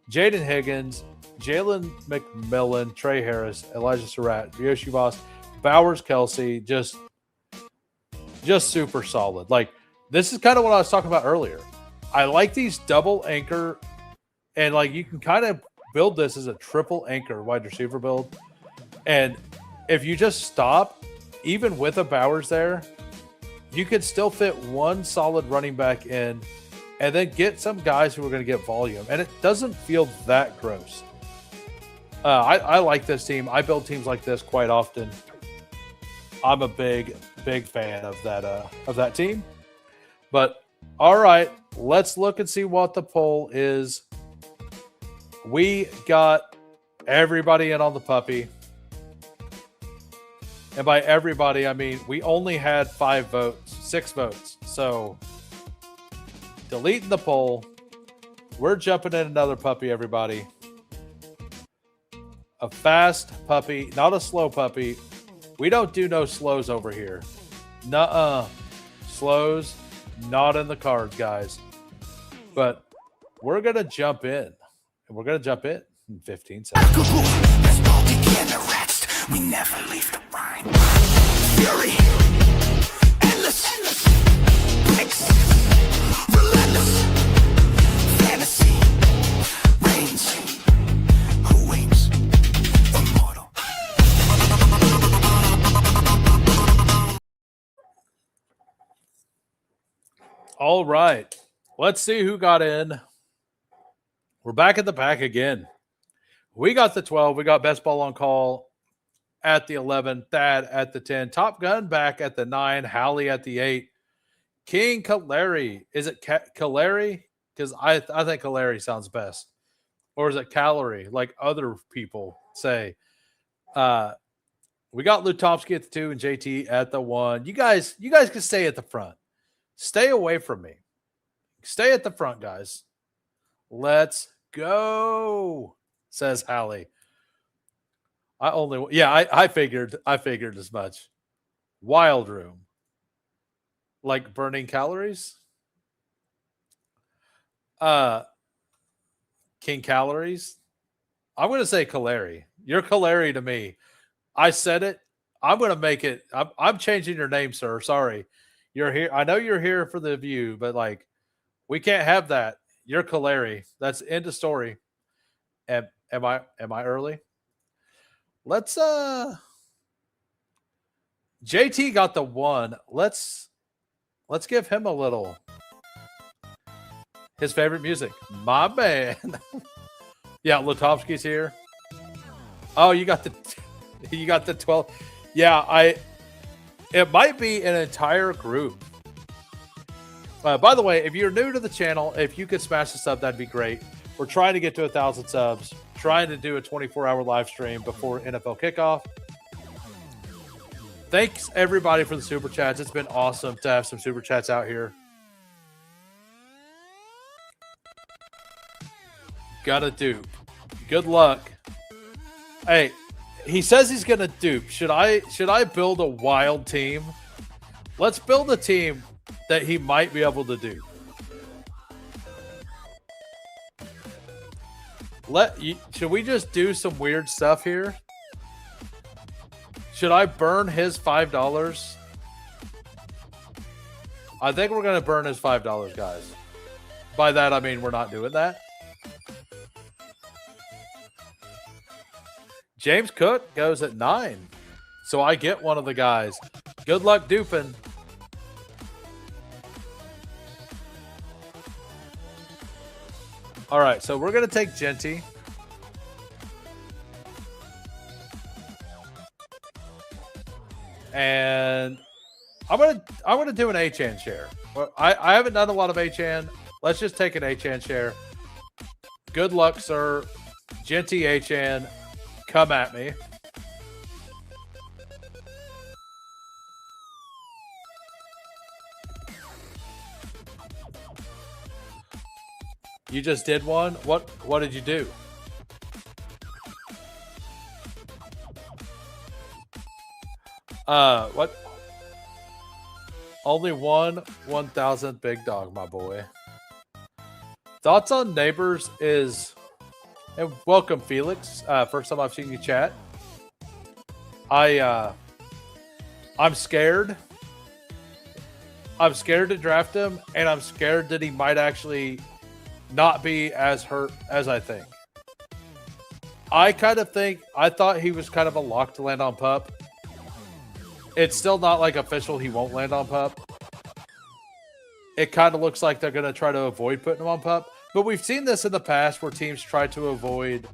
Jaden Higgins, Jalen McMillan, Trey Harris, Elijah Surratt, Yoshi Voss, Bowers, Kelsey, just super solid. Like, this is kind of what I was talking about earlier. I like these double anchor, and like you can kind of build this as a triple anchor wide receiver build. And if you just stop, even with a Bowers there, you could still fit one solid running back in and then get some guys who are going to get volume. And it doesn't feel that gross. I like this team. I build teams like this quite often. I'm a big big fan of that team. But all right, let's look and see what the poll is. We got everybody in on the puppy. And by everybody, I mean we only had 6 votes. So deleting the poll. We're jumping in another puppy, everybody. A fast puppy, not a slow puppy. We don't do no slows over here. Nuh-uh. Slows, not in the cards, guys. But we're going to jump in. And we're going to jump in 15 seconds. Bestball Degens, we never leave the line. Fury, endless, breaks, relentless, fantasy, reigns. Who waits? Immortal. All right. Let's see who got in. We're back at the pack again. We got the 12. We got Bestball on call at the 11. Thad at the 10. Top Gun back at the 9. Hallie at the 8. King Caleri. Is it Caleri? Because I think Caleri sounds best. Or is it Calorie, like other people say? We got Lutovsky at the 2 and JT at the 1. You guys can stay at the front. Stay away from me. Stay at the front, guys. Let's go, says Hallie. I figured as much. Wild Room. Like burning calories? King Calories? I'm going to say Caleri. You're Caleri to me. I said it. I'm going to make it. I'm changing your name, sir. Sorry. You're here. I know you're here for the view, but like, we can't have that. You're Caleri. That's end of story. Am I early? Let's JT got the 1. Let's give him a little. His favorite music. My man. Yeah, Lutovsky's here. Oh, you got the 12. Yeah, it might be an entire group. By the way, if you're new to the channel, if you could smash the sub, that'd be great. We're trying to get to 1,000 subs. Trying to do a 24-hour live stream before NFL kickoff. Thanks, everybody, for the super chats. It's been awesome to have some super chats out here. Got a dupe. Good luck. Hey, he says he's going to dupe. Should I build a wild team? Let's build a team that he might be able to do. Should we just do some weird stuff here? Should I burn his $5? I think we're going to burn his $5, guys. By that, I mean we're not doing that. James Cook goes at 9. So I get one of the guys. Good luck duping. All right, so we're going to take Genty. And I'm gonna do an HN share. I haven't done a lot of HN. Let's just take an HN share. Good luck, sir. Genty HN. Come at me. You just did one? What did you do? What? Only 1,000 big dog, my boy. Thoughts on Neighbors is, and welcome Felix. First time I've seen you chat. I'm scared. I'm scared to draft him, and I'm scared that he might actually not be as hurt as I think. I thought he was kind of a lock to land on pup. It's still not like official he won't land on pup. It kind of looks like they're going to try to avoid putting him on pup. But we've seen this in the past where teams try to avoid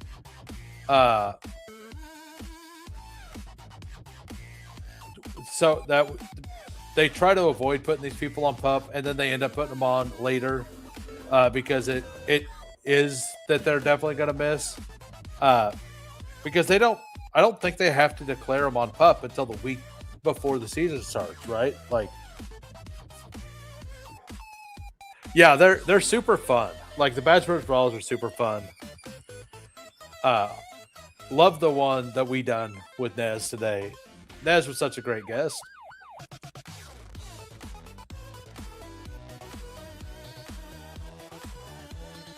they try to avoid putting these people on pup, and then they end up putting them on later because it is that they're definitely going to miss. Because I don't think they have to declare them on pup until the week before the season starts, right? Like, yeah, they're super fun. Like the Badge Bros Brawls are super fun. Love the one that we done with NEZ today. NEZ was such a great guest.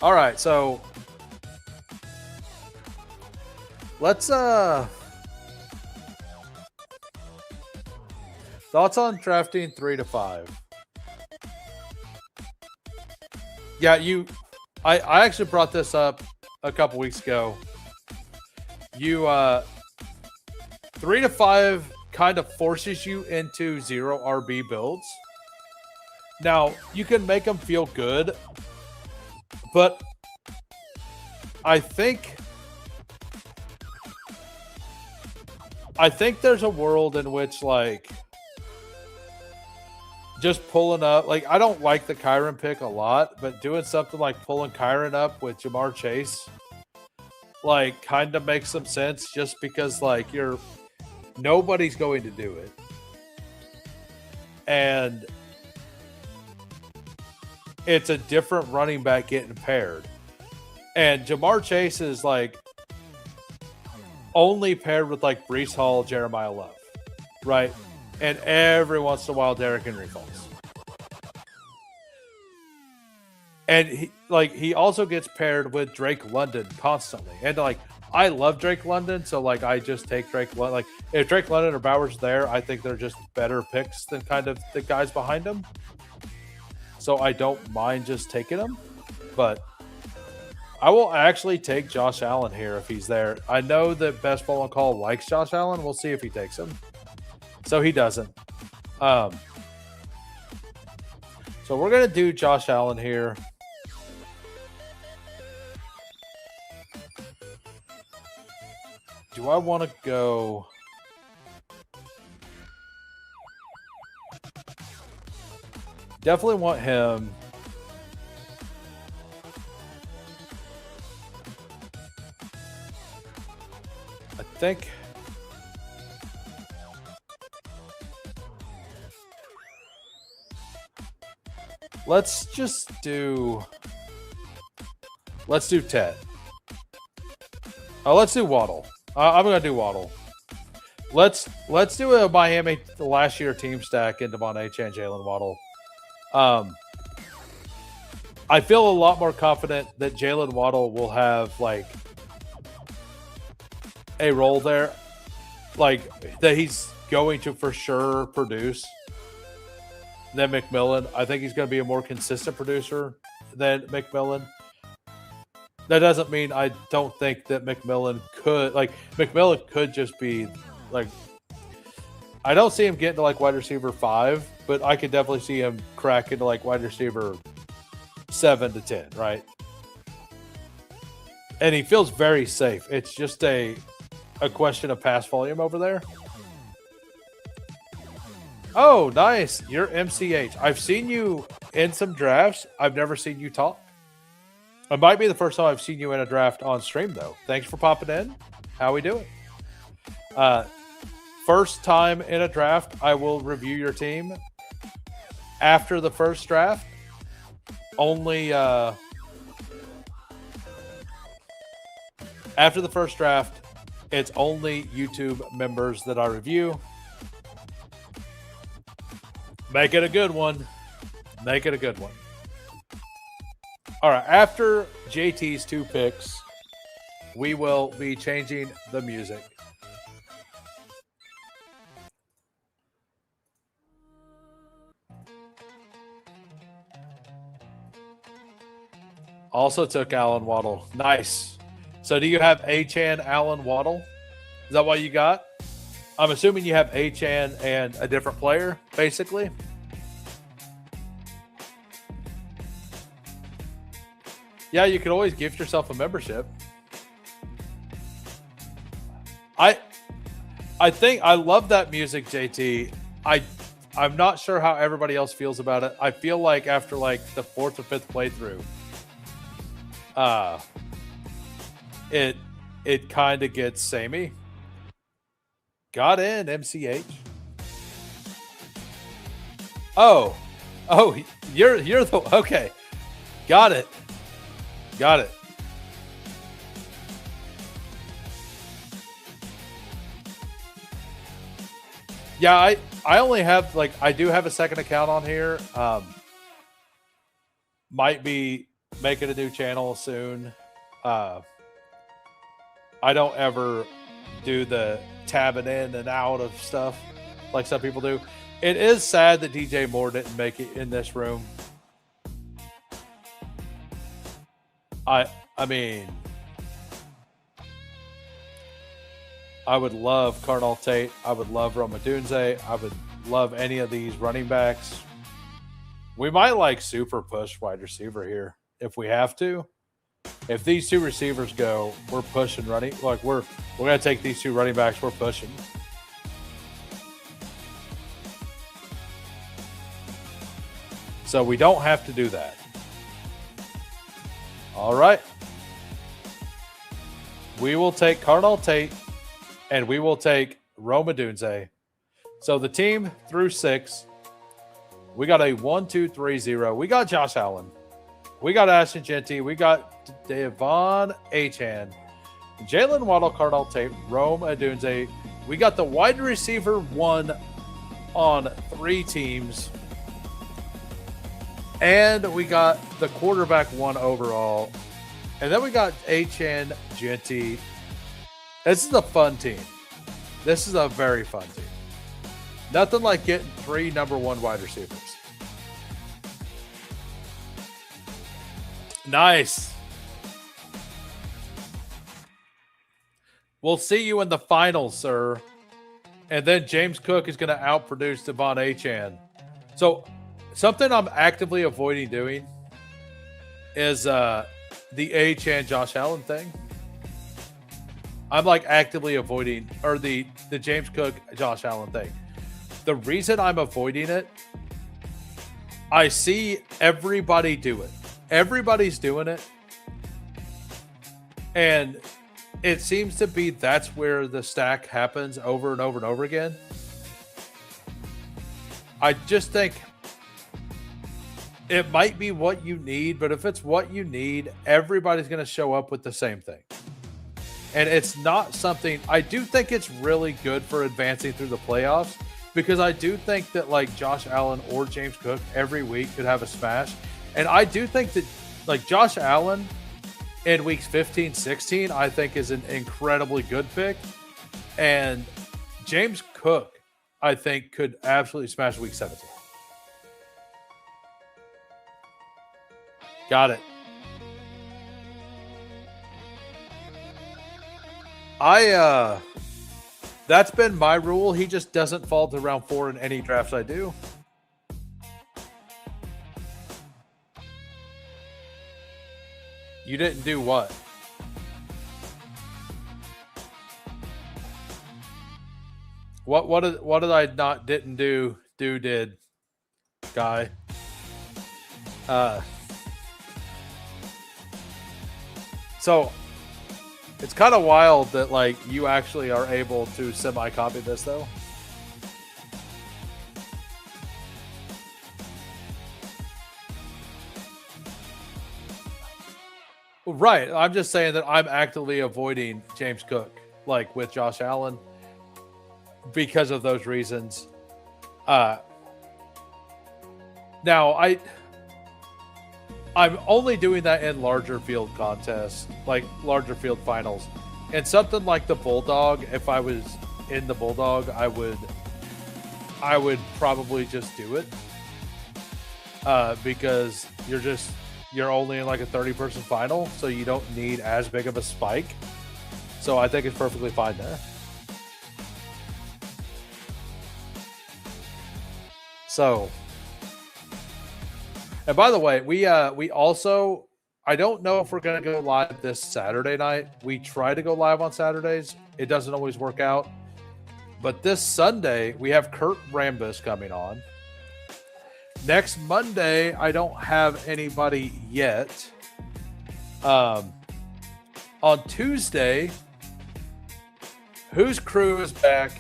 All right, so let's thoughts on drafting 3 to 5. Yeah, I actually brought this up a couple weeks ago. 3 to 5 kind of forces you into 0 RB builds. Now, you can make them feel good, but I think there's a world in which, like, just pulling up, like, I don't like the Kyron pick a lot, but doing something like pulling Kyron up with Jamar Chase, like, kind of makes some sense just because, like, nobody's going to do it. And it's a different running back getting paired. And Jamar Chase is, like, only paired with, like, Breece Hall, Jeremiah Love, right? And every once in a while, Derrick Henry falls. And he also gets paired with Drake London constantly. And, like, I love Drake London, so, like, I just take Drake London. Like, if Drake London or Bowers there, I think they're just better picks than kind of the guys behind them. So I don't mind just taking them. But I will actually take Josh Allen here if he's there. I know that Best Ball on Call likes Josh Allen. We'll see if he takes him. So he doesn't. So we're going to do Josh Allen here. Do I want to go? Definitely want him. I think. Let's do Ted. Oh, let's do Waddle. I'm gonna do Waddle. Let's do a Miami last year team stack into Devon Achane, Jalen Waddle. I feel a lot more confident that Jalen Waddle will have, like, a role there, like, that he's going to for sure produce than McMillan. I think he's going to be a more consistent producer than McMillan. That doesn't mean I don't think that McMillan could just be, like, I don't see him getting to, like, wide receiver 5, but I could definitely see him crack into, like, wide receiver 7 to 10, right? And he feels very safe. It's just a question of pass volume over there. Oh, nice. You're MCH. I've seen you in some drafts. I've never seen you talk. It might be the first time I've seen you in a draft on stream, though. Thanks for popping in. How we doing? First time in a draft, I will review your team. After the first draft, only after the first draft, it's only YouTube members that I review. Make it a good one. Make it a good one. All right, after JT's 2 picks, we will be changing the music. Also took Allen Waddle. Nice. So do you have Achane, Allen, Waddle? Is that what you got? I'm assuming you have Achane and a different player, basically. Yeah, you could always gift yourself a membership. I think I love that music, JT. I'm not sure how everybody else feels about it. I feel like after like the 4th or 5th playthrough, it kind of gets samey. Got in MCH. Oh, you're the okay. Got it. Yeah, I only have like I do have a second account on here. Might be making a new channel soon. I don't ever do the tabbing in and out of stuff like some people do. It is sad that DJ Moore didn't make it in this room. I mean, I would love Cardinal Tate. I would love Roma Dunze. I would love any of these running backs. We might like super push wide receiver here if we have to. If these two receivers go, we're pushing running. Like we're gonna take these two running backs. We're pushing. So we don't have to do that. All right. We will take Cardinal Tate and we will take Roma Dunze. So the team through 6, we got a 1-2-3-0. We got Josh Allen. We got Ashton Genty. We got Devon Achan. Jalen Waddle, Cardinal Tate, Roma Dunze. We got the wide receiver 1 on 3 teams. And we got the quarterback 1 overall. And then we got Achan, Genty. This is a fun team. This is a very fun team. Nothing like getting 3 number 1 wide receivers. Nice. We'll see you in the finals, sir. And then James Cook is going to outproduce Devon Achan. So something I'm actively avoiding doing is the Achan Josh Allen thing. I'm like actively avoiding, or the James Cook Josh Allen thing. The reason I'm avoiding it, I see everybody do it. Everybody's doing it. And it seems to be that's where the stack happens over and over and over again. I just think it might be what you need, but if it's what you need, everybody's going to show up with the same thing. And it's not something, I do think it's really good for advancing through the playoffs, because I do think that like Josh Allen or James Cook every week could have a smash. And I do think that like Josh Allen in weeks 15, 16, I think is an incredibly good pick. And James Cook, I think, could absolutely smash week 17. Got it. That's been my rule. He just doesn't fall to round 4 in any drafts I do. You didn't do what? What did I not didn't do did guy? So it's kind of wild that like you actually are able to semi-copy this though. Right. I'm just saying that I'm actively avoiding James Cook, like with Josh Allen, because of those reasons. Now I'm only doing that in larger field contests, like larger field finals. And something like the Bulldog, if I was in the Bulldog, I would probably just do it. Because you're only in like a 30-person final, so you don't need as big of a spike. So I think it's perfectly fine there. So, and by the way, we also, I don't know if we're going to go live this Saturday night. We try to go live on Saturdays. It doesn't always work out. But this Sunday, we have Kurt Rambis coming on. Next Monday, I don't have anybody yet. On Tuesday, Who's Crew is back,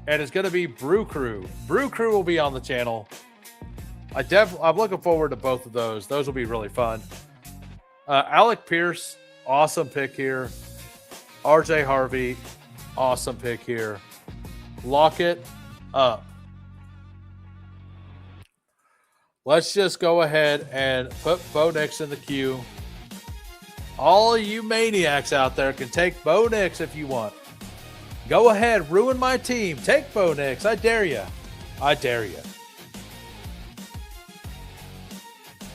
and it's going to be Brew Crew. Brew Crew will be on the channel. I'm looking forward to both of those. Those will be really fun. Alec Pierce, awesome pick here. RJ Harvey, awesome pick here. Lock it up. Let's just go ahead and put Bo Nix in the queue. All you maniacs out there can take Bo Nix if you want. Go ahead, ruin my team. Take Bo Nix. I dare you. I dare you.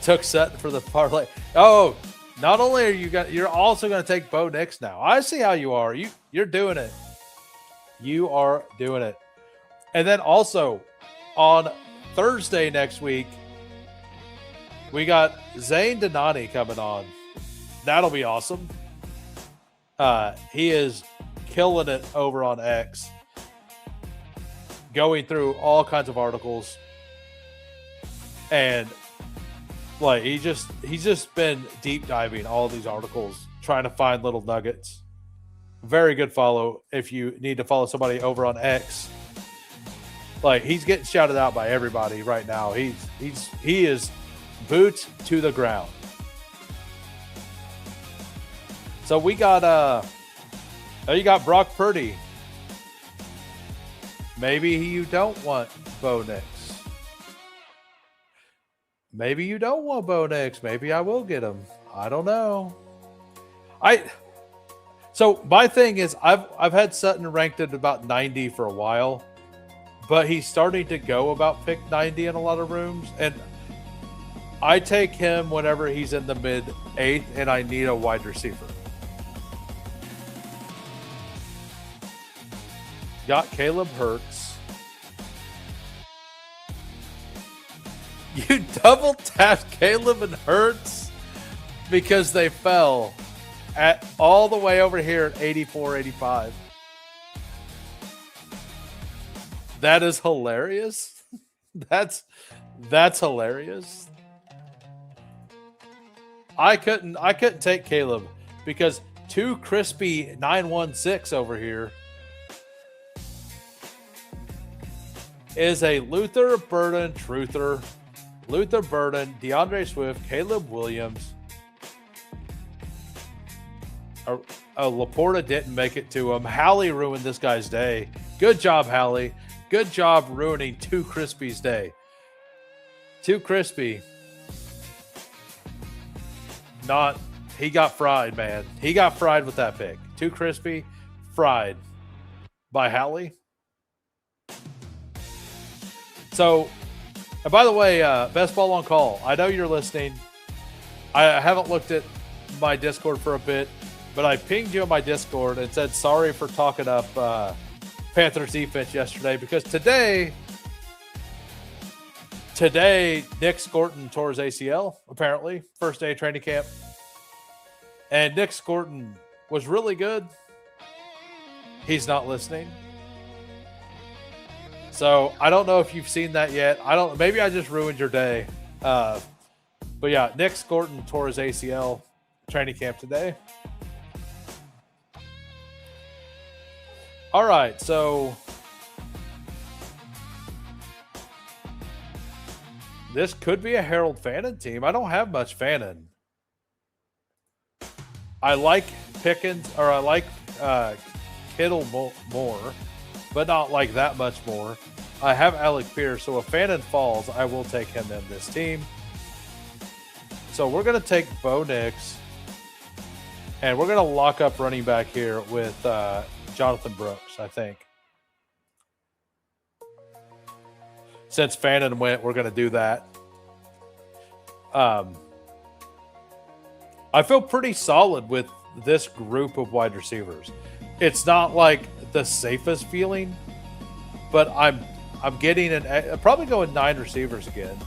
Took Sutton for the parlay. Oh, not only are you're also going to take Bo Nix now. I see how you are. You're doing it. You are doing it. And then also on Thursday next week, we got Zane Donati coming on. That'll be awesome. He is killing it over on X, going through all kinds of articles, and like he's just been deep diving all these articles, trying to find little nuggets. Very good follow if you need to follow somebody over on X. Like, he's getting shouted out by everybody right now. He is boots to the ground. So we got you got Brock Purdy. Maybe you don't want Bo Nix. Maybe you don't want Bo Nix. Maybe I will get him. I don't know. So my thing is, I've had Sutton ranked at about 90 for a while, but he's starting to go about pick 90 in a lot of rooms, and I take him whenever he's in the mid 8th and I need a wide receiver. Got Caleb Hurts. You double tapped Caleb and Hurts because they fell at all the way over here at 84, 85. That is hilarious. That's hilarious. I couldn't take Caleb because Too Crispy 916 over here is a Luther Burden truther. Luther Burden, DeAndre Swift, Caleb Williams. Laporta didn't make it to him. Hallie ruined this guy's day. Good job, Hallie. Good job ruining Too Crispy's day. Too Crispy. He got fried, man. He got fried with that pick. Too Crispy, fried by Hallie. So, and by the way, Bestball on Call, I know you're listening. I haven't looked at my Discord for a bit, but I pinged you on my Discord and said sorry for talking up Panthers defense yesterday, because today Nick Scorton tore his ACL, apparently, first day of training camp. And Nick Scorton was really good. He's not listening. So I don't know if you've seen that yet. Maybe I just ruined your day. But yeah, Nick Scorton tore his ACL training camp today. All right, so this could be a Harold Fannin team. I don't have much Fannin. I like Pickens, or I like Kittle more, but not like that much more. I have Alec Pierce, so if Fannin falls, I will take him in this team. So we're going to take Bo Nix, and we're going to lock up running back here with Jonathan Brooks, I think. Since Fannin went, we're going to do that. I feel pretty solid with this group of wide receivers. It's not like the safest feeling, but I'm getting I'm probably going 9 receivers again,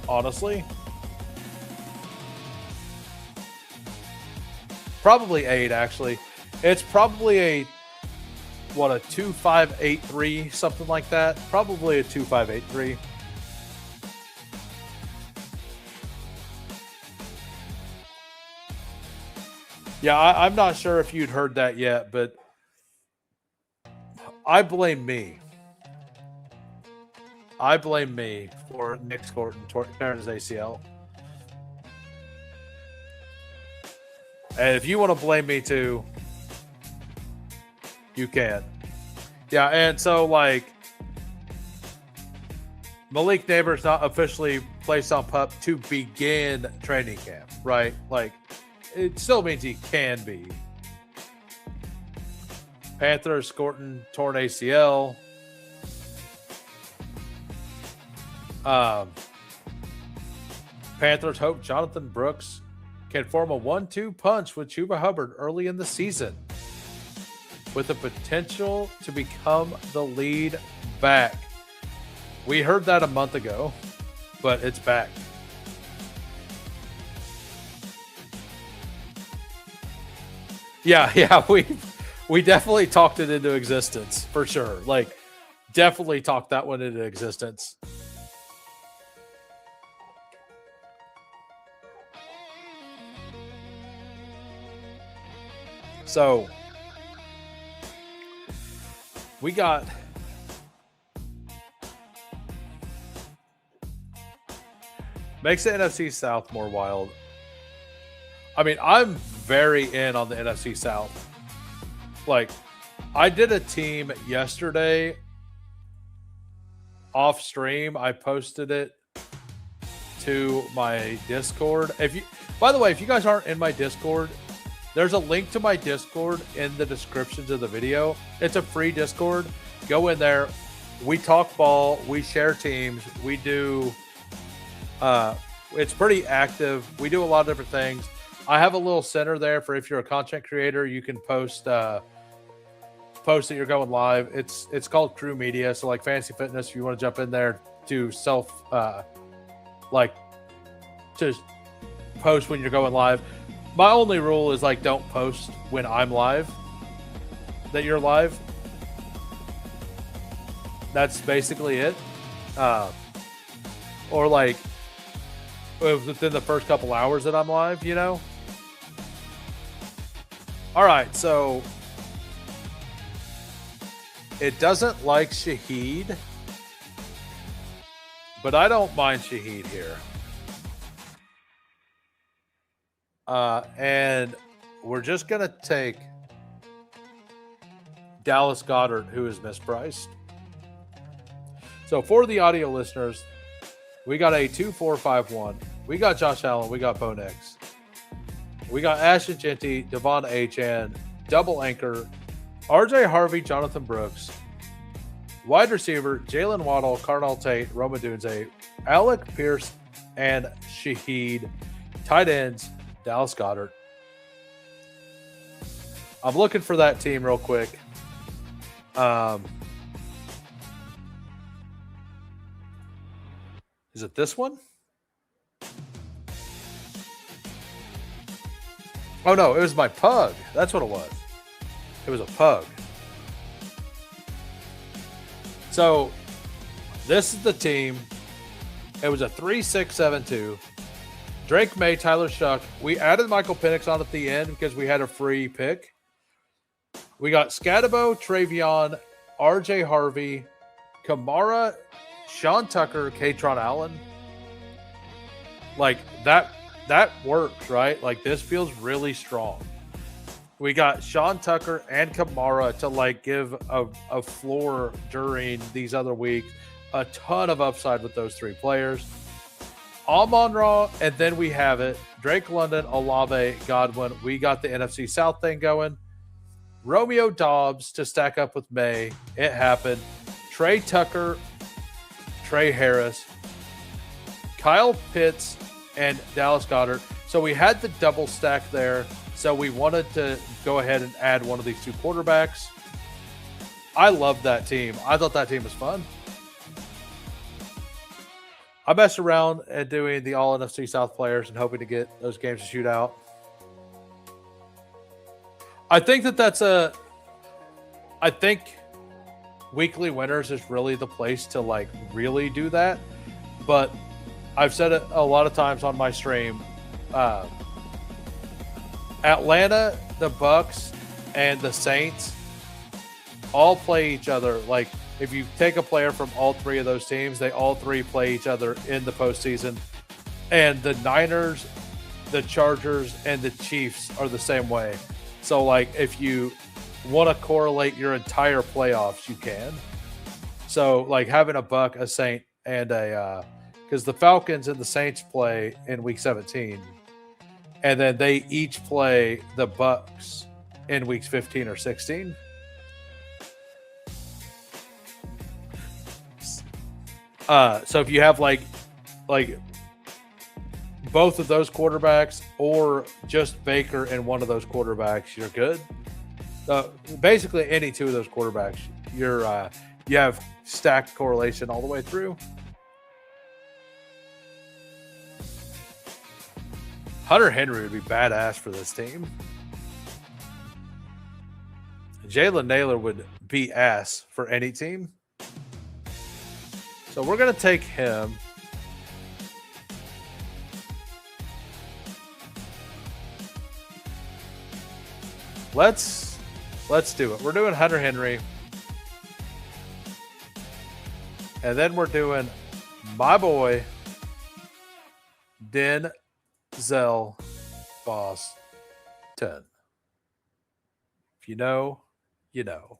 honestly. Probably 8, actually. It's probably what, a 2.583, something like that. Probably a 2.583. Yeah, I'm not sure if you'd heard that yet, but I blame me. I blame me for Nick Scorton tearing his ACL. And if you want to blame me too, you can. Yeah, and so like Malik Neighbor's not officially placed on PUP to begin training camp, right? Like it still means he can be. Panthers, Scorton, torn ACL. Panthers hope Jonathan Brooks can form a 1-2 punch with Chuba Hubbard early in the season, with the potential to become the lead back. We heard that a month ago, but it's back. Yeah, we definitely talked it into existence for sure. Like, definitely talked that one into existence. So we got makes the NFC South more wild. I mean, I'm very in on the NFC South. Like, I did a team yesterday off stream. I posted it to my Discord. By the way, if you guys aren't in my Discord, there's a link to my Discord in the descriptions of the video. It's a free Discord. Go in there. We talk ball. We share teams. We do. It's pretty active. We do a lot of different things. I have a little center there for if you're a content creator, you can post that you're going live. It's called Crew Media. So like Fantasy Fitness, if you want to jump in there to to post when you're going live. My only rule is like don't post when I'm live, that you're live. That's basically it. Or like within the first couple hours that I'm live, you know? All right, so it doesn't like Shaheed, but I don't mind Shaheed here. And we're just going to take Dallas Goedert, who is mispriced. So for the audio listeners, we got a 2-4-5-1. We got Josh Allen. We got Bo Nix. We got Ashton Genty, Devon Achane, double anchor, RJ Harvey, Jonathan Brooks, wide receiver, Jalen Waddle, Carnell Tate, Roma Dunze, Alec Pierce, and Shaheed. Tight ends, Dallas Goedert. I'm looking for that team real quick. Is it this one? Oh, no, it was my pug. That's what it was. It was a pug. So, this is the team. It was a 3-6-7-2. Drake May, Tyler Shuck. We added Michael Penix on at the end because we had a free pick. We got Scatabo, Travion, RJ Harvey, Kamara, Sean Tucker, Katron Allen. Like, that works, right? Like, this feels really strong. We got Sean Tucker and Kamara to, like, give a floor during these other weeks. A ton of upside with those three players. Amon-Ra, and then we have it. Drake London, Olave, Godwin. We got the NFC South thing going. Romeo Dobbs to stack up with May. It happened. Trey Tucker, Trey Harris, Kyle Pitts, and Dallas Goedert. So we had the double stack there. So we wanted to go ahead and add one of these two quarterbacks. I loved that team. I thought that team was fun. I messed around at doing the all NFC South players and hoping to get those games to shoot out. I think that's I think weekly winners is really the place to like really do that. But I've said it a lot of times on my stream. Atlanta, the Bucks, and the Saints all play each other. Like, if you take a player from all three of those teams, they all three play each other in the postseason. And the Niners, the Chargers, and the Chiefs are the same way. So, like, if you want to correlate your entire playoffs, you can. So, like, having a Buck, a Saint, and a because the Falcons and the Saints play in Week 17, and then they each play the Bucks in Weeks 15 or 16. So if you have like both of those quarterbacks, or just Baker and one of those quarterbacks, you're good. Basically, any two of those quarterbacks, you have stacked correlation all the way through. Hunter Henry would be badass for this team. Jalen Naylor would be ass for any team. So we're going to take him. Let's do it. We're doing Hunter Henry. And then we're doing my boy, Denzel Boss 10. If you know, you know.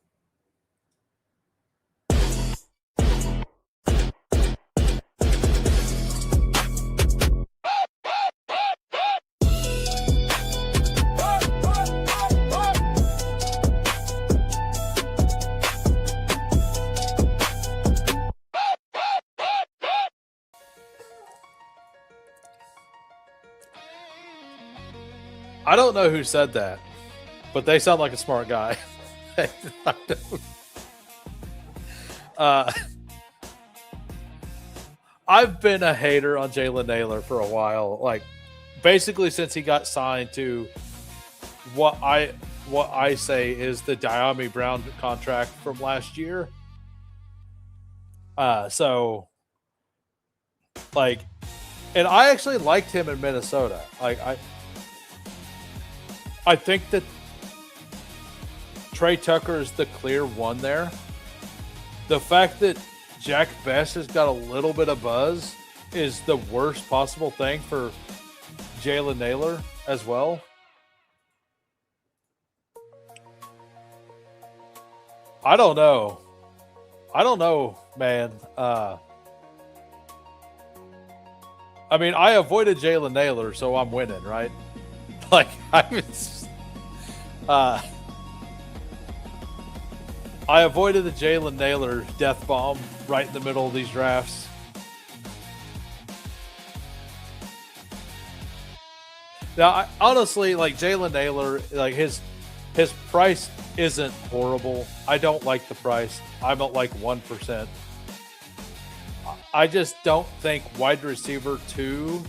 I don't know who said that, but they sound like a smart guy. I've been a hater on Jalen Naylor for a while, like basically since he got signed to what I say is the Diami Brown contract from last year. So like, and I actually liked him in Minnesota. Like I think that Trey Tucker is the clear one there. The fact that Jack Best has got a little bit of buzz is the worst possible thing for Jalen Naylor as well. I don't know, man. I mean, I avoided Jalen Naylor, so I'm winning, right? Like, I avoided the Jalen Naylor death bomb right in the middle of these drafts. Now, honestly, like Jalen Naylor, like his price isn't horrible. I don't like the price. I'm at like 1%. I just don't think wide receiver 2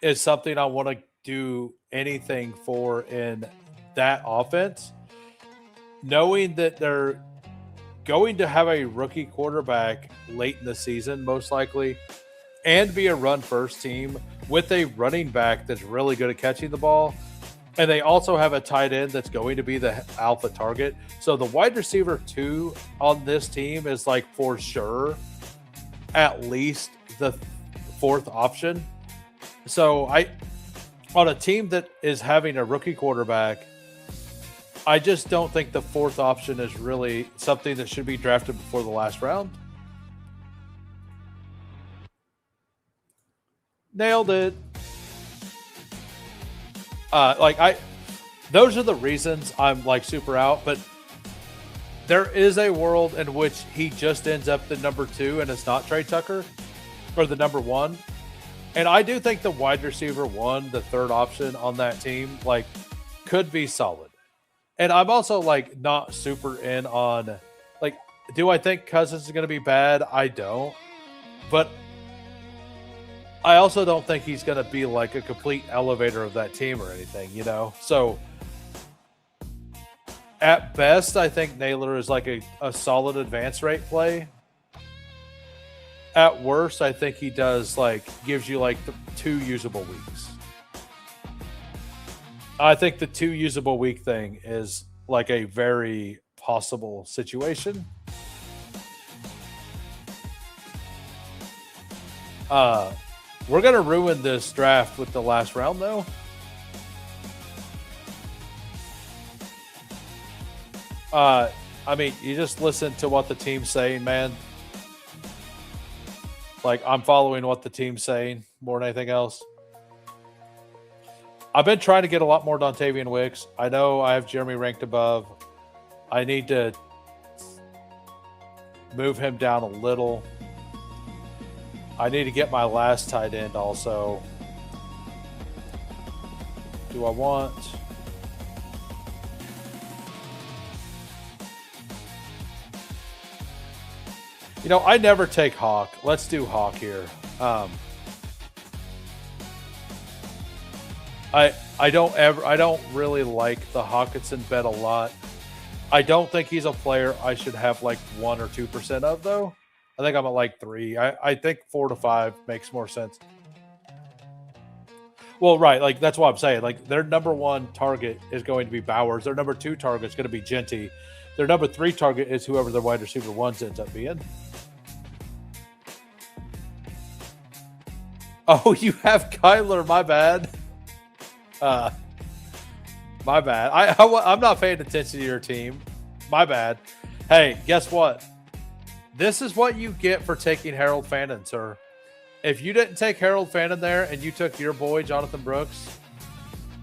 is something I want to do anything for in that offense, knowing that they're going to have a rookie quarterback late in the season, most likely, and be a run first team with a running back that's really good at catching the ball. And they also have a tight end that's going to be the alpha target. So the wide receiver 2 on this team is like for sure at least the 4th option. So on a team that is having a rookie quarterback, I just don't think the 4th option is really something that should be drafted before the last round. Nailed it. Those are the reasons I'm like super out, but there is a world in which he just ends up the number 2 and it's not Trey Tucker, or the number 1. And I do think the wide receiver 1, the 3rd option on that team, like could be solid. And I'm also like not super in on, like, do I think Cousins is going to be bad? I don't. But I also don't think he's going to be like a complete elevator of that team or anything, you know? So At best, I think Naylor is like a solid advance rate play. At worst, I think he does gives you like 2 usable weeks. I think the 2 usable week thing is like a very possible situation. We're gonna ruin this draft with the last round though. I mean, you just listen to what the team's saying, man. Like, I'm following what the team's saying more than anything else. I've been trying to get a lot more Dontavian Wicks. I know I have Jeremy ranked above. I need to move him down a little. I need to get my last tight end also. Do I want... You know, I never take Hawk. Let's do Hawk here. I don't really like the Hawkinson bet a lot. I don't think he's a player I should have like 1 or 2% of though. I think I'm at like 3. I think 4 to 5 makes more sense. Well, right, like that's what I'm saying. Like their number 1 target is going to be Bowers. Their number 2 target is going to be Genty. Their number 3 target is whoever their wide receiver 1 ends up being. Oh, you have Kyler. My bad. My bad. I'm not paying attention to your team. My bad. Hey, guess what? This is what you get for taking Harold Fannin, sir. If you didn't take Harold Fannin there and you took your boy, Jonathan Brooks,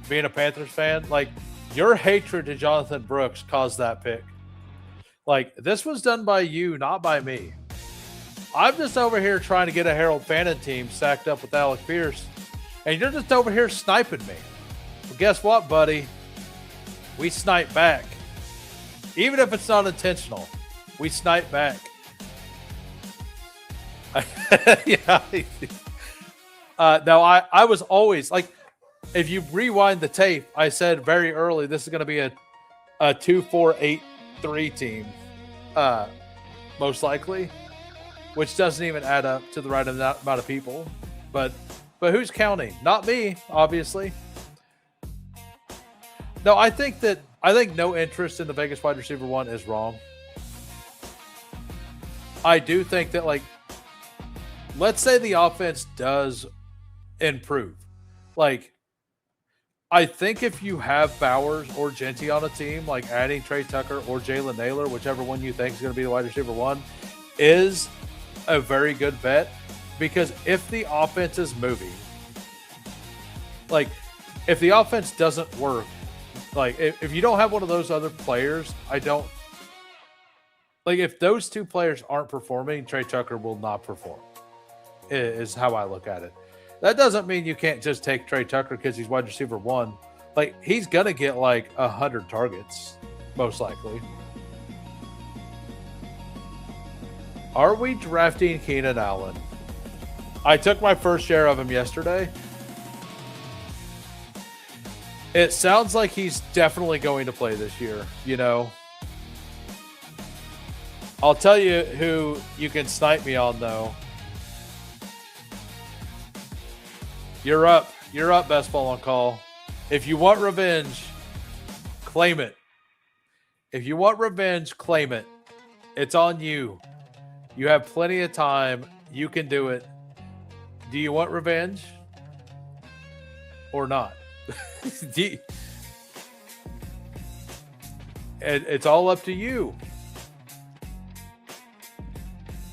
being a Panthers fan, like, your hatred to Jonathan Brooks caused that pick. Like, this was done by you, not by me. I'm just over here trying to get a Harold Fannin team stacked up with Alec Pierce, and you're just over here sniping me. Well, guess what, buddy? We snipe back. Even if it's not intentional, we snipe back. Yeah. No, I was always like, if you rewind the tape, I said very early this is going to be a 2-4-8-3 team, most likely, which doesn't even add up to the right amount of people. But who's counting? Not me, obviously. No, I think no interest in the Vegas wide receiver 1 is wrong. I do think that, like, let's say the offense does improve. Like, I think if you have Bowers or Genty on a team, like adding Trey Tucker or Jalen Naylor, whichever one you think is going to be the wide receiver 1, is a very good bet. Because if the offense is moving, like, if the offense doesn't work, like, if you don't have one of those other players, if those 2 players aren't performing, Trey Tucker will not perform, is how I look at it. That doesn't mean you can't just take Trey Tucker because he's wide receiver 1. Like, he's going to get like 100 targets, most likely. Are we drafting Keenan Allen? I took my first share of him yesterday. It sounds like he's definitely going to play this year, you know. I'll tell you who you can snipe me on, though. You're up. You're up, Bestball on call. If you want revenge, claim it. If you want revenge, claim it. It's on you. You have plenty of time. You can do it. Do you want revenge or not? It's all up to you.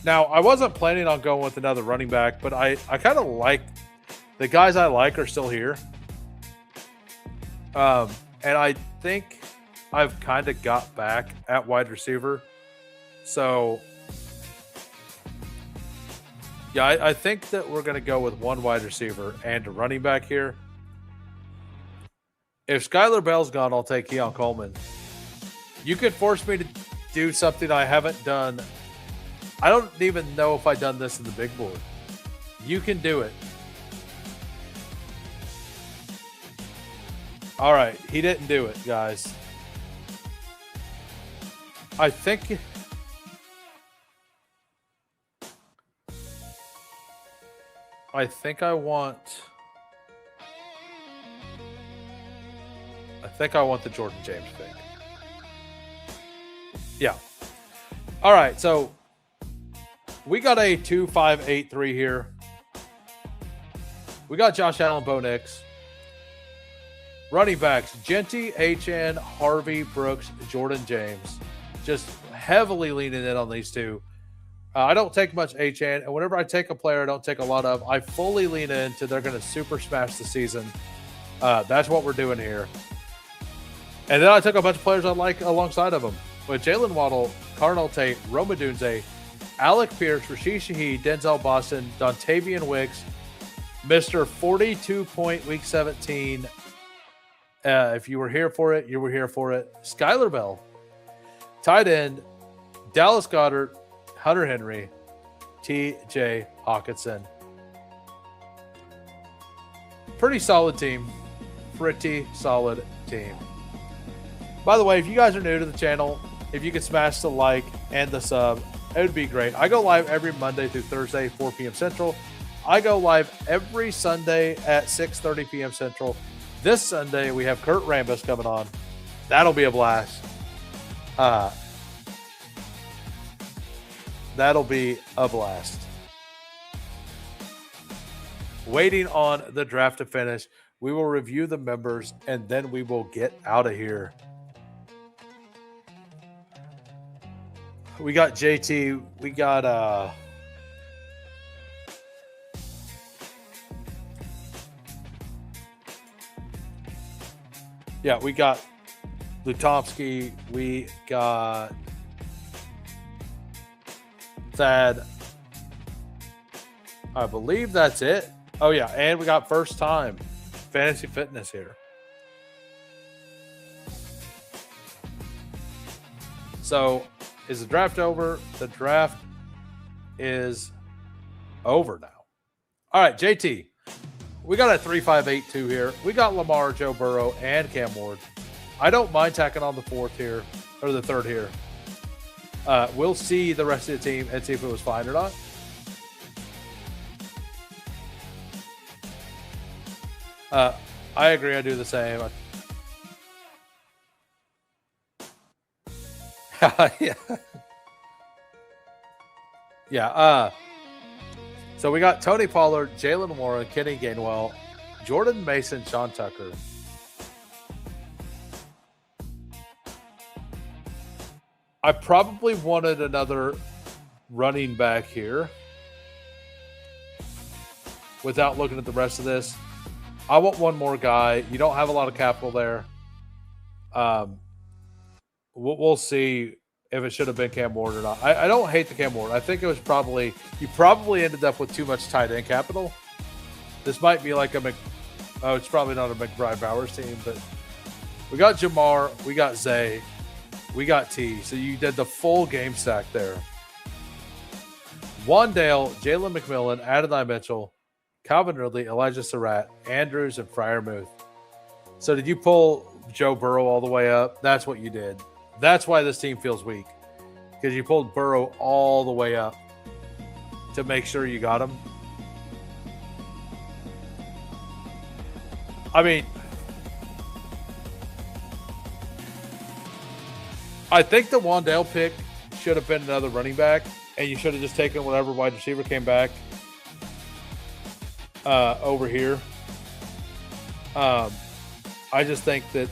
Now, I wasn't planning on going with another running back, but I kind of like the guys I like are still here. And I think I've kind of got back at wide receiver. So, yeah, I think that we're going to go with 1 wide receiver and a running back here. If Skylar Bell's gone, I'll take Keon Coleman. You could force me to do something I haven't done. I don't even know if I've done this in the big board. You can do it. All right. He didn't do it, guys. I think I want the Jordan James pick. Yeah. All right, so we got a 2-5-8-3 here. We got Josh Allen, Bo Nix. Running backs, Genty, Achane, Harvey, Brooks, Jordan James. Just heavily leaning in on these two. I don't take much Achane, and whenever I take a player I don't take a lot of, I fully lean into they're going to super smash the season. That's what we're doing here. And then I took a bunch of players I like alongside of them. With Jalen Waddle, Carnell Tate, Roma Dunze, Alec Pierce, Rashid Shaheed, Denzel Boston, Dontavian Wicks, Mr. 42-point Week 17. If you were here for it, you were here for it. Skylar Bell, tight end, Dallas Goedert, Hunter Henry, T.J. Hawkinson. Pretty solid team. Pretty solid team. By the way, if you guys are new to the channel, if you could smash the like and the sub, it would be great. I go live every Monday through Thursday, 4 p.m. Central. I go live every Sunday at 6:30 p.m. Central. This Sunday, we have Kurt Rambis coming on. That'll be a blast. That'll be a blast. Waiting on the draft to finish. We will review the members, and then we will get out of here. We got JT. We got... Yeah, we got Lutomsky. We got Thad. I believe that's it. Oh, yeah, and we got first time Fantasy Fitness here. So, is the draft over? The draft is over now. All right, JT. We got a 3-5-8-2 here. We got Lamar, Joe Burrow, and Cam Ward. I don't mind tacking on the fourth here, or the third here. We'll see the rest of the team and see if it was fine or not. I agree. I do the same. Yeah. Yeah. So we got Tony Pollard, Jalen Warren, Kenny Gainwell, Jordan Mason, Sean Tucker. I probably wanted another running back here without looking at the rest of this. I want one more guy. You don't have a lot of capital there. We'll see if it should have been Cam Ward or not. I don't hate the Cam Ward. I think it was probably, you probably ended up with too much tight end capital. This might be like it's probably not a McBride Bowers team, but we got Jamar, we got Zay, we got T. So you did the full game stack there. Wandale, Jalen McMillan, Adonai Mitchell, Calvin Ridley, Elijah Surratt, Andrews, and Freiermuth. So did you pull Joe Burrow all the way up? That's what you did. That's why this team feels weak, because you pulled Burrow all the way up to make sure you got him. I mean, I think the Wandale pick should have been another running back, and you should have just taken whatever wide receiver came back over here. I just think that,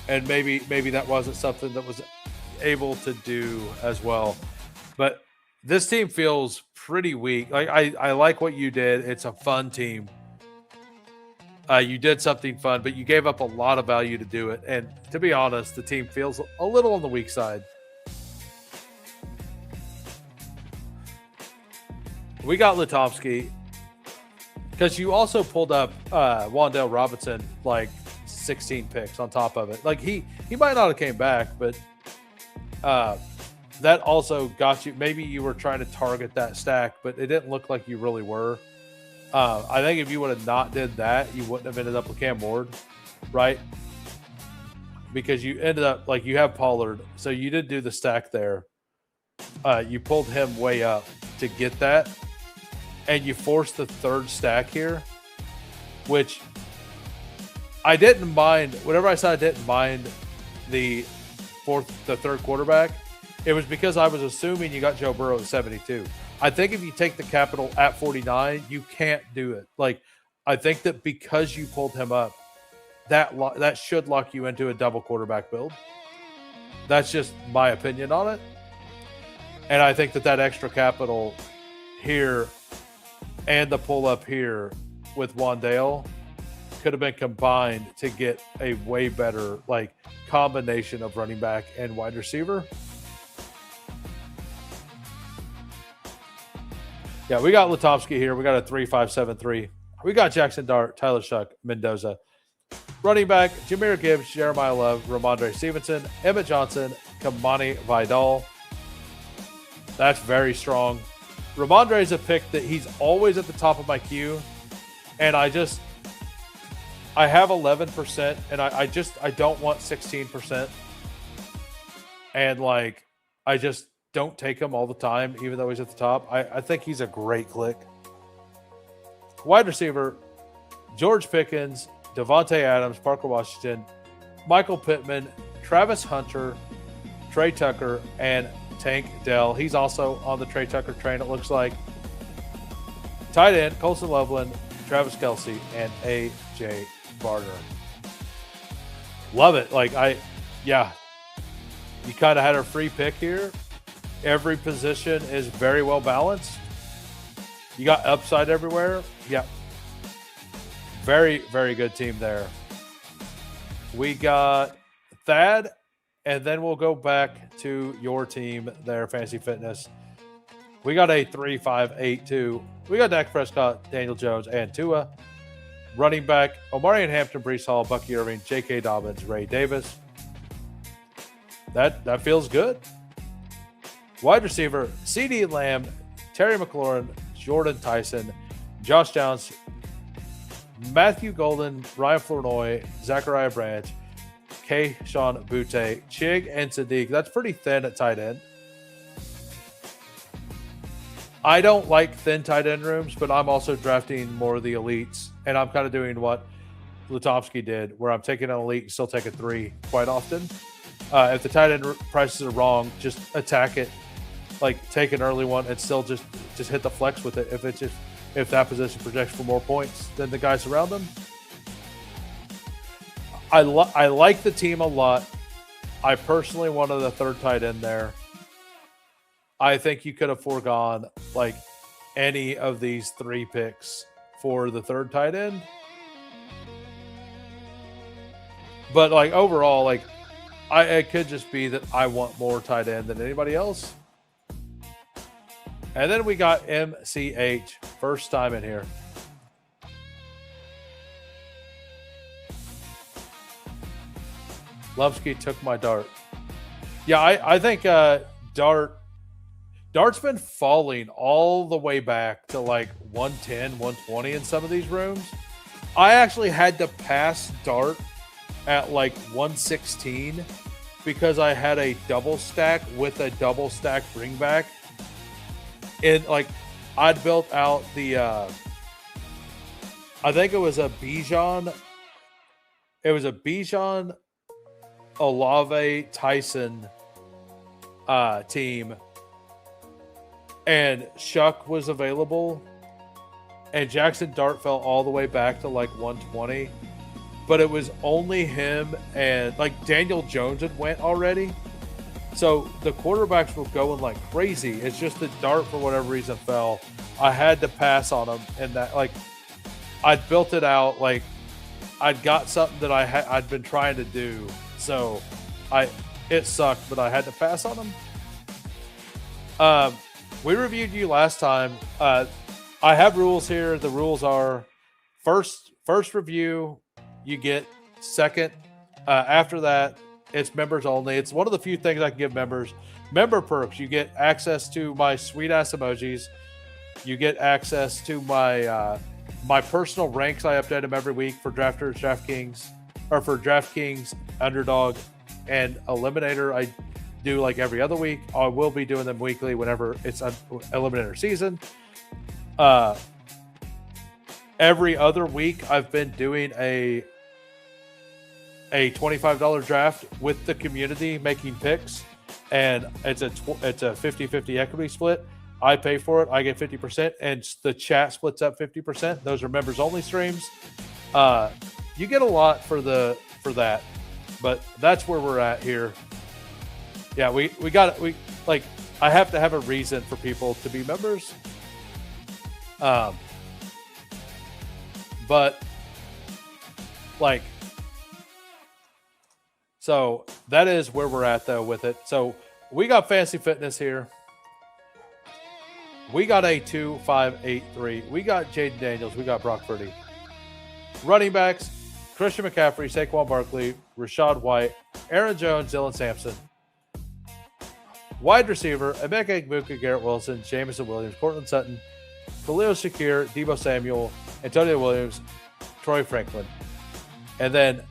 and maybe that wasn't something that was able to do as well. But this team feels pretty weak. Like I like what you did. It's a fun team. You did something fun, but you gave up a lot of value to do it. And to be honest, the team feels a little on the weak side. We got Lutomsky, because you also pulled up Wandale Robinson, like 16 picks on top of it. Like he might not have came back, but that also got you. Maybe you were trying to target that stack, but it didn't look like you really were. I think if you would have not did that, you wouldn't have ended up with Cam Ward, right? because you ended up like you have Pollard, so you did do the stack there. You pulled him way up to get that, and you forced the third stack here, which I didn't mind. Whenever I said I didn't mind the third quarterback, it was because I was assuming you got Joe Burrow at 72. I think if you take the capital at 49, you can't do it. Like, I think that because you pulled him up, that should lock you into a double quarterback build. That's just my opinion on it. And I think that extra capital here and the pull up here with Wandale could have been combined to get a way better like combination of running back and wide receiver. Yeah, we got Lutovsky here. We got a 3.573. We got Jackson Dart, Tyler Shuck, Mendoza. Running back, Jahmyr Gibbs, Jeremiah Love, Ramondre Stevenson, Emmett Johnson, Kamani Vidal. That's very strong. Ramondre is a pick that he's always at the top of my queue. And I have 11%, and I don't want 16%. And like, I just don't take him all the time, even though he's at the top. I think he's a great click. Wide receiver, George Pickens, Devontae Adams, Parker Washington, Michael Pittman, Travis Hunter, Trey Tucker, and Tank Dell. He's also on the Trey Tucker train, it looks like. Tight end, Colson Loveland, Travis Kelce, and A.J. Barter. Love it. You kind of had a free pick here. Every position is very well balanced. You got upside everywhere. Yeah. Very, very good team there. We got Thad, and then we'll go back to your team there, Fantasy Fitness. We got a 3.582. We got Dak Prescott, Daniel Jones, and Tua. Running back, Omarion Hampton, Breece Hall, Bucky Irving, J.K. Dobbins, Ray Davis. That feels good. Wide receiver, CeeDee Lamb, Terry McLaurin, Jordan Tyson, Josh Downs, Matthew Golden, Ryan Flournoy, Zachariah Branch, Kayshon Boutte, Chig, and Sadiq. That's pretty thin at tight end. I don't like thin tight end rooms, but I'm also drafting more of the elites, and I'm kind of doing what Lutovsky did, where I'm taking an elite and still take a 3 quite often. If the tight end prices are wrong, just attack it. Like, take an early one and still just hit the flex with it if that position projects for more points than the guys around them. I like the team a lot. I personally wanted the third tight end there. I think you could have foregone like any of these 3 picks for the third tight end. But like overall, like it could just be that I want more tight end than anybody else. And then we got MCH, first time in here. Lovsky took my Dart. Yeah, I think Dart's been falling all the way back to like 110, 120 in some of these rooms. I actually had to pass Dart at like 116 because I had a double stack with a double stack bring back. And like I'd built out the I think it was a Bijan. It was a Bijan, Olave, Tyson team. And Shuck was available. And Jackson Dart fell all the way back to like 120. But it was only him and like Daniel Jones had went already. So the quarterbacks were going like crazy. It's just that Dart, for whatever reason, fell. I had to pass on him. And that, like, I'd built it out. Like, I'd got something that I'd been trying to do. So it sucked, but I had to pass on him. We reviewed you last time. I have rules here. The rules are first review, you get second. After that, it's members only. It's one of the few things I can give members. Member perks, you get access to my sweet ass emojis. You get access to my my personal ranks. I update them every week for drafters, DraftKings, or for DraftKings Underdog, and Eliminator. I do like every other week. I will be doing them weekly whenever it's Eliminator season. Every other week, I've been doing a $25 draft with the community making picks, and it's a 50-50 equity split. I pay for it. I get 50%, and the chat splits up 50%. Those are members only streams. You get a lot for that, but that's where we're at here. Yeah, we I have to have a reason for people to be members. But like, so that is where we're at though with it. So we got Fantasy Fitness here. We got a 2-5-8-3. We got Jaden Daniels. We got Brock Purdy. Running backs: Christian McCaffrey, Saquon Barkley, Rashad White, Aaron Jones, Dylan Sampson. Wide receiver: Emeka Egbuka, Garrett Wilson, Jameson Williams, Cortland Sutton, Khalil Shakir, Deebo Samuel, Antonio Williams, Troy Franklin. And then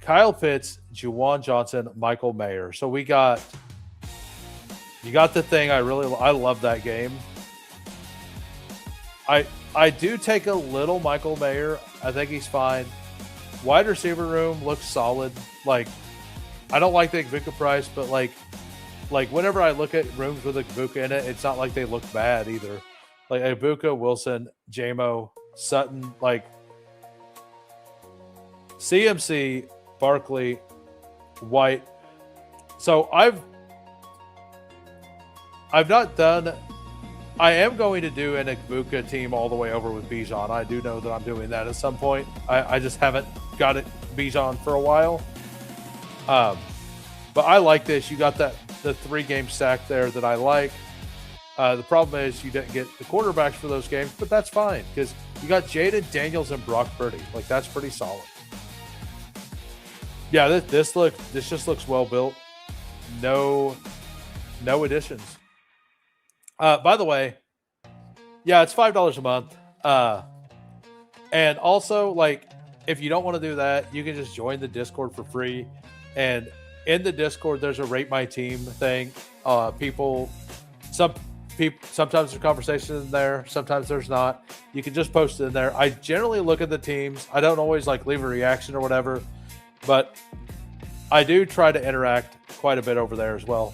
Kyle Pitts, Juwan Johnson, Michael Mayer. So you got the thing. I love that game. I do take a little Michael Mayer. I think he's fine. Wide receiver room looks solid. Like, I don't like the Egbuka price, but like whenever I look at rooms with Egbuka in it, it's not like they look bad either. Like Egbuka, Wilson, JMO, Sutton, like CMC, Barkley, White. So I've not done. I am going to do an Egbuka team all the way over with Bijan. I do know that I'm doing that at some point. I just haven't got it Bijan for a while. But I like this. You got the 3-game stack there that I like. The problem is you didn't get the quarterbacks for those games, but that's fine because you got Jaden Daniels and Brock Purdy. Like, that's pretty solid. Yeah, this just looks well built. No additions. By the way, yeah, it's $5 a month. And also, like, if you don't want to do that, you can just join the Discord for free. And in the Discord, there's a Rate My Team thing. Sometimes there's conversation in there, sometimes there's not. You can just post it in there. I generally look at the teams. I don't always like leave a reaction or whatever, but I do try to interact quite a bit over there as well.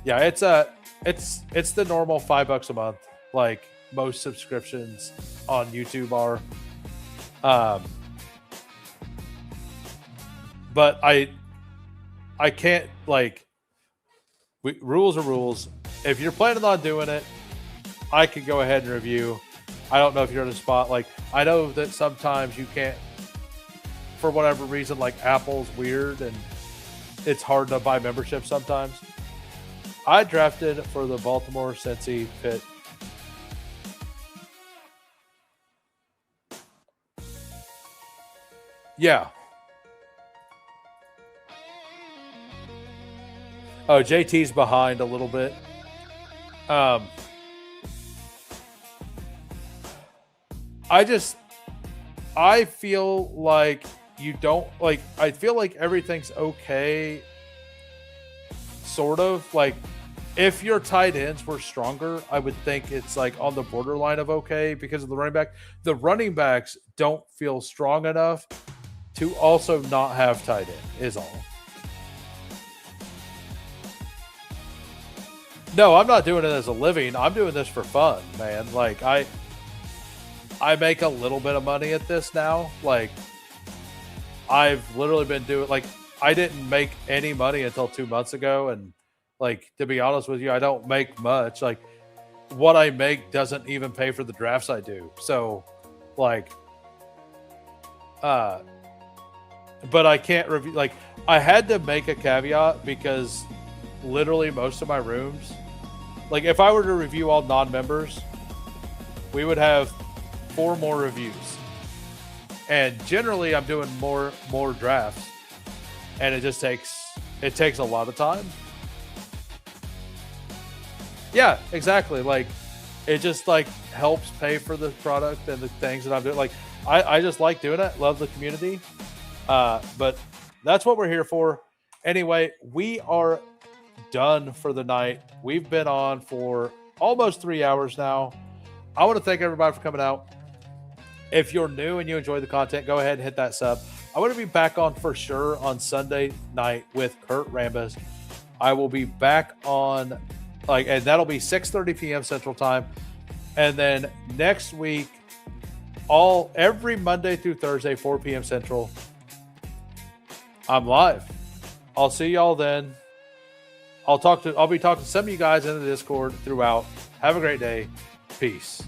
Yeah, it's the normal $5 a month, like most subscriptions on YouTube are. But I can't, like, rules are rules. If you're planning on doing it, I can go ahead and review. I don't know if you're in a spot. Like, I know that sometimes you can't, for whatever reason, like Apple's weird and it's hard to buy membership sometimes. I drafted for the Baltimore Cincy Pitt. Yeah. Oh, JT's behind a little bit. I feel like you don't, like, I feel like everything's okay. Sort of. Like, if your tight ends were stronger, I would think it's like on the borderline of okay because of the running back. The running backs don't feel strong enough to also not have tight end, is all. No, I'm not doing it as a living. I'm doing this for fun, man. Like, I make a little bit of money at this now. Like, I've literally been doing, like, I didn't make any money until 2 months ago. And, like, to be honest with you, I don't make much. Like, what I make doesn't even pay for the drafts I do. So, like, but I can't review, like, I had to make a caveat because literally most of my rooms, like, if I were to review all non-members, we would have 4 more reviews. And generally I'm doing more drafts, and it takes a lot of time. Yeah, exactly. Like, it just, like, helps pay for the product and the things that I'm doing. Like, I just like doing it. Love the community. But that's what we're here for. Anyway, we are done for the night. We've been on for almost 3 hours now. I want to thank everybody for coming out. If you're new and you enjoy the content, go ahead and hit that sub. I want to be back on for sure on Sunday night with Kurt Rambis. I will be back on, and that'll be 6:30 p.m. Central Time. And then next week, every Monday through Thursday, 4 p.m. Central, I'm live. I'll see y'all then. I'll be talking to some of you guys in the Discord throughout. Have a great day. Peace.